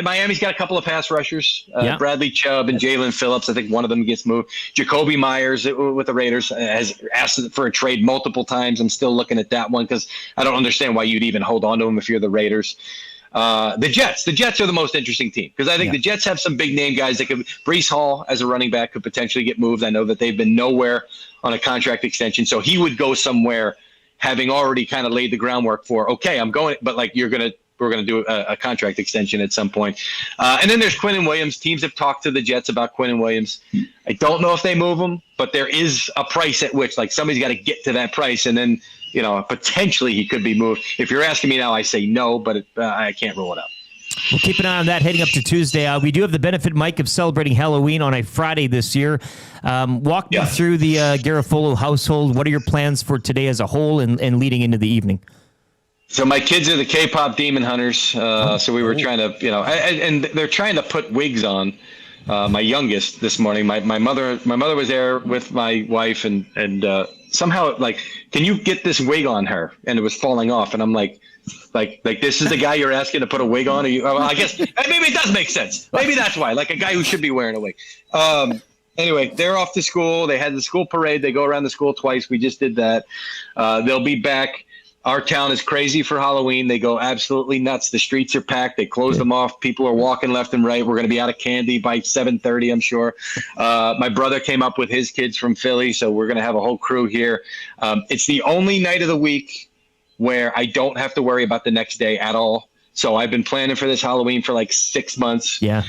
Miami's got a couple of pass rushers, Bradley Chubb and Jalen Phillips. I think one of them gets moved. Jacoby Myers with the Raiders has asked for a trade multiple times. I'm still looking at that one because I don't understand why you'd even hold on to him if you're the Raiders. The Jets are the most interesting team because I think the Jets have some big name guys that could. Breece Hall as a running back could potentially get moved. I know that they've been nowhere on a contract extension, so he would go somewhere having already kind of laid the groundwork for. Okay, I'm going, but like we're going to do a contract extension at some point. And then there's Quinnen Williams. Teams have talked to the Jets about Quinnen Williams. I don't know if they move him, but there is a price at which like somebody's got to get to that price, and then. Potentially he could be moved. If you're asking me now, I say no, but I can't rule it out. We'll keep an eye on that heading up to Tuesday. We do have the benefit, Mike, of celebrating Halloween on a Friday this year. Walk me through the Garafolo household. What are your plans for today as a whole and leading into the evening? So my kids are the K-pop demon hunters. So we were trying to, and they're trying to put wigs on. My youngest this morning, my mother was there with my wife, and somehow can you get this wig on her? And it was falling off, and I'm like this is the guy you're asking to put a wig on? I guess maybe it does make sense. Maybe that's why, like a guy who should be wearing a wig. Anyway, they're off to school. They had the school parade. They go around the school twice. We just did that. They'll be back. Our town is crazy for Halloween. They go absolutely nuts. The streets are packed. They close them off. People are walking left and right. We're going to be out of candy by 7:30, I'm sure. My brother came up with his kids from Philly, so we're going to have a whole crew here. It's the only night of the week where I don't have to worry about the next day at all. So I've been planning for this Halloween for like 6 months. Yeah.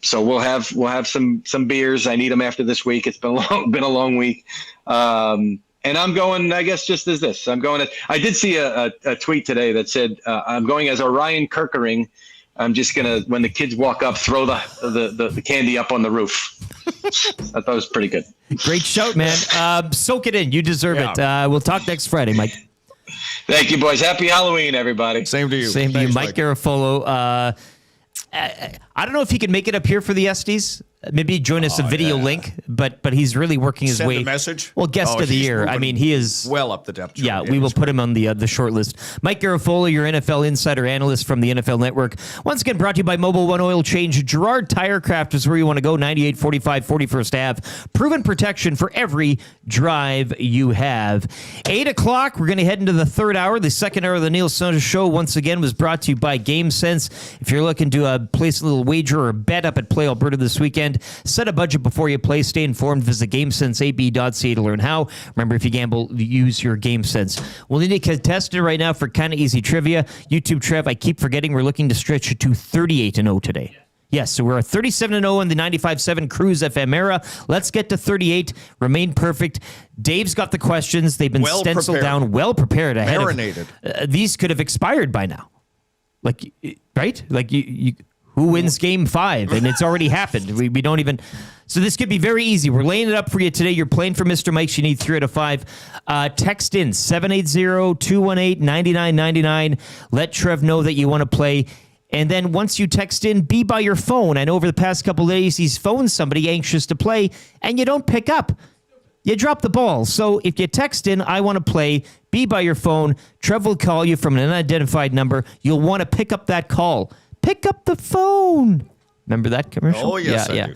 So we'll have some beers. I need them after this week. It's been a long week. And I'm going, I guess, just as this. I did see a tweet today that said, I'm going as Orion Kirkering. I'm just going to, when the kids walk up, throw the candy up on the roof. I thought it was pretty good. Great shout, man. Soak it in. You deserve it. We'll talk next Friday, Mike. Thank you, boys. Happy Halloween, everybody. Same to you. Same to you. Mike Garafolo. I don't know if he can make it up here for the Esties. Maybe join us a video link, but he's really working his way. Send a message. Well, guest of the year. I mean, he is well up the depth chart. Yeah, we will put him on the short list. Mike Garafolo, your NFL insider analyst from the NFL Network. Once again, brought to you by Mobile One Oil Change. Gerard Tire Craft is where you want to go. 9845 41st Ave. Proven protection for every drive you have. 8 o'clock, we're going to head into the third hour. The second hour of the Nielson Show, once again, was brought to you by GameSense. If you're looking to place a little wager or bet up at Play Alberta this weekend, set a budget before you play. Stay informed. Visit GameSenseAB.ca to learn how. Remember, if you gamble, use your GameSense. We'll need to contest it right now for kind of easy trivia. YouTube Trev, I keep forgetting we're looking to stretch it to 38-0 today. Yes, so we're at 37-0 in the 95.7 Cruise FM era. Let's get to 38. Remain perfect. Dave's got the questions. They've been stenciled down, well prepared. Marinated. These could have expired by now. Right? You who wins game 5? And it's already happened. We don't even... So this could be very easy. We're laying it up for you today. You're playing for Mr. Mike's. You need 3 out of 5. Text in 780-218-9999. Let Trev know that you want to play. And then once you text in, be by your phone. I know over the past couple of days, he's phoned somebody anxious to play, and you don't pick up. You drop the ball. So if you text in, I want to play, be by your phone. Trev will call you from an unidentified number. You'll want to pick up that call. Pick up the phone. Remember that commercial? Oh, yes, I do.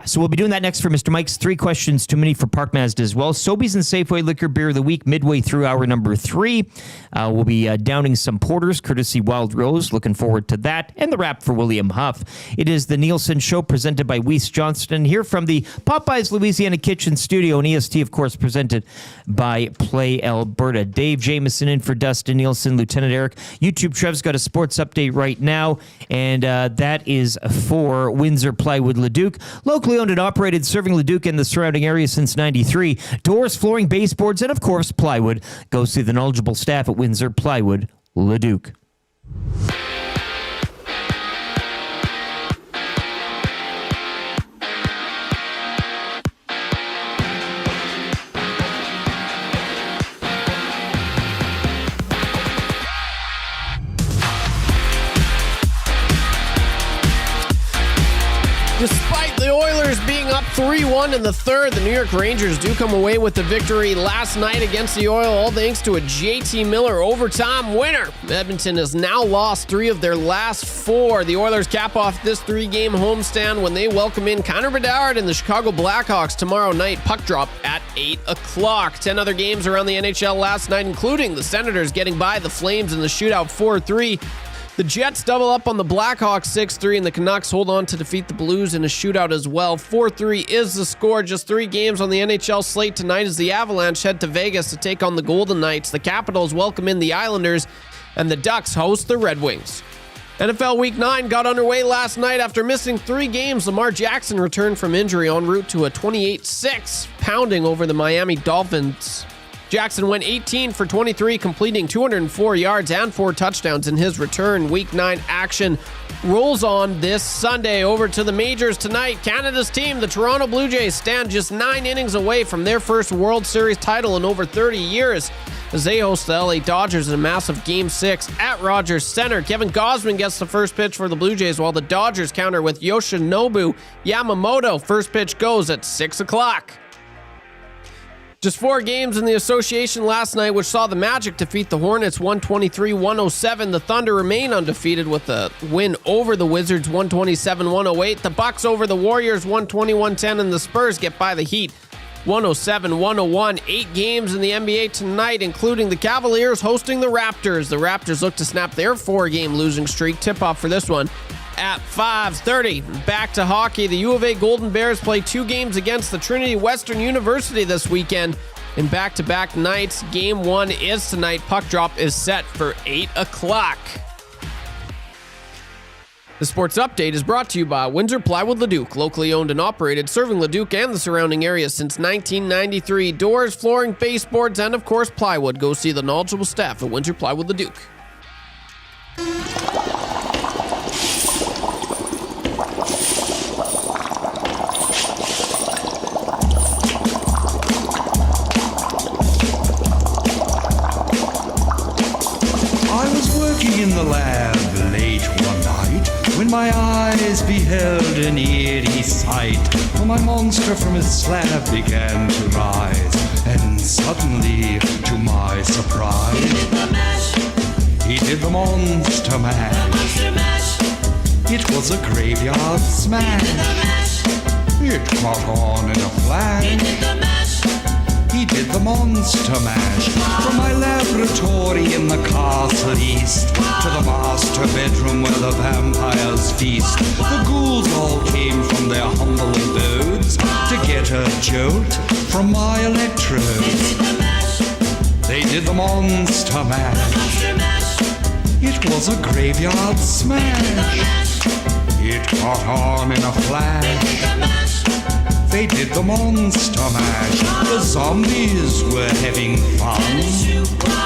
So we'll be doing that next for Mr. Mike's 3 questions too many for Park Mazda as well. Sobeys and Safeway Liquor Beer of the Week midway through hour number 3. We'll be downing some porters, courtesy Wild Rose. Looking forward to that. And the wrap for William Huff. It is the Nielson Show presented by Weiss Johnston here from the Popeyes Louisiana Kitchen Studio. And EST, of course, presented by Play Alberta. Dave Jamieson in for Dustin Nielson, Lieutenant Eric. YouTube Trev's got a sports update right now. And that is for Windsor Plywood Leduc. Locally owned and operated, serving Leduc and the surrounding area since 93. Doors, flooring, baseboards, and of course, plywood. Go see the knowledgeable staff at Windsor Plywood Leduc. Despite the Oilers being up 3-1 in the third, the New York Rangers do come away with the victory last night against the Oil, all thanks to a JT Miller overtime winner. Edmonton has now lost 3 of their last 4. The Oilers cap off this 3-game homestand when they welcome in Connor Bedard and the Chicago Blackhawks tomorrow night. Puck drop at 8 o'clock. 10 other games around the NHL last night, including the Senators getting by the Flames in the shootout 4-3. The Jets double up on the Blackhawks 6-3, and the Canucks hold on to defeat the Blues in a shootout as well. 4-3 is the score. Just 3 games on the NHL slate tonight as the Avalanche head to Vegas to take on the Golden Knights. The Capitals welcome in the Islanders, and the Ducks host the Red Wings. NFL Week 9 got underway last night after missing 3 games. Lamar Jackson returned from injury en route to a 28-6 pounding over the Miami Dolphins. Jackson went 18 for 23, completing 204 yards and 4 touchdowns in his return. Week 9 action rolls on this Sunday. Over to the majors tonight. Canada's team, the Toronto Blue Jays, stand just 9 innings away from their first World Series title in over 30 years. as they host the LA Dodgers in a massive Game 6 at Rogers Center. Kevin Gausman gets the first pitch for the Blue Jays while the Dodgers counter with Yoshinobu Yamamoto. First pitch goes at 6 o'clock. Just 4 games in the association last night, which saw the Magic defeat the Hornets 123-107. The Thunder remain undefeated with a win over the Wizards 127-108. The Bucks over the Warriors 120-110, and the Spurs get by the Heat 107-101. 8 games in the NBA tonight, including the Cavaliers hosting the Raptors. The Raptors look to snap their 4-game losing streak. Tip-off for this one at 5:30. Back to hockey. The U of A Golden Bears play 2 games against the Trinity Western University this weekend in back-to-back nights. Game 1 is tonight. Puck drop is set for 8 o'clock. The Sports Update is brought to you by Windsor Plywood Leduc, locally owned and operated, serving Leduc and the surrounding area since 1993. Doors, flooring, baseboards, and of course plywood. Go see the knowledgeable staff at Windsor Plywood Leduc. In the lab late one night, when my eyes beheld an eerie sight, for my monster from his slab began to rise, and suddenly, to my surprise, he did the monster mash. It was a graveyard smash. It caught on in a flash. He did the monster mash. From my laboratory in the castle east to the master bedroom where the vampires feast, the ghouls all came from their humble abodes to get a jolt from my electrodes. They did the monster mash. It was a graveyard smash. It caught on in a flash. They did the monster mash. The zombies were having fun.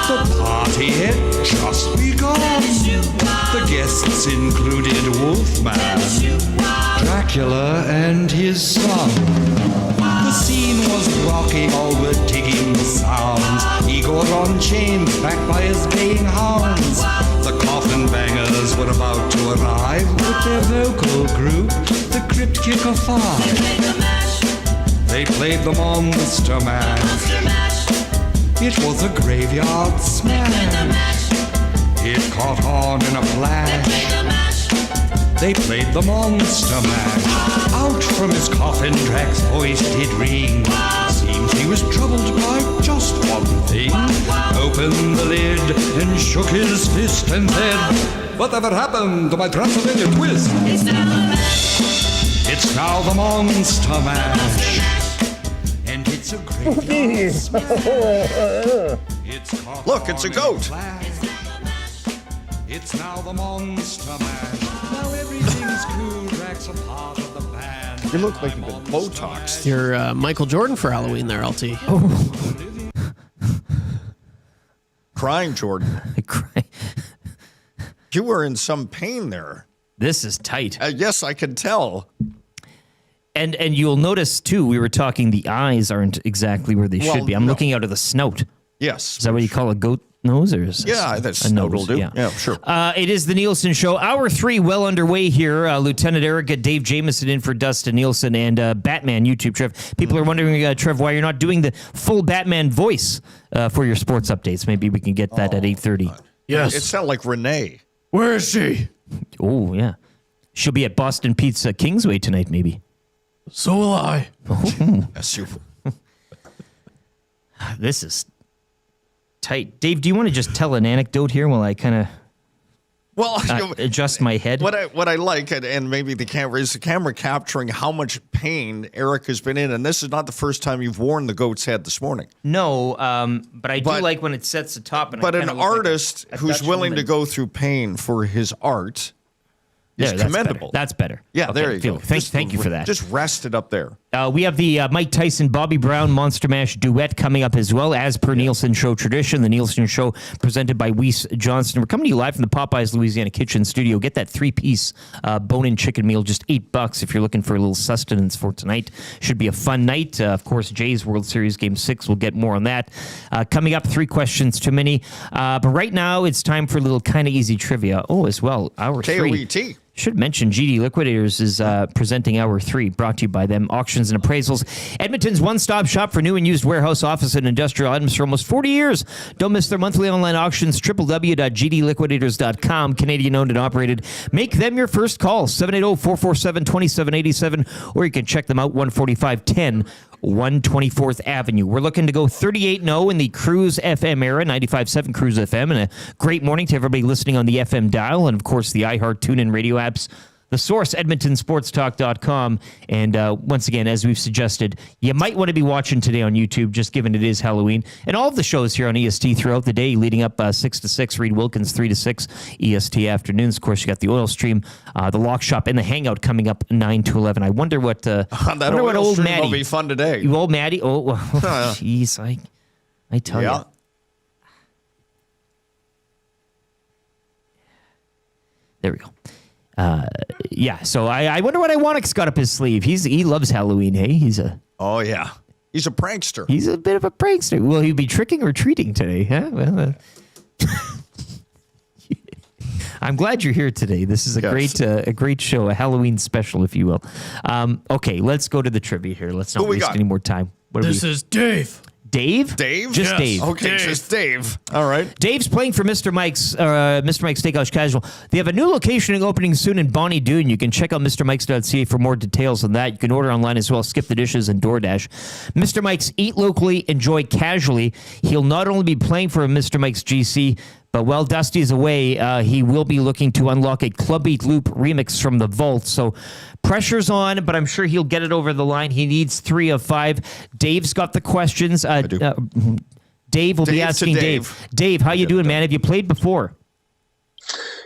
The party had just begun. The guests included Wolfman, Dracula, and his son. The scene was rocking, all were digging the sounds. Igor on chains, backed by his baying hounds. The coffin bangers were about to arrive with their vocal group, the Crypt Kicker 5. They played the monster mash. It was a graveyard smash. It caught on in a flash. They played the monster mash. Out from his coffin, Drac's voice did ring. Seems he was troubled by just one thing. Opened the lid and shook his fist and said, "Whatever happened to my Transylvania twist?" It's now the mash. It's now the monster mash. And it's a graveyard smash. Look, it's a goat. It's now the monster mash. Now everything's cool. Drac's a part of the band. You look like you've been Botoxed. You're Michael Jordan for Halloween there, LT. Crying, Jordan. You were in some pain there. This is tight. Yes, I can tell. And you'll notice, too, we were talking, the eyes aren't exactly where they should be. I'm looking out of the snout. Yes. Is that what you call a goat nose? Or is that's a snout will do. Yeah, sure. It is the Nielson Show. Hour 3 well underway here. Lieutenant Eric, Dave Jamieson in for Dustin Nielson, and Batman YouTube, Trev. People are wondering, Trev, why you're not doing the full Batman voice for your sports updates. Maybe we can get that at 8:30. Yes. It sounded like Renee. Where is she? Oh, yeah. She'll be at Boston Pizza Kingsway tonight, maybe. So will I. That's super. This is tight. Dave, do you want to just tell an anecdote here while I kind of adjust my head? What I like, and maybe the camera capturing how much pain Eric has been in, and this is not the first time you've worn the goat's head this morning. No, but I do like when it sets the top. And but an artist who's willing to go through pain for his art is commendable. That's better. Yeah, Okay, there you go. Thank you for that. Just rest it up there. We have the Mike Tyson, Bobby Brown Monster Mash duet coming up as well, as per Nielson Show tradition. The Nielson Show presented by Weiss Johnston. We're coming to you live from the Popeyes Louisiana Kitchen Studio. Get that 3-piece bone-in chicken meal, just $8 if you're looking for a little sustenance for tonight. Should be a fun night. Of course, Jays World Series Game 6. We'll get more on that. Coming up, 3 questions too many. But right now, it's time for a little kind of easy trivia. Oh, as well, hour 3. KOET. Should mention GD Liquidators is presenting Hour 3, brought to you by them. Auctions and appraisals. Edmonton's one-stop shop for new and used warehouse, office, and industrial items for almost 40 years. Don't miss their monthly online auctions, www.gdliquidators.com. Canadian-owned and operated. Make them your first call, 780-447-2787, or you can check them out, 14510 124th Avenue. We're looking to go 38-0 in the Cruise FM era, 95.7 Cruise FM, and a great morning to everybody listening on the FM dial, and of course the iHeart TuneIn radio apps. The source, EdmontonSportsTalk.com. And once again, as we've suggested, you might want to be watching today on YouTube, just given it is Halloween. And all of the shows here on EST throughout the day, leading up 6 to 6, Reed Wilkins, 3 to 6, EST afternoons. Of course, you got the Oil Stream, the Lock Shop, and the Hangout coming up 9 to 11. I wonder what, that wonder what old Maddie will be fun today. You old Maddie? Oh, jeez. I tell you. There we go. So I wonder what Iwanik's got up his sleeve. He loves Halloween, hey? He's a prankster. He's a bit of a prankster. Will he be tricking or treating today? Huh? Well, I'm glad you're here today. This is a great show, a Halloween special, if you will. Okay, let's go to the trivia here. Let's not waste any more time. This is Dave. Dave? Dave? Just Yes. Dave. Okay, Dave. Just Dave. All right. Dave's playing for Mr. Mike's Steakhouse Casual. They have a new location opening soon in Bonnie Doon. You can check out MrMikes.ca for more details on that. You can order online as well, Skip the Dishes and DoorDash. Mr. Mike's, eat locally, enjoy casually. He'll not only be playing for a Mr. Mike's GC, but while Dusty is away, he will be looking to unlock a Club Beat Loop remix from the vault. So pressure's on, but I'm sure he'll get it over the line. He needs 3 of 5. Dave's got the questions. Dave will be asking Dave. Dave, how you doing, man? Have you played before?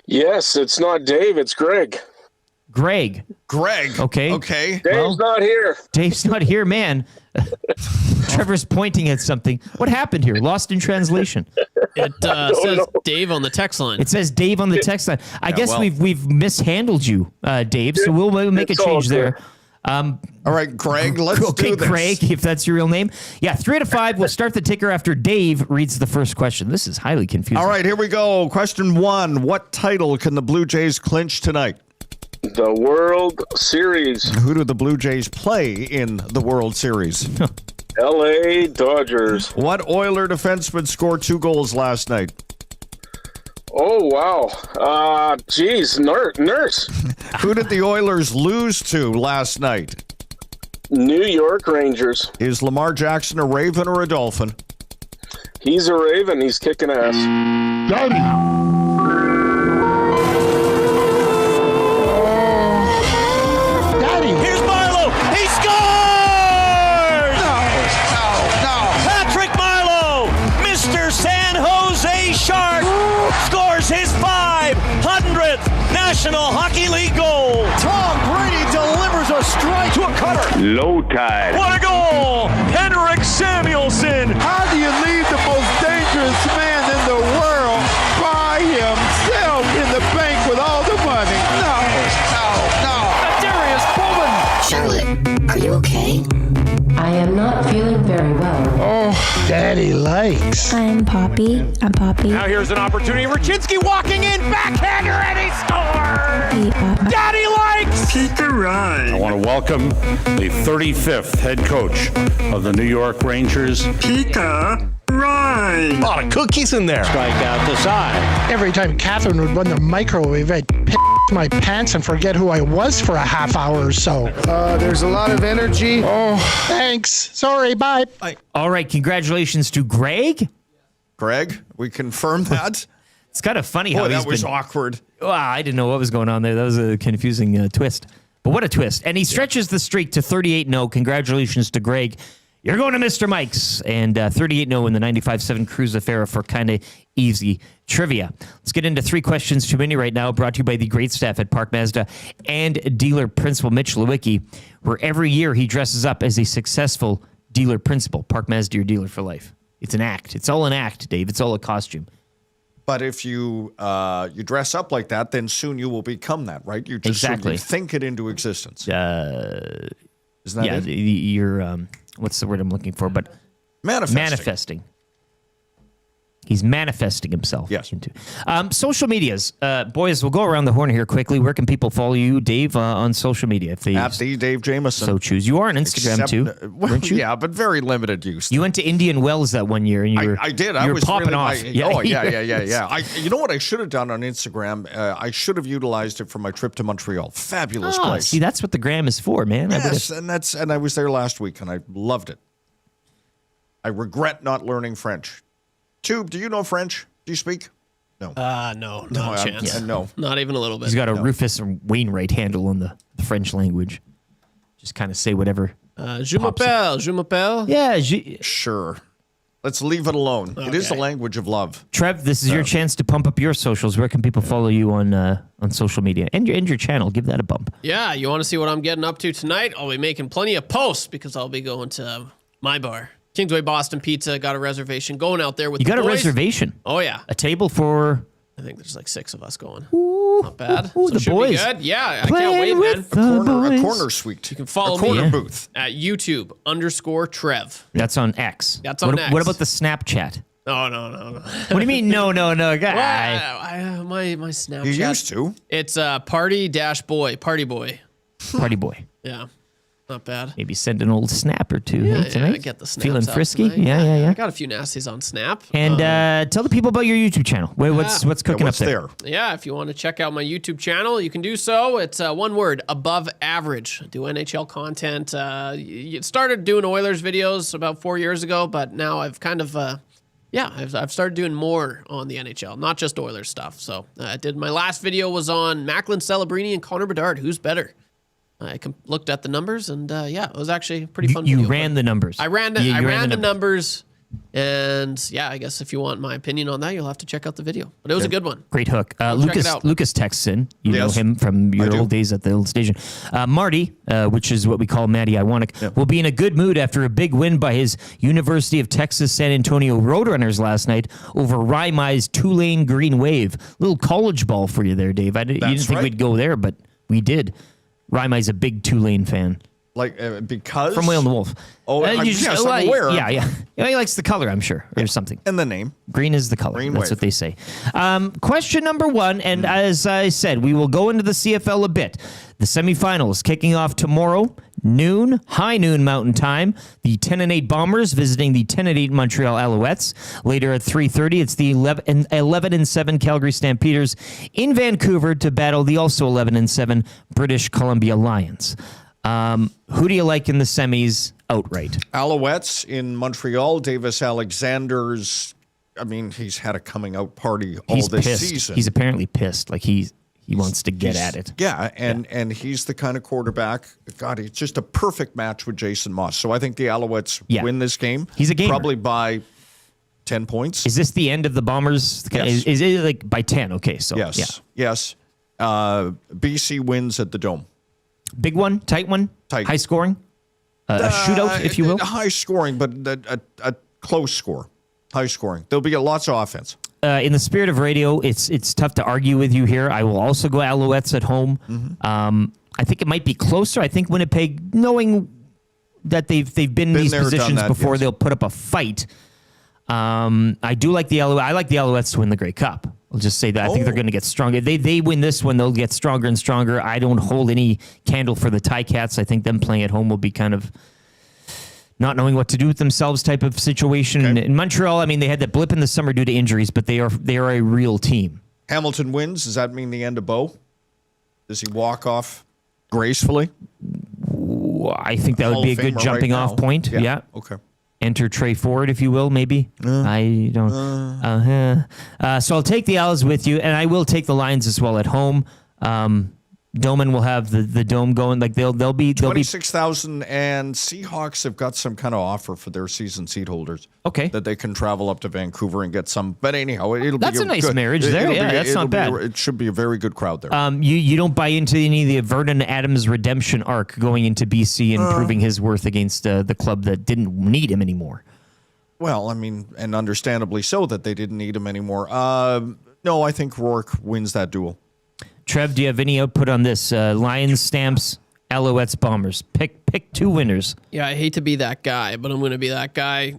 Yes, it's not Dave, it's Greg. Greg. Okay. Dave's not here. Dave's not here, man. Trevor's pointing at something. What happened here? Lost in translation. It says Dave on the text line. It says Dave on the text line. I guess we've mishandled you, Dave. So we'll make a change there. All right, Greg, let's do this. Greg, if that's your real name. Yeah, 3 out of 5. We'll start the ticker after Dave reads the first question. This is highly confusing. All right, here we go. Question 1. What title can the Blue Jays clinch tonight? The World Series. Who do the Blue Jays play in the World Series? LA Dodgers. What Oiler defenseman scored 2 goals last night? Oh, wow. Nurse. Who did the Oilers lose to last night? New York Rangers. Is Lamar Jackson a Raven or a Dolphin? He's a Raven. He's kicking ass. Here's Marlowe. He scores! No. Patrick Marlowe, Mr. San Jose Shark, scores his 500th National Hockey League goal. Tom Brady delivers a strike to a cutter. Low tide. What a goal! Henrik Samuelsson. How do you leave the most dangerous man in the world by himself in the bank with all the money? No. Darius Bowman. Charlotte, are you okay? I am not feeling very well. Oh, Daddy likes. I'm Poppy. Now here's an opportunity. Raczynski walking in, backhander, and he scores! Daddy likes! Peter Ryan. I want to welcome the 35th head coach of the New York Rangers, Peter Ryan. A lot of cookies in there. Strike out the side. Every time Catherine would run the microwave, I'd piss my pants and forget who I was for a half hour or so. There's a lot of energy. Oh, thanks. Sorry, bye. All right, congratulations to Greg. Greg, we confirm that. It's kind of funny how that was awkward. Wow, I didn't know what was going on there. That was a confusing twist. But what a twist. And he stretches the streak to 38-0. Congratulations to Greg. You're going to Mr. Mike's. And 38-0 in the 95-7 Cruise Affair for kind of easy trivia. Let's get into 3 questions too many right now, brought to you by the great staff at Park Mazda and dealer principal Mitch Lewicki, where every year he dresses up as a successful dealer principal. Park Mazda, your dealer for life. It's an act. It's all an act, Dave. It's all a costume. But if you you dress up like that, then soon you will become that, right? You just Exactly. you think it into existence. Isn't that it? You're what's the word I'm looking for? But manifesting. He's manifesting himself. Yes. Into social medias. Boys, we'll go around the horn here quickly. Where can people follow you, Dave, on social media? If they At the Dave Jamieson. so choose. You are on Instagram too, weren't you? Yeah, but very limited use. You went to Indian Wells that one year, and you were. I did. You I were was popping really, off. You know what I should have done on Instagram? I should have utilized it for my trip to Montreal. Fabulous place. See, that's what the gram is for, man. Yes, and I was there last week, and I loved it. I regret not learning French. Tube, do you know French? Do you speak? No. No, not a chance. No. Not even a little bit. He's got a Rufus Wainwright handle on the French language. Just kind of say whatever. Je m'appelle. Yeah, sure. Let's leave it alone. It is the language of love. Trev, this is your chance to pump up your socials. Where can people follow you on social media and your channel? Give that a bump. Yeah, you want to see what I'm getting up to tonight? I'll be making plenty of posts because I'll be going to my bar. Kingsway Boston Pizza, got a reservation. Going out there with You the got a boys. reservation? Oh, yeah. A table for... I think there's like 6 of us going. Not bad. Ooh, So the should boys. be good. Yeah, I Playing can't wait, man. with the A corner suite. You can follow a corner me booth. at YouTube_Trev. That's on X. That's on X. What about the Snapchat? No. What do you mean, no, guy? Well, my Snapchat. You used to. It's party-boy. Party boy. Party boy. Yeah. Not bad. Maybe send an old snap or two Yeah, tonight. I get the snaps Feeling out frisky? tonight. Yeah. I got a few nasties on Snap. And tell the people about your YouTube channel. What's cooking up there? Yeah, if you want to check out my YouTube channel, you can do so. It's one word, above average. I do NHL content. Started doing Oilers videos about 4 years ago, but now I've kind of... I've started doing more on the NHL, not just Oilers stuff. So I did my last video was on Macklin Celebrini and Connor Bedard. Who's better? I looked at the numbers, and it was actually a pretty fun video. You ran the numbers. I ran the numbers, and I guess if you want my opinion on that, you'll have to check out the video. But it was a good one. Great hook. Check it out. Lucas texts in. You know him from your old days at the old station. Marty, which is what we call Matty Iwanick, will be in a good mood after a big win by his University of Texas San Antonio Roadrunners last night over Raimai's Tulane Green Wave. Little college ball for you there, Dave. You didn't think we'd go there, but we did. Raimai's a big Tulane fan. Like, because? From Whale and the Wolf. Oh, I'm aware. Yeah. He likes the color, I'm sure, or something. And the name. Green is the color. Green That's wave. what they say. Question number 1, and as I said, we will go into the CFL a bit. The semifinals kicking off tomorrow, high noon Mountain Time. The 10-8 Bombers visiting the 10-8 Montreal Alouettes. Later at 3:30, it's the 11-7 Calgary Stampeders in Vancouver to battle the also 11-7 British Columbia Lions. Who do you like in the semis outright? Alouettes in Montreal. Davis Alexander's, he's had a coming out party all this pissed. season. He's apparently pissed. Like he wants to get at it. Yeah, and he's the kind of quarterback. God, it's just a perfect match with Jason Moss. So I think the Alouettes win this game. He's a gamer. Probably by 10 points. Is this the end of the Bombers? Yes. Is it like by 10? Okay, so Yes. BC wins at the Dome. Big one, tight one, high scoring, a shootout, if you will. High scoring, but a close score. High scoring. There'll be lots of offense. In the spirit of radio, it's tough to argue with you here. I will also go Alouettes at home. I think it might be closer. I think Winnipeg, knowing that they've been in these positions before, they'll put up a fight. I do like the Alouettes. I like the Alouettes to win the Grey Cup. I'll just say that. I think they're going to get stronger. They win this one, they'll get stronger and stronger. I don't hold any candle for the Ticats. I think them playing at home will be kind of not knowing what to do with themselves type of situation. Okay. In Montreal, they had that blip in the summer due to injuries, but they are a real team. Hamilton wins. Does that mean the end of Bo? Does he walk off gracefully? I think that would be a good jumping off point. Yeah. Okay. Enter Trey Ford, if you will, maybe. I don't. So I'll take the Owls with you, and I will take the Lions as well at home. Doman will have the dome going. Like they'll be 26,000, and Seahawks have got some kind of offer for their season seat holders. Okay, that they can travel up to Vancouver and get some. But anyhow, that's a nice marriage there. Yeah, that's not bad. It should be a very good crowd there. You don't buy into any of the Vernon Adams redemption arc going into BC and proving his worth against the club that didn't need him anymore. Well, I mean, and understandably so that they didn't need him anymore. No, I think Rourke wins that duel. Trev, do you have any output on this? Lions, Stamps, Alouettes, Bombers. Pick 2 winners. Yeah, I hate to be that guy, but I'm going to be that guy.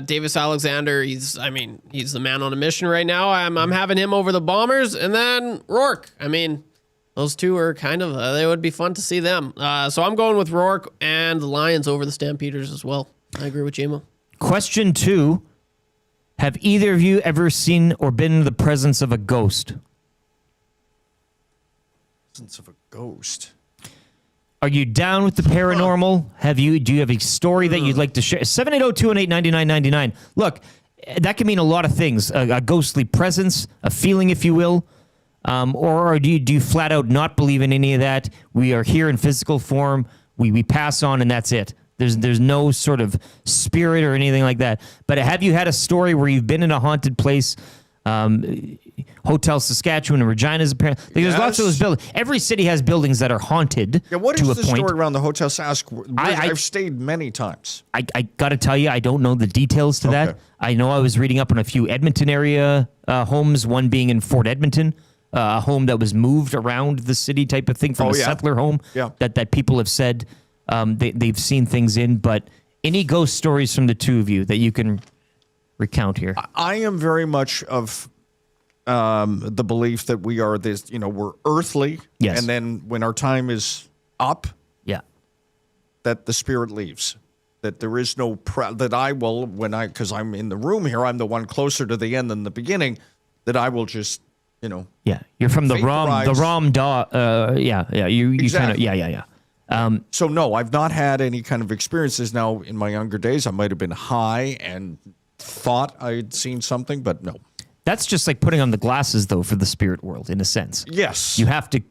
Davis Alexander, he's the man on a mission right now. I'm having him over the Bombers, and then Rourke. I mean, those two are kind of, they would be fun to see them. So I'm going with Rourke and the Lions over the Stampeders as well. I agree with Jamo. Question 2. Have either of you ever seen or been in the presence of a ghost? Of a ghost. Are you down with the paranormal? Do you have a story that you'd like to share? 780-218-9999. Look, that can mean a lot of things. A ghostly presence, a feeling, if you will. Or do you flat out not believe in any of that? We are here in physical form. We pass on and that's it. There's no sort of spirit or anything like that. But have you had a story where you've been in a haunted place? Hotel Saskatchewan and Regina's apparently. There's lots of those buildings. Every city has buildings that are haunted. Yeah, what to is a the point. story around the Hotel Sask? I've stayed many times. I got to tell you, I don't know the details to that. I know I was reading up on a few Edmonton area homes, one being in Fort Edmonton, a home that was moved around the city type of thing from a settler home that people have said they've seen things in. But any ghost stories from the two of you that you can recount here? I am very much of the belief that we are this, we're earthly. Yes. And then when our time is up, that the spirit leaves. That there is no, that I will, because I'm in the room here, I'm the one closer to the end than the beginning, that I will just, Yeah, you're from the Ram Da. You Exactly. kind of, so no, I've not had any kind of experiences. Now, in my younger days, I might have been high and thought I'd seen something, but no. That's just like putting on the glasses, though, for the spirit world, in a sense. Yes. You have to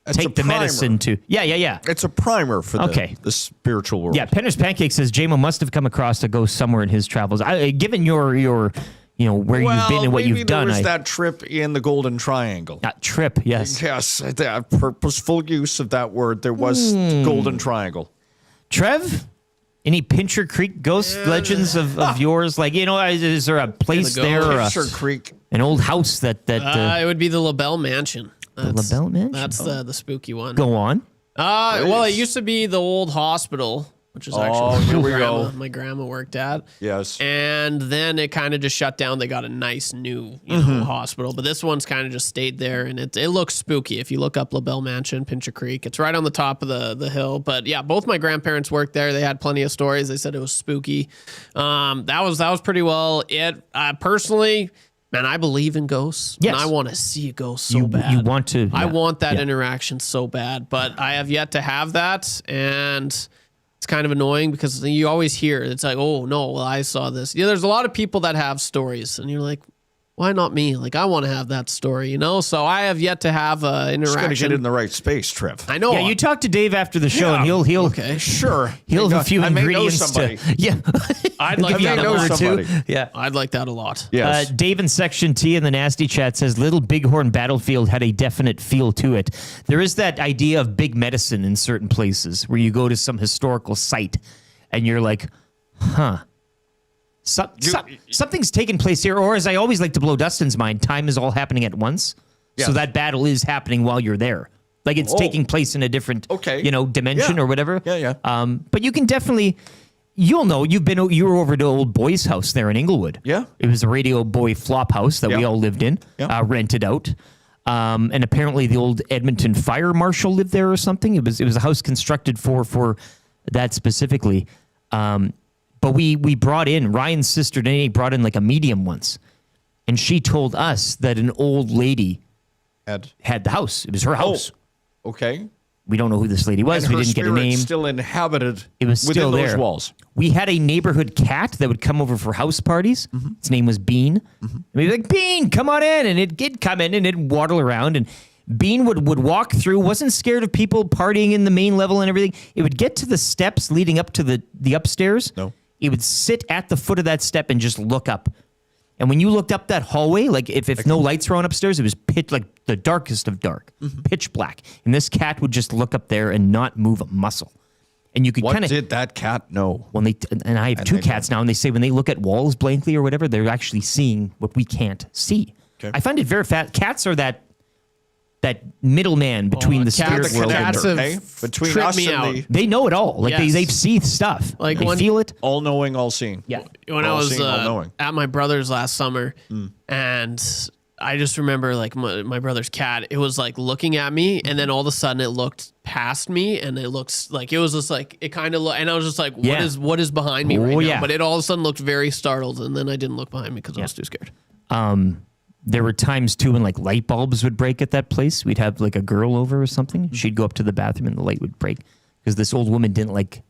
take the medicine to... Yeah. It's a primer for the spiritual world. Yeah, Penner's Pancake says Jamo must have come across a ghost somewhere in his travels. Given your where you've been and what you've done... There was that trip in the Golden Triangle. Trip, yes. Yes, the purposeful use of that word. There was Golden Triangle. Trev? Any Pincher Creek ghost legends of yours? Like, is there a place there? Pincher Creek. An old house that it would be the LaBelle Mansion. The LaBelle Mansion? That's the spooky one. Go on. Well, it used to be the old hospital, which is actually where my grandma worked at. Yes. And then it kind of just shut down. They got a nice new hospital, but this one's kind of just stayed there, and it looks spooky. If you look up LaBelle Mansion, Pincher Creek, it's right on the top of the hill. But yeah, both my grandparents worked there. They had plenty of stories. They said it was spooky. That was pretty well it. Personally, man, I believe in ghosts. Yes. And I want to see a ghost so bad. You want to... I want that interaction so bad, but I have yet to have that, and it's kind of annoying because you always hear, it's like, oh, no, well, I saw this. Yeah, there's a lot of people that have stories, and you're like, why not me? Like, I want to have that story, So I have yet to have an interaction. Just got to get in the right space, Trev. I know. Yeah, you talk to Dave after the show, and he'll okay. Sure. He'll have a few ingredients to... Yeah. I'd like that know somebody. Yeah. I'd like that a lot. Yes. Dave in Section T in the Nasty Chat says Little Bighorn Battlefield had a definite feel to it. There is that idea of big medicine in certain places where you go to some historical site and you're like, huh. Something's taking place here, or as I always like to blow Dustin's mind, time is all happening at once. Yeah. So that battle is happening while you're there. Like it's taking place in a different, dimension or whatever. Yeah. But you can definitely, you were over to Old Boy's house there in Inglewood. Yeah. It was a Radio Boy flop house that we all lived in, rented out. And apparently the old Edmonton fire marshal lived there or something. It was a house constructed for that specifically. But we brought in, Ryan's sister Danae brought in like a medium once. And she told us that an old lady had the house. It was her house. Oh, okay. We don't know who this lady was. And we didn't get a name. Still inhabited. It was still within there. Those walls. We had a neighborhood cat that would come over for house parties. Its name was Bean. And we'd be like, Bean, come on in. And it'd come in and it'd waddle around. And Bean would walk through, wasn't scared of people partying in the main level and everything. It would get to the steps leading up to the upstairs. No. It would sit at the foot of that step and just look up. And when you looked up that hallway, like if no lights were on upstairs, it was pitch, like the darkest of dark, pitch black. And this cat would just look up there and not move a muscle. And you could kind of. What did that cat know? When and I have two cats now, and they say when they look at walls blankly or whatever, they're actually seeing what we can't see. Okay. I find it very fat. Cats are that middleman between the spirit world and between tripped us me and out. they know it all. Like Yes. they see stuff. Like they when- feel it. All knowing, all seeing. Yeah. When I All was seeing, all knowing. at my brother's last summer, and I just remember like my brother's cat, it was like looking at me, and then all of a sudden it looked past me, and it looks like it was just like it kind of and I was just like, Yeah. what is behind me right now? yeah. But it all of a sudden looked very startled, and then I didn't look behind me because I was too scared. There were times too when like light bulbs would break at that place. We'd have like a girl over or something. She'd go up to the bathroom and the light would break because this old woman didn't like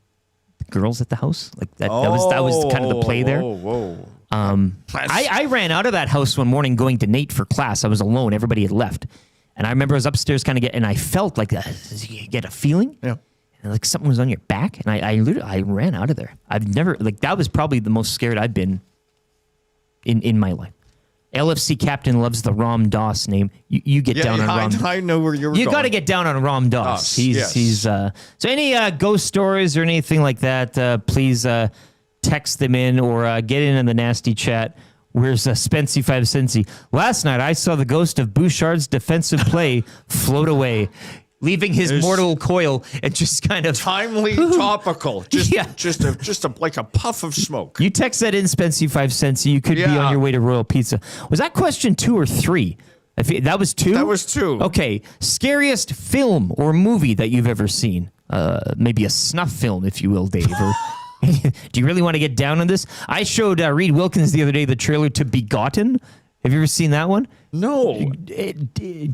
the girls at the house. Like that was kind of the play there. Whoa. I ran out of that house one morning going to Nate for class. I was alone. Everybody had left. And I remember I was upstairs and I felt like you get a feeling. Yeah. And like something was on your back. And I literally ran out of there. I've never, like that was probably the most scared I've been in my life. LFC captain loves the Ram Dass name. You get down on Ram. I know where you're going. You got to get down on Ram Dass. He's so any ghost stories or anything like that, please text them in or get in the nasty chat. Where's Spency 5 Cincy? Last night I saw the ghost of Bouchard's defensive play float away, leaving his mortal coil and just kind of timely, topical. Just like a puff of smoke. You text that in, Spency 5 Cents. You could be on your way to Royal Pizza. Was that question 2 or 3? That was 2? That was 2. Okay. Scariest film or movie that you've ever seen? Maybe a snuff film, if you will, Dave. Or do you really want to get down on this? I showed Reed Wilkins the other day the trailer to Begotten. Have you ever seen that one? No.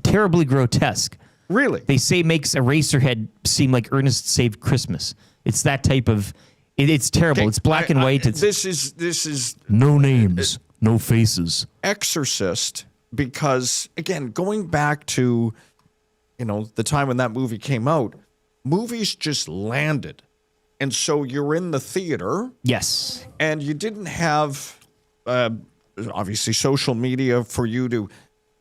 Terribly grotesque. Really? They say makes Eraserhead seem like Ernest Saved Christmas. It's that type of. It's terrible. Okay, it's black and white. This is no names, no faces. Exorcist, because again, going back to, the time when that movie came out, movies just landed, and so you're in the theater. Yes. And you didn't have, obviously, social media for you to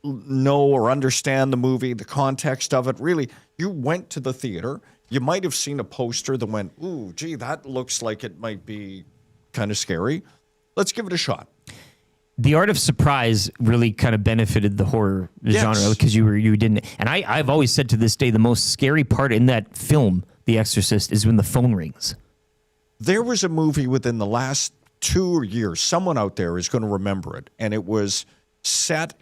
know or understand the movie, the context of it. Really, you went to the theater. You might have seen a poster that went, ooh, gee, that looks like it might be kind of scary. Let's give it a shot. The art of surprise really kind of benefited the horror genre because you didn't. And I've always said to this day, the most scary part in that film, The Exorcist, is when the phone rings. There was a movie within the last 2 years. Someone out there is going to remember it. And it was set.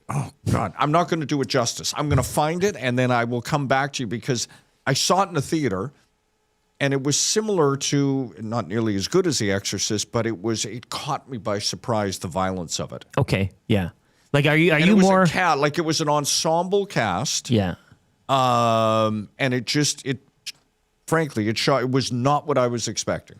Oh, God, I'm not going to do it justice. I'm going to find it, and then I will come back to you because I saw it in the theater, and it was similar to, not nearly as good as The Exorcist, but it caught me by surprise, the violence of it. Okay, yeah. Like, are you it was more... like it was an ensemble cast. Yeah. And frankly, it was not what I was expecting.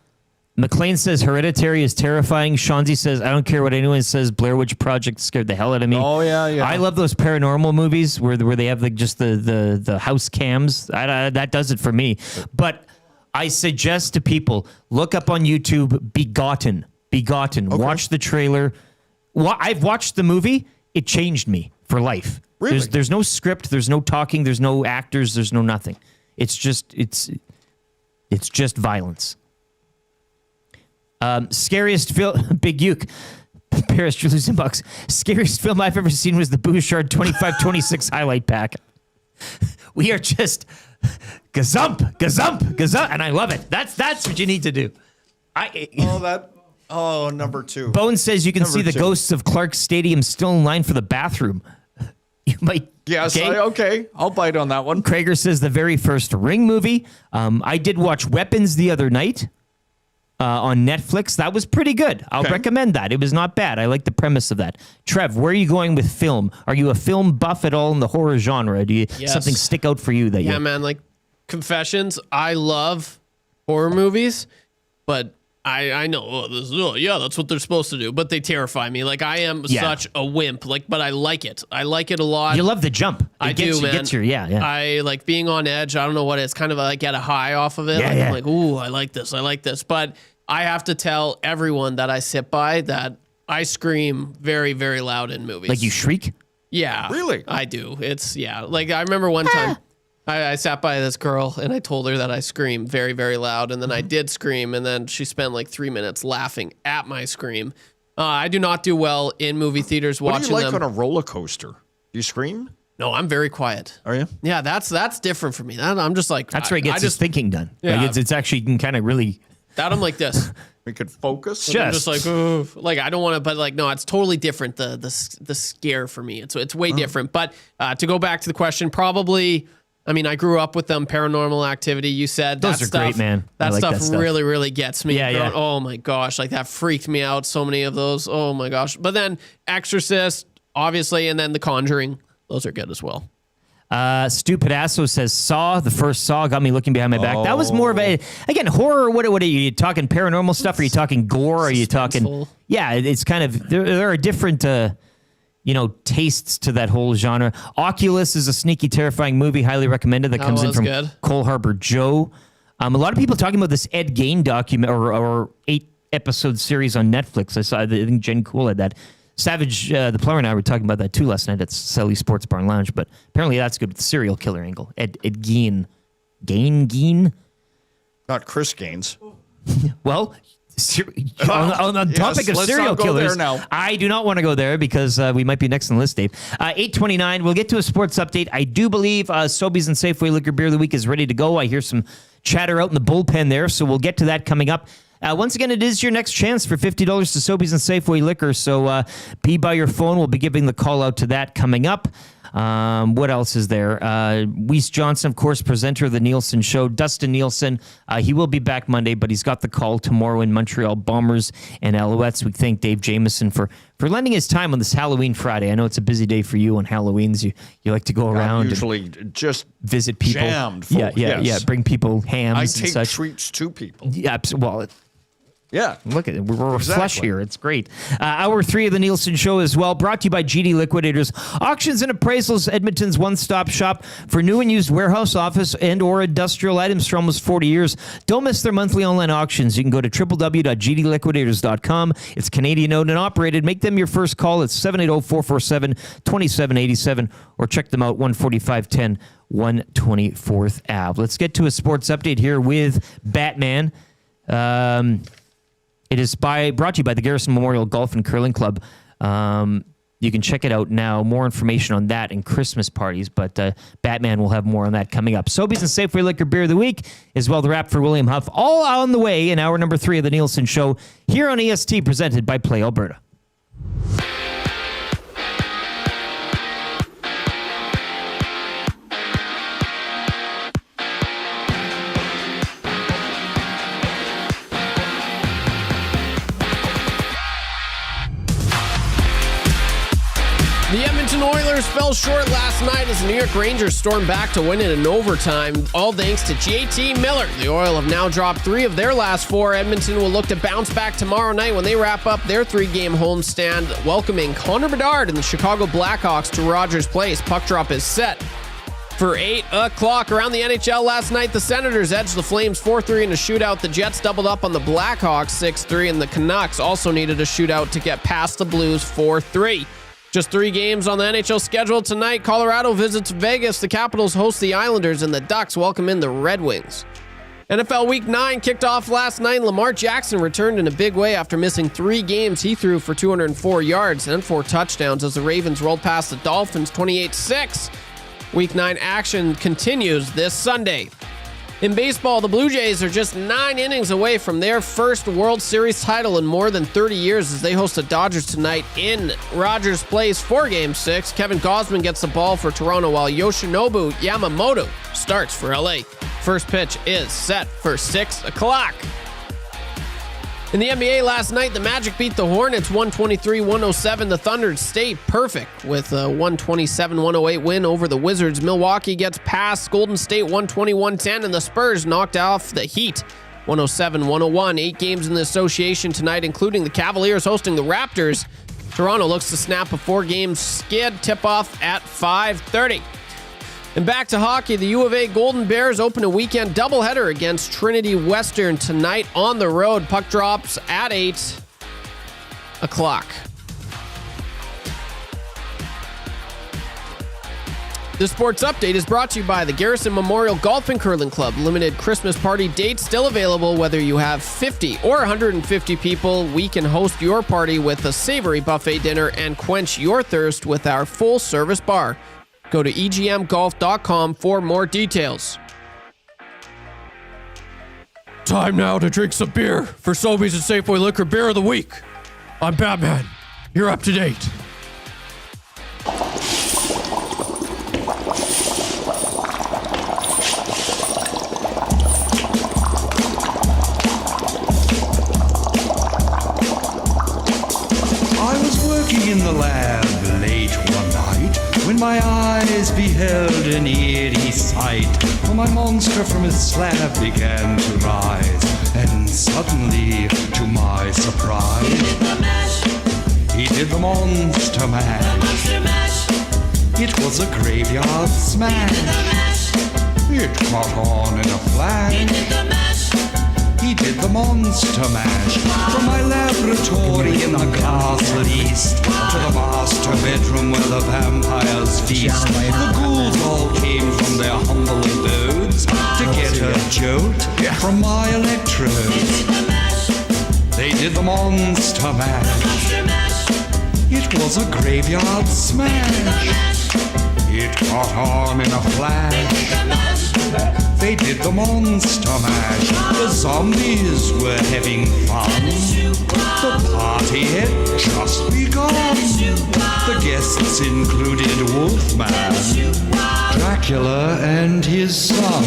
McLean says Hereditary is terrifying. Shanzi says, I don't care what anyone says. Blair Witch Project scared the hell out of me. Oh, yeah. I love those paranormal movies where they have just the house cams. That does it for me. But I suggest to people, look up on YouTube, Begotten. Okay. Watch the trailer. I've watched the movie. It changed me for life. Really? There's no script. There's no talking. There's no actors. There's no nothing. It's just violence. Scariest film, Big Uke, Paris Julius Bucks. Scariest film I've ever seen was the Bouchard 25-26 highlight pack. We are just gazump, and I love it. That's what you need to do. Number 2. Bones says you can see the ghosts of Clark's Stadium still in line for the bathroom. You might. Yes, okay. I'll bite on that one. Krager says the very first Ring movie. I did watch Weapons the other night. On Netflix. That was pretty good. I'll recommend that. It was not bad. I like the premise of that. Trev, where are you going with film? Are you a film buff at all in the horror genre? Do you something stick out for you that man, like confessions, I love horror movies, but I know. That's what they're supposed to do. But they terrify me. Like, I am such a wimp. Like, but I like it. I like it a lot. You love the jump. I do, man. Gets you, yeah. I like being on edge. I don't know what it's kind of like, get a high off of it. I'm like, ooh, I like this. I like this. But I have to tell everyone that I sit by that I scream very, very loud in movies. Like you shriek? Yeah. Really? I do. Like, I remember one time. I sat by this girl and I told her that I scream very, very loud. And then I did scream. And then she spent like 3 minutes laughing at my scream. I do not do well in movie theaters watching them. What do you like on a roller coaster? You scream? No, I'm very quiet. Are you? Yeah, that's different for me. I'm just like. That's where he gets his thinking done. Yeah. Like it's actually, you can kind of really. That I'm like this. We could focus. I'm just like, ooh. Like, I don't want to, but like, no, it's totally different. The scare for me. It's way different. But to go back to the question, probably. I mean, I grew up with them. Paranormal Activity. You said those are great, man. That like stuff really, really gets me. Yeah. Oh my gosh, like that freaked me out. So many of those. Oh my gosh. But then Exorcist, obviously, and then The Conjuring. Those are good as well. Stu Pedasso says Saw. The first Saw got me looking behind my back. That was more of a, again, horror. What are you talking? Paranormal stuff? Are you talking gore? Are you talking? Yeah, it's kind of there are different. Tastes to that whole genre. Oculus is a sneaky, terrifying movie. Highly recommended. That comes in from Cole Harbor Joe. A lot of people talking about this Ed Gein document or 8-episode series on Netflix. I think Jen Cool had that. Savage, the plumber, and I were talking about that too last night at Selly Sports Bar and Lounge. But apparently that's good with the serial killer angle. Ed Gein. Gein? Not Chris Gaines. Well, on the topic of serial killers, I do not want to go there because we might be next on the list, Dave. 8:29, we'll get to a sports update. I do believe Sobeys and Safeway Liquor Beer of the Week is ready to go. I hear some chatter out in the bullpen there, so we'll get to that coming up. Once again, it is your next chance for $50 to Sobeys and Safeway Liquor, so be by your phone. We'll be giving the call out to that coming up. What else is there? Weiss Johnson, of course, presenter of the Nielson Show. Dustin Nielson, he will be back Monday, but he's got the call tomorrow in Montreal Bombers and Alouettes. We thank Dave Jamieson for lending his time on this Halloween Friday. I know it's a busy day for you on Halloweens. You like to go around usually and just visit people. Jammed full, yeah. Bring people hams I and such. take treats to people. Yeah, well, yeah. Look at it. We're flush here. It's great. Hour 3 of the Nielson Show as well. Brought to you by GD Liquidators. Auctions and appraisals, Edmonton's one-stop shop for new and used warehouse, office, and or industrial items for almost 40 years. Don't miss their monthly online auctions. You can go to www.gdliquidators.com. It's Canadian owned and operated. Make them your first call. It's 780-447-2787 or check them out 14510 124th Ave. Let's get to a sports update here with Batman. It is brought to you by the Garrison Memorial Golf and Curling Club. You can check it out now. More information on that and Christmas parties, but Batman will have more on that coming up. Sobeys and Safeway Liquor Beer of the Week, as well the wrap for William Huff, all on the way in hour number 3 of the Nielson Show here on EST, presented by Play Alberta. The Edmonton Oilers fell short last night as the New York Rangers stormed back to win it in overtime, all thanks to JT Miller. The Oil have now dropped 3 of their last 4. Edmonton will look to bounce back tomorrow night when they wrap up their 3-game homestand, welcoming Connor Bedard and the Chicago Blackhawks to Rogers Place. Puck drop is set for 8 o'clock. Around the NHL last night, the Senators edged the Flames 4-3 in a shootout. The Jets doubled up on the Blackhawks 6-3, and the Canucks also needed a shootout to get past the Blues 4-3. Just 3 games on the NHL schedule tonight. Colorado visits Vegas. The Capitals host the Islanders, and the Ducks welcome in the Red Wings. NFL Week 9 kicked off last night. Lamar Jackson returned in a big way after missing 3 games. He threw for 204 yards and 4 touchdowns as the Ravens rolled past the Dolphins 28-6. Week 9 action continues this Sunday. In baseball, the Blue Jays are just 9 innings away from their first World Series title in more than 30 years as they host the Dodgers tonight in Rogers Place for Game 6. Kevin Gausman gets the ball for Toronto while Yoshinobu Yamamoto starts for LA. First pitch is set for 6 o'clock. In the NBA last night, the Magic beat the Hornets 123-107. The Thunder stayed perfect with a 127-108 win over the Wizards. Milwaukee gets past Golden State 120-110, and the Spurs knocked off the Heat 107-101. 8 games in the association tonight, including the Cavaliers hosting the Raptors. Toronto looks to snap a 4-game skid. Tip-off at 5:30. And back to hockey, the U of A Golden Bears open a weekend doubleheader against Trinity Western tonight on the road. Puck drops at 8 o'clock. This sports update is brought to you by the Garrison Memorial Golf and Curling Club. Limited Christmas party dates still available. Whether you have 50 or 150 people, we can host your party with a savory buffet dinner and quench your thirst with our full-service bar. Go to egmgolf.com for more details. Time now to drink some beer for Sobeys and Safeway Liquor Beer of the Week. I'm Batman. You're up to date. In the lab late one night, when my eyes beheld an eerie sight, for my monster from his slab began to rise, and suddenly, to my surprise, he did the monster mash. It was a graveyard smash. It caught on in a flash. He did the monster mash. From my laboratory in the castle east to the master bedroom where the vampires feast. The ghouls all came from their humble abodes to get a jolt from my electrodes. They did the monster mash. It was a graveyard smash. It caught on in a flash. They did the monster mash. The zombies were having fun. The party had just begun. The guests included Wolfman, Dracula, and his son.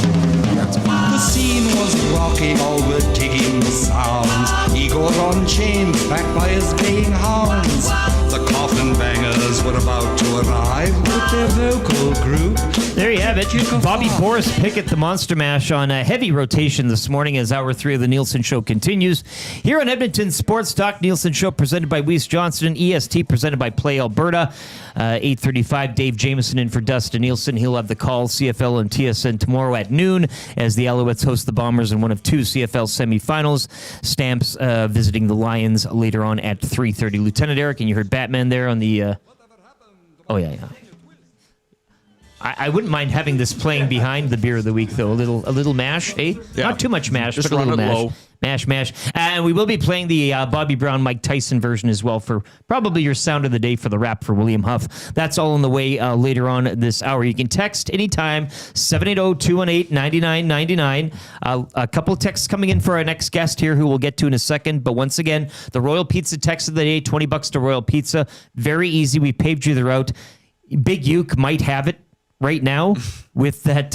The scene was rocking, all were digging the sounds. Igor on chains, backed by his baying hounds. The coffin bangers were about to arrive with their vocal group. There you have it. Bobby Boris Pickett, the Monster Mash, on a heavy rotation this morning as Hour 3 of the Nielson Show continues. Here on Edmonton Sports Talk, Nielson Show presented by Johnston, EST presented by Play Alberta. 8:35, Dave Jamieson in for Dustin Nielson. He'll have the call, CFL and TSN tomorrow at noon as the Alouettes host the Bombers in one of 2 CFL semifinals. Stamps visiting the Lions later on at 3:30. Lieutenant Eric, and you heard Batman there on the... Oh, yeah. I wouldn't mind having this playing behind the beer of the week, though. A little mash, eh? Yeah. Not too much mash, just but a little mash. Low. Mash. And we will be playing the Bobby Brown, Mike Tyson version as well for probably your sound of the day for the rap for William Huff. That's all on the way later on this hour. You can text anytime, 780-218-9999. A couple of texts coming in for our next guest here who we'll get to in a second. But once again, the Royal Pizza text of the day, $20 to Royal Pizza. Very easy. We paved you the route. Big Uke might have it right now with that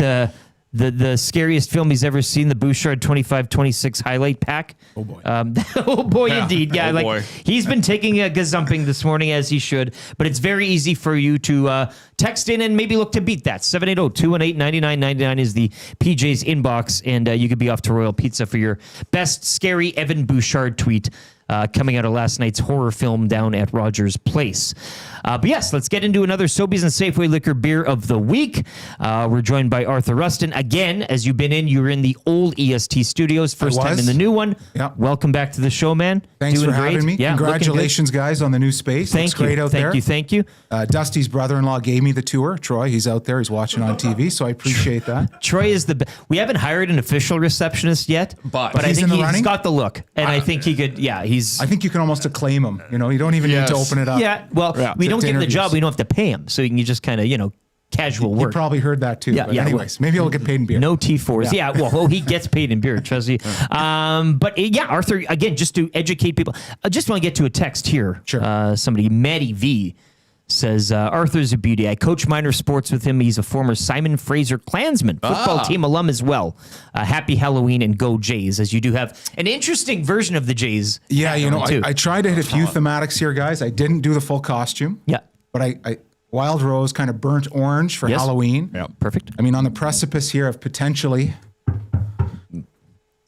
the scariest film he's ever seen, the Bouchard 25-26 highlight pack. Oh boy. Oh boy, yeah. Indeed. Yeah, boy. He's been taking a gazumping this morning as he should, but it's very easy for you to text in and maybe look to beat that. 780-218-9999 is the PJ's inbox, and you could be off to Royal Pizza for your best scary Evan Bouchard tweet. Coming out of last night's horror film down at Rogers Place. But yes, let's get into another Sobeys and Safeway Liquor Beer of the Week. We're joined by Arthur Rustin. Again, as you've been in, you were in the old EST studios, first time in the new one. Yeah. Welcome back to the show, man. Thanks for having me. Yeah, congratulations, guys, on the new space. Thank you. Great out there. Thank you. Dusty's brother-in-law gave me the tour. Troy, he's out there. He's watching on TV, so I appreciate that. Troy is we haven't hired an official receptionist yet, but I think he's got the look, and I think he could. Yeah, I think you can almost acclaim him. You know, you don't even need to open it up. Yeah, well, we don't get him the job. We don't have to pay him, so you can just kind of, casual work. You probably heard that too. Yeah. Anyways, maybe he'll get paid in beer. No T4s. Yeah. Well, he gets paid in beer, trust me. But Arthur, again, just to educate people, I just want to get to a text here. Sure. Somebody, Maddie V, says, Arthur's a beauty. I coach minor sports with him. He's a former Simon Fraser Klansman, football team alum as well. Happy Halloween and go Jays, as you do have an interesting version of the Jays. Yeah, I tried to hit a few thematics here, guys. I didn't do the full costume. Yeah. But I Wild Rose, kind of burnt orange for Halloween. Yeah, perfect. I mean, on the precipice here of potentially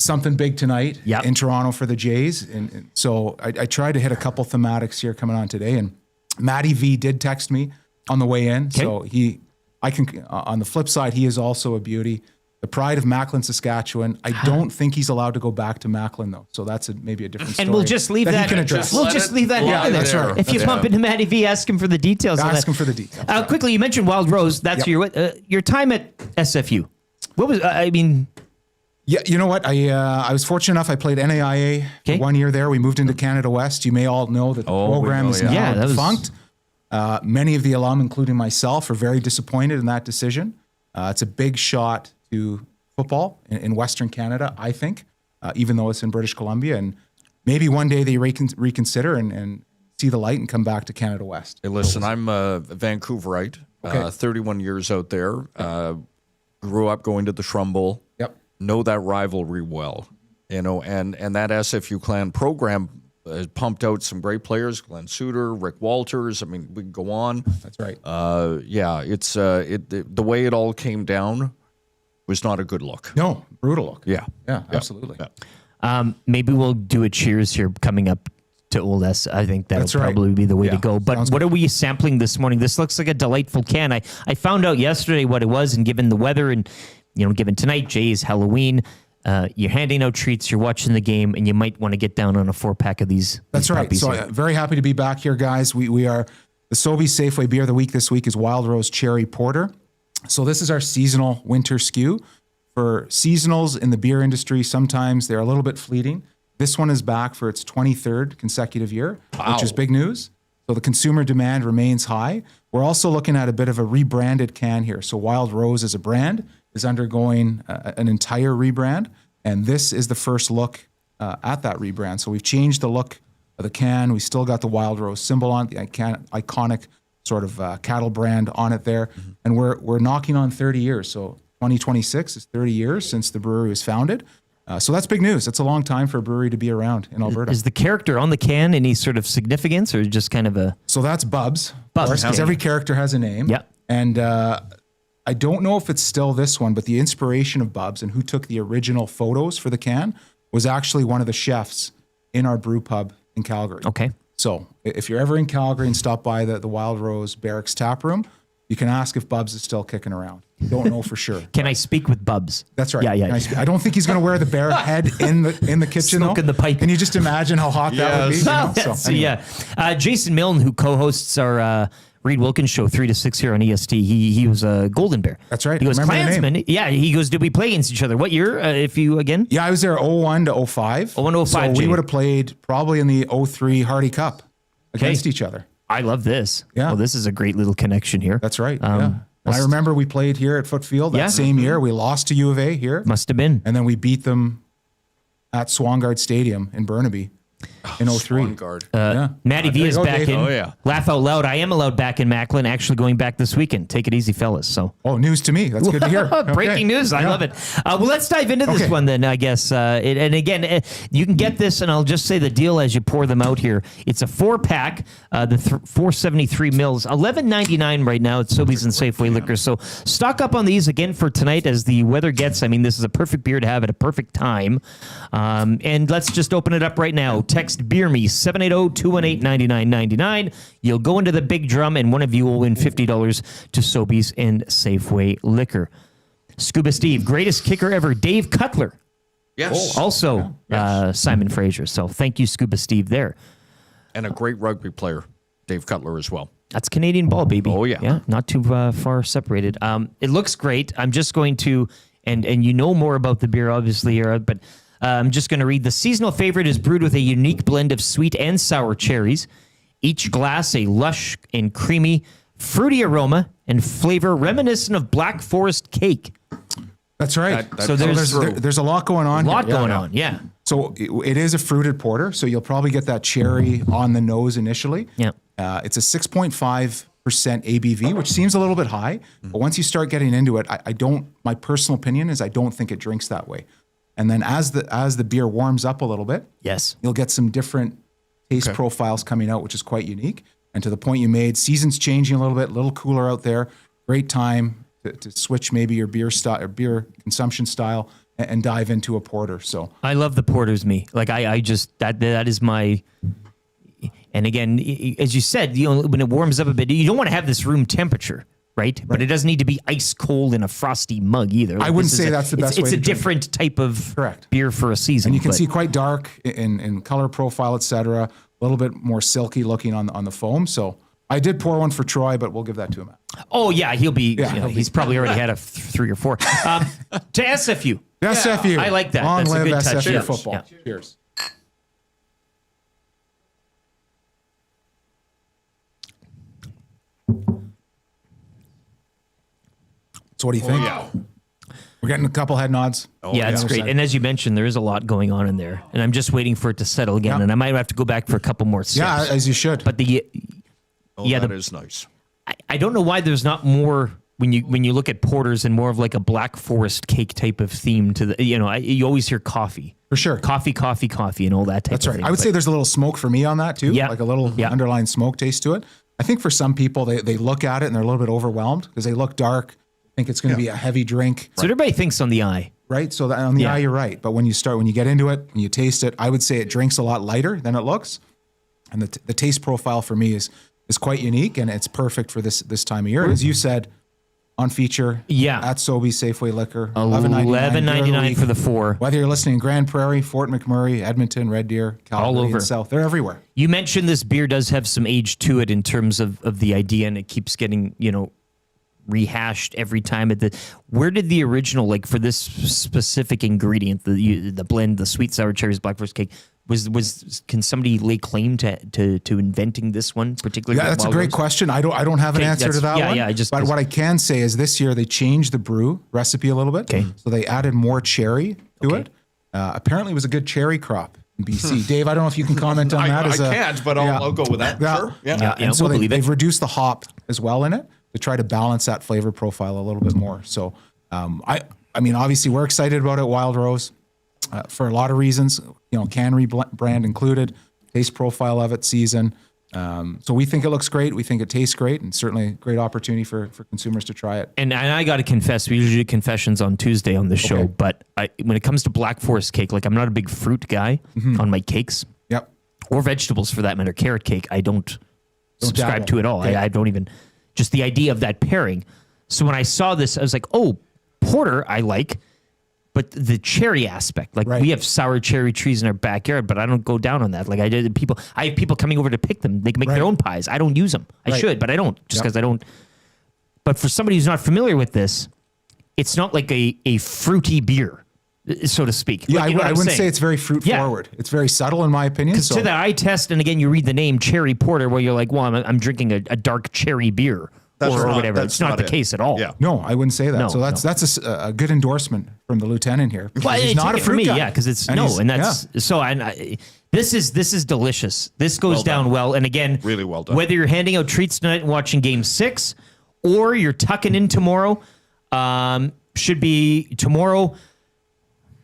something big tonight in Toronto for the Jays. And so I tried to hit a couple thematics here coming on today. And Matty V did text me on the way in. Okay. So on the flip side, he is also a beauty. The pride of Macklin, Saskatchewan. I don't think he's allowed to go back to Macklin, though. So that's maybe a different story. And we'll just leave that. He can address. We'll just leave that. Yeah, that's right. If you bump into Matty V, ask him for the details. Ask him for the details. Quickly, you mentioned Wild Rose. That's your time at SFU. What was Yeah, you know what? I was fortunate enough. I played NAIA for 1 year there. We moved into Canada West. You may all know that the program is now defunct. Many of the alum, including myself, are very disappointed in that decision. It's a big shot to football in Western Canada, I think, even though it's in British Columbia. And maybe one day they reconsider and see the light and come back to Canada West. Hey, listen, I'm a Vancouverite, 31 years out there. Grew up going to the Shrum Bowl. Yep. Know that rivalry well. And that SFU Clan program has pumped out some great players, Glenn Suter, Rick Walters. I mean, we can go on. That's right. It's the way it all came down was not a good look. No, brutal look. Yeah. Yeah, absolutely. Yeah. Maybe we'll do a cheers here coming up to Old S. I think that'll probably be the way to go. But what are we sampling this morning? This looks like a delightful can. I found out yesterday what it was, and given the weather and given tonight, Jay's Halloween, you're handing out treats, you're watching the game, and you might want to get down on a 4-pack of these. That's right. So very happy to be back here, guys. We are the Sobeys Safeway Beer of the Week this week is Wild Rose Cherry Porter. So this is our seasonal winter SKU. For seasonals in the beer industry, sometimes they're a little bit fleeting. This one is back for its 23rd consecutive year, which is big news. So the consumer demand remains high. We're also looking at a bit of a rebranded can here. So Wild Rose as a brand is undergoing an entire rebrand, and this is the first look at that rebrand. So we've changed the look of the can. We still got the Wild Rose symbol on it, the iconic sort of cattle brand on it there. Mm-hmm. And we're knocking on 30 years. So 2026 is 30 years since the brewery was founded. So that's big news. It's a long time for a brewery to be around in Alberta. Is the character on the can any sort of significance or just kind of a... So that's Bubs. Bubs. Because every character has a name. Yeah. And I don't know if it's still this one, but the inspiration of Bubs and who took the original photos for the can was actually one of the chefs in our brew pub in Calgary. Okay. So if you're ever in Calgary and stop by the Wild Rose Barracks tap room, you can ask if Bubs is still kicking around. Don't know for sure. Can I speak with Bubs? That's right. Yeah. I don't think he's going to wear the bear head in the kitchen. Smoking the pipe. Can you just imagine how hot that would be? So anyway. Jason Milne, who co-hosts our Reed Wilkins show 3 to 6 here on EST, he was a Golden Bear. That's right. He goes Klansman. Yeah. He goes, did we play against each other? What year? If you again? Yeah, I was there 01 to 05. 01 to 05. So we would have played probably in the 03 Hardy Cup against each other. I love this. Yeah. Well, this is a great little connection here. That's right. I remember we played here at Footfield that same year. We lost to U of A here. Must have been. And then we beat them at Swangard Stadium in Burnaby in 03. Matty V is back Dave. in. Oh, yeah. Laugh out loud. I am allowed back in Macklin, actually going back this weekend. Take it easy, fellas. So. News to me. That's good to hear. Breaking news. I love it. Well, let's dive into this one then, I guess. And again, you can get this, and I'll just say the deal as you pour them out here. It's a 4-pack, the 473 mils, $11.99 right now at Sobeys and Safeway Liquor. So stock up on these again for tonight as the weather gets. I mean, this is a perfect beer to have at a perfect time. And let's just open it up right now. Text Beer Me 780-218-9999. You'll go into the big drum, and one of you will win $50 to Sobeys and Safeway Liquor. Scuba Steve, greatest kicker ever, Dave Cutler. Yes. Also, Simon Fraser. So thank you, Scuba Steve, there. And a great rugby player, Dave Cutler, as well. That's Canadian ball, baby. Oh, yeah. Yeah, not too far separated. It looks great. I'm just going to, and you know more about the beer, obviously, here, but I'm just going to read. The seasonal favorite is brewed with a unique blend of sweet and sour cherries. Each glass a lush and creamy, fruity aroma and flavor reminiscent of Black Forest cake. That's right. So there's a lot going on. Yeah. So it is a fruited porter, so you'll probably get that cherry on the nose initially. Yeah. It's a 6.5% ABV, which seems a little bit high, but once you start getting into it, my personal opinion is I don't think it drinks that way. And then as the beer warms up a little bit, yes, you'll get some different taste profiles coming out, which is quite unique. And to the point you made, season's changing a little cooler out there. Great time to switch maybe your beer style or beer consumption style and dive into a porter. So I love the porters, Like I just that is my. And again, as you said, when it warms up a bit, you don't want to have this room temperature, right? But it doesn't need to be ice cold in a frosty mug either. I wouldn't say that's the best way It's to a drink different type of beer for a season. And you can see quite dark in color profile, etc. A little bit more silky looking on the foam. So I did pour one for Troy, but we'll give that to him. Oh yeah, he'll be. He's probably already had 3 or 4. To SFU. SFU. I like that. Long That's live a good touch. SFU Yeah. football. Yeah. Cheers. So what do you think? We're getting a couple head nods. Yeah, it's great. And as you mentioned, there is a lot going on in there, and I'm just waiting for it to settle again. And I might have to go back for a couple more sips. Yeah, as you should. But that is nice. I don't know why there's not more when you look at porters and more of like a Black Forest cake type of theme to the. You always hear coffee for sure, coffee, and all that type. That's of right. thing. I would say there's a little smoke for me on that too. Yeah, like a little underlying smoke taste to it. I think for some people they look at it and they're a little bit overwhelmed because they look dark. Think it's going to be a heavy drink. So everybody thinks on the eye. Right? So on the eye, you're right. But when you get into it, when you taste it, I would say it drinks a lot lighter than it looks. And the taste profile for me is quite unique, and it's perfect for this time of year. And as you said, on feature at Sobeys Safeway Liquor, $11.99 for the 4. Whether you're listening in Grand Prairie, Fort McMurray, Edmonton, Red Deer, Calgary, all over and South, they're everywhere. You mentioned this beer does have some age to it in terms of the idea, and it keeps getting, rehashed every time. Where did the original, like for this specific ingredient, the blend, the sweet sour cherries Black Forest cake, can somebody lay claim to inventing this one particularly? Yeah, that's a great question. I don't have an answer to that one. Yeah, but what I can say is this year they changed the brew recipe a little bit. Okay. So they added more cherry to it. Apparently it was a good cherry crop in BC. Dave, I don't know if you can comment on that. I can't, but I'll go with that. Sure. Yeah. And so they've reduced the hop as well in it to try to balance that flavor profile a little bit more. So, I mean, obviously we're excited about it, Wild Rose, for a lot of reasons, can rebrand included, taste profile of it, season. So we think it looks great. We think it tastes great, and certainly a great opportunity for consumers to try it. And I got to confess, we usually do confessions on Tuesday on this show, but when it comes to Black Forest cake, like I'm not a big fruit guy on my cakes. Yep. Or vegetables for that matter. Carrot cake, I don't subscribe to at all. Okay. I don't even... Just the idea of that pairing. So when I saw this, I was like, oh, porter I like, but the cherry aspect, like we have sour cherry trees in our backyard, but I don't go down on that. Like I have people coming over to pick them. They can make their own pies. I don't use them. I should, but I don't, just because I don't. But for somebody who's not familiar with this, it's not like a fruity beer, so to speak. Yeah, Like, I wouldn't say it's very fruit forward. It's very subtle in my opinion. Because to the eye test, and again, you read the name cherry porter, where you're like, well, I'm drinking a dark cherry beer or whatever. It's not the case at all. Yeah. No, I wouldn't say that. No, so that's a good endorsement from the lieutenant here. Well, he's not a fruit guy. Yeah, because it's this is delicious. This goes down well, and again, really well done. Whether you're handing out treats tonight and watching Game 6, or you're tucking in tomorrow, should be tomorrow.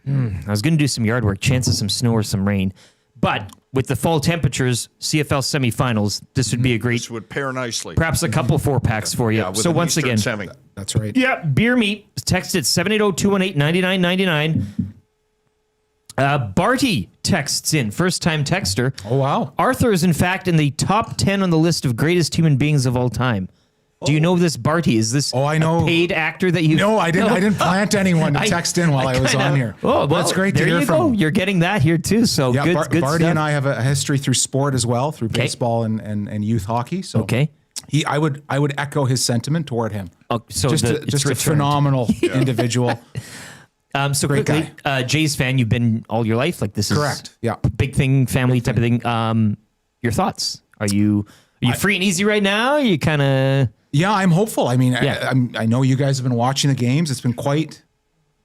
I was going to do some yard work, chance of some snow or some rain. But with the fall temperatures, CFL semifinals, this would be a great... This would pair nicely. Perhaps a couple 4-packs for you. Yeah, so once again... Semi. That's right. Yeah, beer meat. Text it 780-218-9999. Barty texts in, first-time texter. Oh, wow. Arthur is, in fact, in the top 10 on the list of greatest human beings of all time. Do you know this Barty? Is this I know. a paid actor that you... No, I didn't. I didn't plant anyone to text in while I was on here. Oh, well, that's great to there hear you from. go. You're getting that here too. So Yeah, good Barty stuff. and I have a history through sport as well, through baseball and youth hockey. So I would echo his sentiment toward him. Oh, so just a phenomenal individual. So Great quickly, Jays fan, you've been all your life. Like this is correct. Yeah, big thing, family type of thing. Your thoughts? Are you free and easy right now? You kind of... Yeah, I'm hopeful. I mean, I know you guys have been watching the games. It's been quite,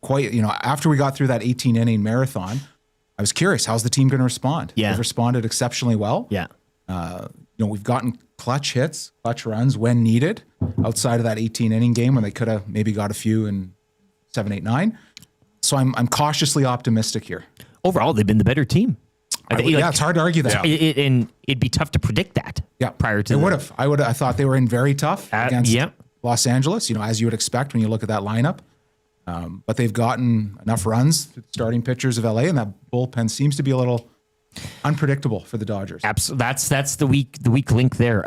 after we got through that 18-inning marathon, I was curious, how's the team going to respond? Yeah. They've responded exceptionally well. Yeah. We've gotten clutch hits, clutch runs when needed outside of that 18-inning game when they could have maybe got a few in 7, 8, 9. So I'm cautiously optimistic here. Overall, they've been the better team. It's hard to argue that. And it'd be tough to predict that. Yeah, prior to it would have. I thought they were in very tough against yeah. Los Angeles. As you would expect when you look at that lineup. But they've gotten enough runs to the starting pitchers of LA, and that bullpen seems to be a little unpredictable for the Dodgers. Absolutely. That's the weak link there.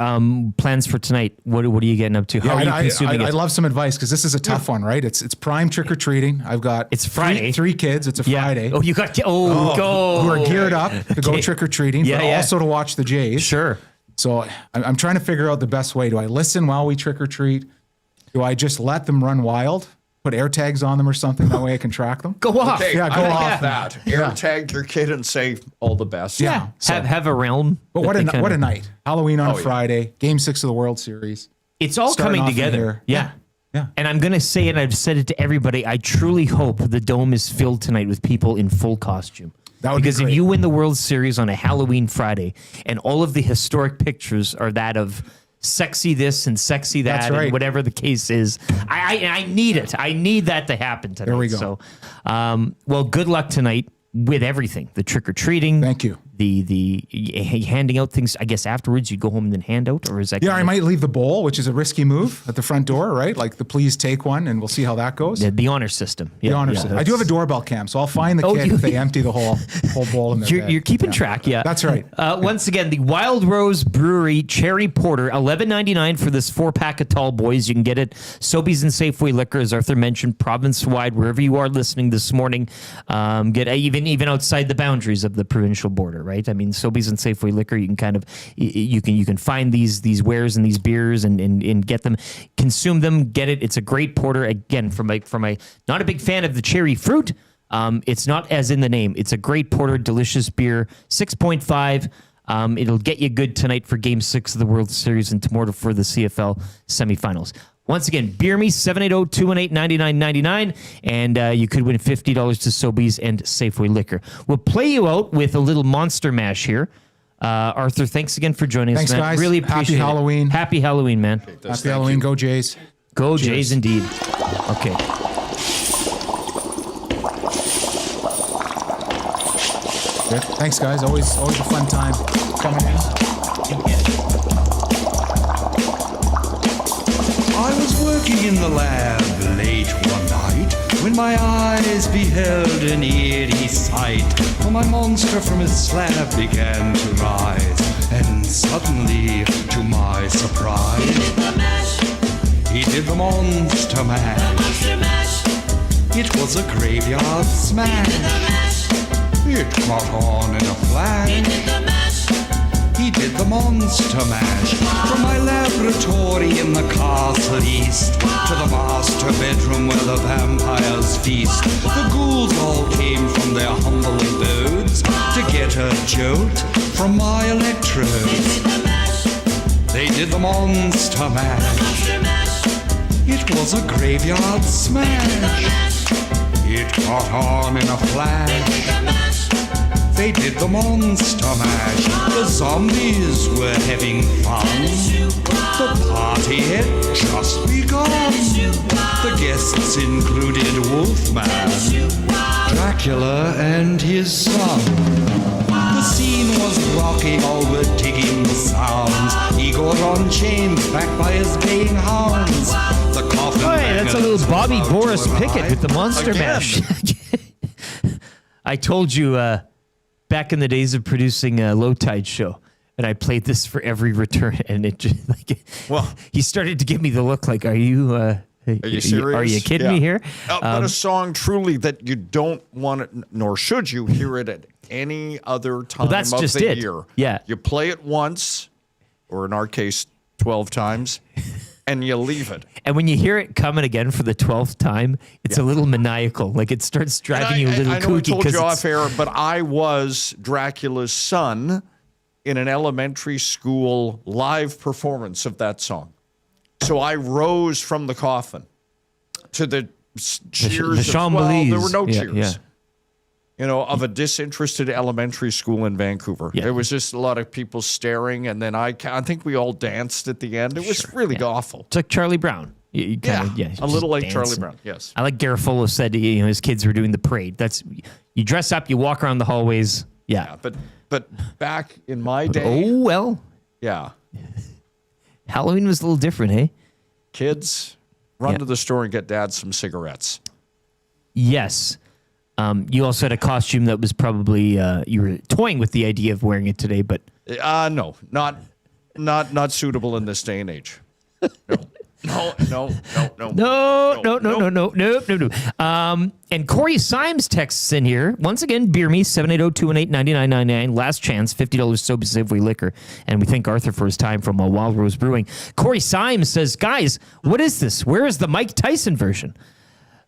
Plans for tonight. What are you getting up to? How are you consuming it? I love some advice because this is a tough one, right? It's prime trick or treating. I've got three kids. It's a Friday. Oh, you got go who are geared up to go trick or treating, but also to watch the Jays. Sure. So I'm trying to figure out the best way. Do I listen while we trick or treat? Do I just let them run wild? Put air tags on them or something. That way I can track them. Go off. Okay, Yeah, go off. That. Air tag your kid and say all the best. Yeah. So, have a realm. But what a night. Halloween on Friday. Game 6 of the World Series. It's all coming together. Yeah. And I'm going to say it. I've said it to everybody. I truly hope the Dome is filled tonight with people in full costume. That would because be if great. you win the World Series on a Halloween Friday and all of the historic pictures are that of sexy this and sexy that, That's right. and whatever the case is, I need it. I need that to happen tonight. There we go. So, well, good luck tonight with everything. The trick-or-treating. Thank you. The handing out things. I guess afterwards you go home and then hand out, or is that? Yeah, I might leave the bowl, which is a risky move at the front door, right? Like the please take one, and we'll see how that goes. The honor system. The honor system. I do have a doorbell cam, so I'll find the kid if they empty the whole bowl in their bed. You're keeping track, yeah. That's right. Once again, the Wild Rose Brewery Cherry Porter, $11.99 for this 4-pack of tall boys. You can get it Sobeys and Safeway Liquor, as Arthur mentioned, province-wide, wherever you are listening this morning. Get even outside the boundaries of the provincial border, right? I mean, Sobeys and Safeway Liquor, you can kind of you can find these wares and these beers and get them, consume them, get it. It's a great porter. Again, from a not a big fan of the cherry fruit. It's not as in the name. It's a great porter, delicious beer, 6.5. It'll get you good tonight for Game 6 of the World Series and tomorrow for the CFL semifinals. Once again, Beer Me, 780-218-9999, and you could win $50 to Sobeys and Safeway Liquor. We'll play you out with a little Monster Mash here. Arthur, thanks again for joining Thanks, us, man. guys. Really appreciate Happy Halloween. Happy Halloween, man. Happy Halloween. Go Jays. Go Cheers. Jays, indeed. Okay. Good. Thanks, guys. Always a fun time coming in. I was working in the lab late one night when my eyes beheld an eerie sight. For my monster from his slab began to rise, and suddenly, to my surprise, he did the monster mash. It was a graveyard smash. It caught on in a flash. He did the monster mash. From my laboratory in the castle east to the master bedroom where the vampires feast. The ghouls all came from their humble abodes to get a jolt from my electrodes. They did the monster mash. It was a graveyard smash. It caught on in a flash. They did the monster mash. The zombies were having fun. The party had just begun. The guests included Wolfman, Dracula, and his son. The scene was rocking, all were digging the sounds. Igor on chains, backed by his baying hounds. The coffin. Hey, that's a little Bobby Boris Pickett with the monster mash. I told you back in the days of producing a Low Tide show, and I played this for every return, and it just he started to give me the look like, are you serious? Are you kidding me here? But a song truly that you don't want it, nor should you hear it at any other time that's of just the it. year. Yeah. You play it once, or in our case, 12 times, and you leave it. And when you hear it coming again for the 12th time, it's a little maniacal. Like it starts driving you a little I know kooky. I told you off air, but I was Dracula's son in an elementary school live performance of that song. So I rose from the coffin to the cheers. The well, there were no cheers. Yeah. You know, of a disinterested elementary school in Vancouver. Yeah. There was just a lot of people staring, and then I think we all danced at the end. It was really awful. It's like Charlie Brown. You kinda, a little like dance Charlie and- Brown, yes. I like Garafolo said, his kids were doing the parade. That's you dress up, you walk around the hallways. Yeah. But back in my day. Oh, well. Yeah. Halloween was a little different, hey? Kids, run to the store and get dad some cigarettes. Yes. You also had a costume that was probably you were toying with the idea of wearing it today, but no, not suitable in this day and age. No. And Corey Symes texts in here. Once again, beer me, 780-218-9999. Last chance, $50 Sobeys Safeway Liquor. And we thank Arthur for his time from Wild Rose Brewing. Corey Symes says, guys, what is this? Where is the Mike Tyson version?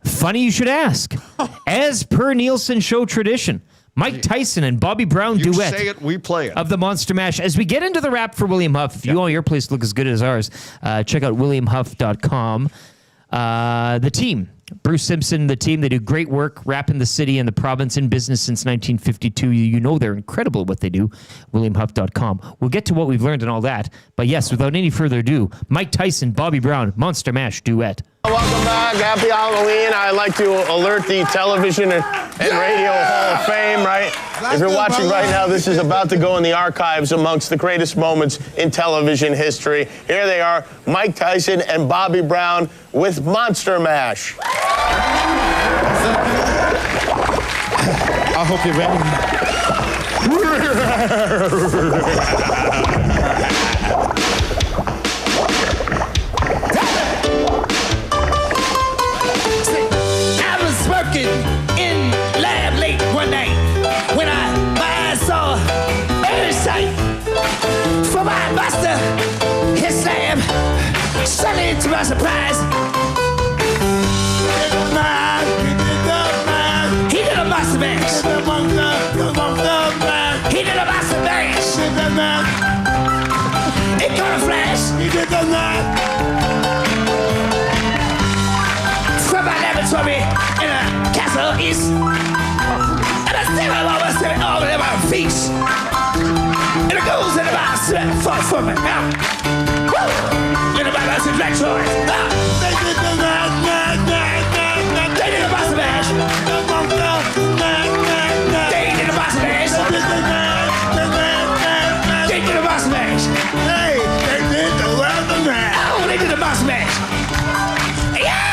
Funny you should ask. As per Nielson Show tradition, Mike Tyson and Bobby Brown You duet say it, we play it. of the Monster Mash. As we get into the rap for William Huff, if you want your place to look as good as ours, check out WilliamHuff.com. The team, Bruce Simpson, the team, they do great work rapping the city and the province in business since 1952. You know they're incredible at what they do. WilliamHuff.com. We'll get to what we've learned and all that. But yes, without any further ado, Mike Tyson, Bobby Brown, Monster Mash duet. Welcome back. Happy Halloween. I'd like to alert the television and radio Hall of Fame, right? If you're watching right now, this is about to go in the archives amongst the greatest moments in television history. Here they are, Mike Tyson and Bobby Brown with Monster Mash. I hope you're in lab late one night when my eyes saw early sight for my master, his slab. Suddenly, to my surprise, he did a master mash. He did a master mash. It got a flash. He did the from my laboratory in a castle east. And I see my mama sitting all in my feet. And it goes in my sweat for me now. Woo! In my mouth is black choice. They did the they did the boss mash. They did the boss mash. They did the boss mash. Hey, they did the world of mash. Oh, they did the boss mash. Yeah!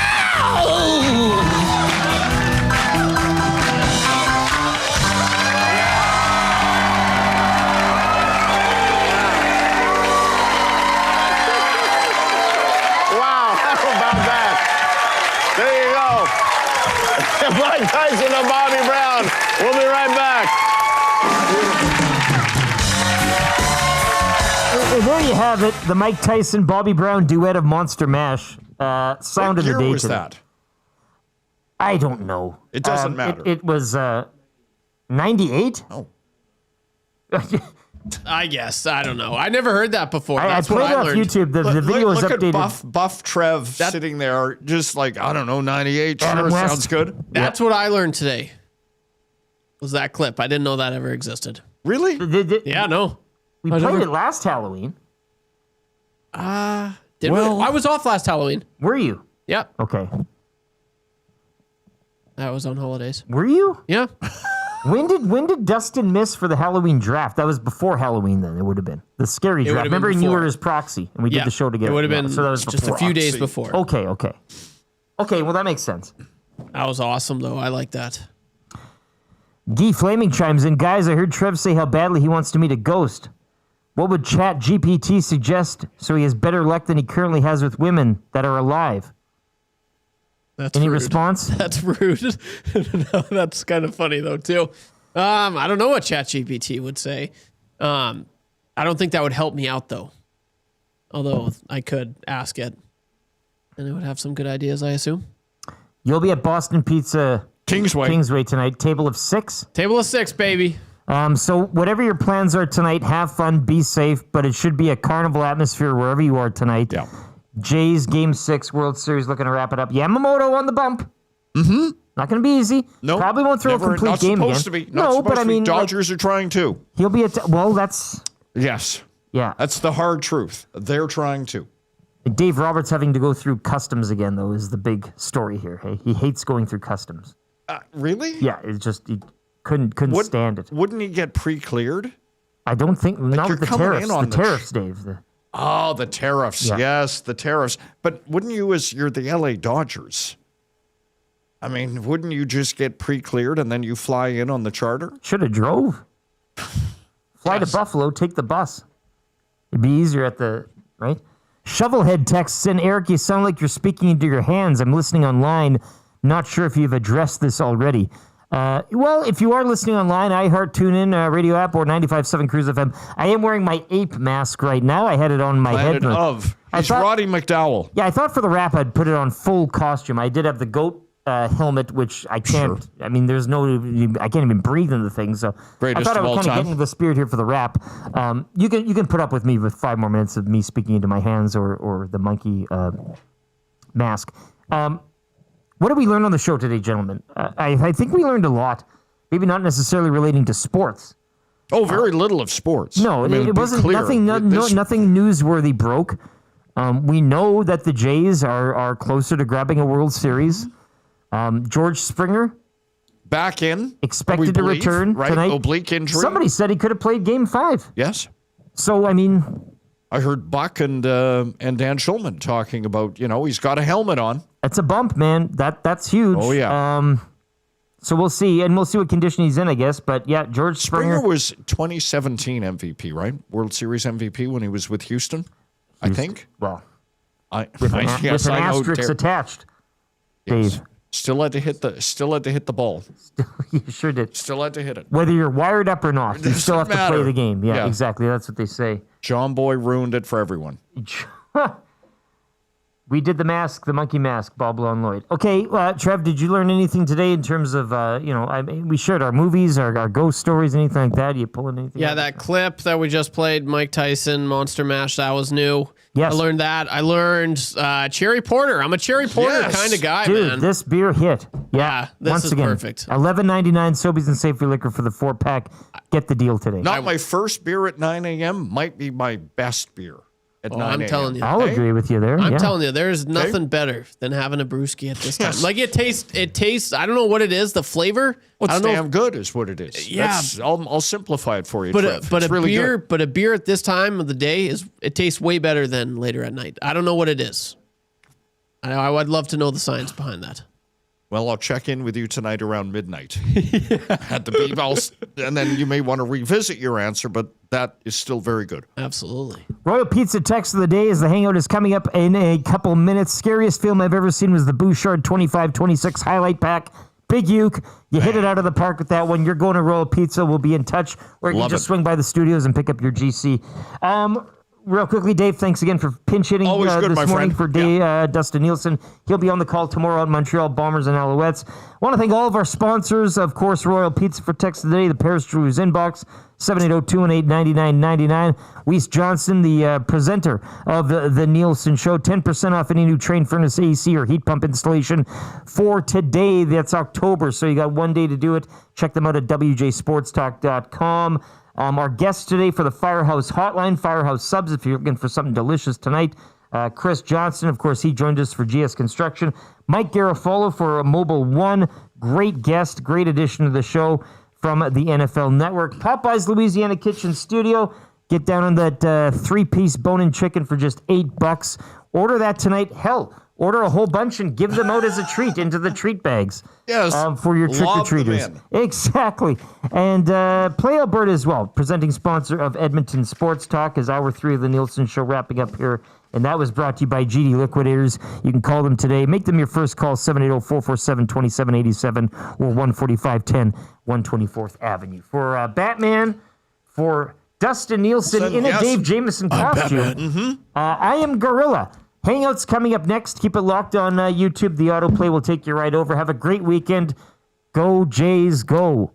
Mike Tyson and Bobby Brown. We'll be right back. Well, there you have it. The Mike Tyson, Bobby Brown duet of Monster Mash. Sound of the day. What year was that? I don't know. It doesn't matter. It was 98? Oh. I guess. I don't know. I never heard that before. I That's played what it I off learned. YouTube. The video was updated. At Buff Trev sitting there, just like, I don't know, 98. Sure, sounds good. That's what I learned today. Was that clip. I didn't know that ever existed. Really? Yeah, no. We played it last Halloween. Did we? I was off last Halloween. Were you? Yep. Okay. That was on holidays. Were you? Yeah. When did Dustin miss for the Halloween draft? That was before Halloween then. It would have been. The scary draft. Remember you were his proxy and we did the show together. It would have been so that was just before. a few days before. Okay, well that makes sense. That was awesome though. I like that. Guy Flaming chimes in. Guys, I heard Trev say how badly he wants to meet a ghost. What would Chat GPT suggest so he has better luck than he currently has with women that are alive? That's Any rude. response? That's rude. No, that's kind of funny though too. I don't know what ChatGPT would say. I don't think that would help me out though. Although I could ask it, and it would have some good ideas, I assume. You'll be at Boston Pizza Kingsway tonight. Table of 6. Table of 6, baby. So whatever your plans are tonight, have fun, be safe, but it should be a carnival atmosphere wherever you are tonight. Yeah. Jays Game 6 World Series looking to wrap it up. Yamamoto on the bump. Mm-hmm. Not going to be easy. No. Probably won't throw a complete game again. Not supposed to be. No, but I mean, Dodgers are trying to. He'll be at. Well, that's. Yes. Yeah. That's the hard truth. They're trying to. Dave Roberts having to go through customs again, though, is the big story here. Hey, he hates going through customs. Really? Yeah, it's just he couldn't stand it. Wouldn't he get pre-cleared? I don't think. Not with the tariffs. The tariffs, Dave. Oh, the tariffs. Yeah. Yes, the tariffs. But wouldn't you, as you're the LA Dodgers, I mean, wouldn't you just get pre-cleared and then you fly in on the charter? Should have drove. Fly to Buffalo, take the bus. It'd be easier at the, right? Shovelhead texts in, Eric, you sound like you're speaking into your hands. I'm listening online. Not sure if you've addressed this already. Well, if you are listening online, iHeart, TuneIn, radio app, or 95.7 Cruise FM, I am wearing my ape mask right now. I had it on my head. He's Roddy McDowell. Yeah, I thought for the wrap I'd put it on full costume. I did have the goat helmet, which I can't. Sure. I mean, I can't even breathe in the thing. So Greatest I thought I was of all kind of time. getting the spirit here for the wrap. You can put up with me with 5 more minutes of me speaking into my hands or the monkey mask. What did we learn on the show today, gentlemen? I think we learned a lot. Maybe not necessarily relating to sports. Oh, very little of sports. No, I mean, it wasn't clear. nothing. Nothing newsworthy broke. We know that the Jays are closer to grabbing a World Series. George Springer back in, expected to return tonight. Oblique injury. Somebody said he could have played Game 5. Yes. So I mean, I heard Buck and Dan Schulman talking about he's got a helmet on. That's a bump, man. That's huge. Oh yeah. So we'll see, and we'll see what condition he's in, I guess. But yeah, George Springer was 2017 MVP, right? World Series MVP when he was with Houston. I think. Well, with an asterisk attached. Yes. Dave. Still had to hit the ball. You sure did. Still had to hit it. Whether you're wired up or not, you still have to play the game. Yeah, Yeah. exactly. That's what they say. John Boy ruined it for everyone. We did the mask, the monkey mask, Bob Lon Lloyd. Okay, Trev, did you learn anything today in terms of, we shared our movies, our ghost stories, anything like that? You pulling anything? Yeah, that clip that we just played, Mike Tyson, Monster Mash, that was new. Yes. I learned that. I learned Cherry Porter. I'm a Cherry Porter kind of guy, Dude, man. this beer hit. Yeah, this once is again, perfect. $11.99 Sobeys and Safeway Liquor for the 4-pack. Get the deal today. Not my first beer at 9 a.m. might be my best beer at 9 a.m. I'm telling you. I'll agree with you there. I'm yeah. telling you, there's nothing better than having a brewski at this time. Like it tastes, I don't know what it is, the flavor. What's I don't know damn good is what it is. Yeah. I'll simplify it for you, But Trev. a It's really beer, good. but a beer at this time of the day it tastes way better than later at night. I don't know what it is. I'd love to know the science behind that. Well, I'll check in with you tonight around midnight at the Beebals, and then you may want to revisit your answer, but that is still very good. Absolutely. Royal Pizza text of the day as the hangout is coming up in a couple minutes. Scariest film I've ever seen was the Bouchard 25-26 highlight pack. Big uke. You hit it out of the park with that one. You're going to Royal Pizza. We'll be in touch. Or you can just swing by the studios and pick up your GC. Real quickly, Dave, thanks again for pinch hitting this morning for Dustin Nielson. He'll be on the call tomorrow at Montreal Bombers and Alouettes. I want to thank all of our sponsors, of course, Royal Pizza for text today, the Paris Drew's Inbox, 780-218-9999. Weiss Johnston, the presenter of the Nielson Show, 10% off any new train furnace, AC, or heat pump installation for today. That's October, so you got one day to do it. Check them out at wjsportstalk.com. Our guest today for the Firehouse Hotline, Firehouse Subs, if you're looking for something delicious tonight. Chris Johnston, of course, he joined us for GS Construction. Mike Garafolo for Mobile One. Great guest, great addition to the show from the NFL Network. Popeye's Louisiana Kitchen Studio. Get down on that 3-piece bone-in chicken for just $8. Order that tonight. Hell, order a whole bunch and give them out as a treat into the treat bags. Yes. For your trick-or-treaters. Exactly. And Play Alberta as well, presenting sponsor of Edmonton Sports Talk, is Hour 3 of the Nielson Show wrapping up here. And that was brought to you by GD Liquidators. You can call them today. Make them your first call, 780-447-2787 or 14510 124th Avenue. For Batman, for Dustin Nielson in a Dave Jamieson costume, I am Gorilla. Hangouts coming up next. Keep it locked on YouTube. The autoplay will take you right over. Have a great weekend. Go Jays, go.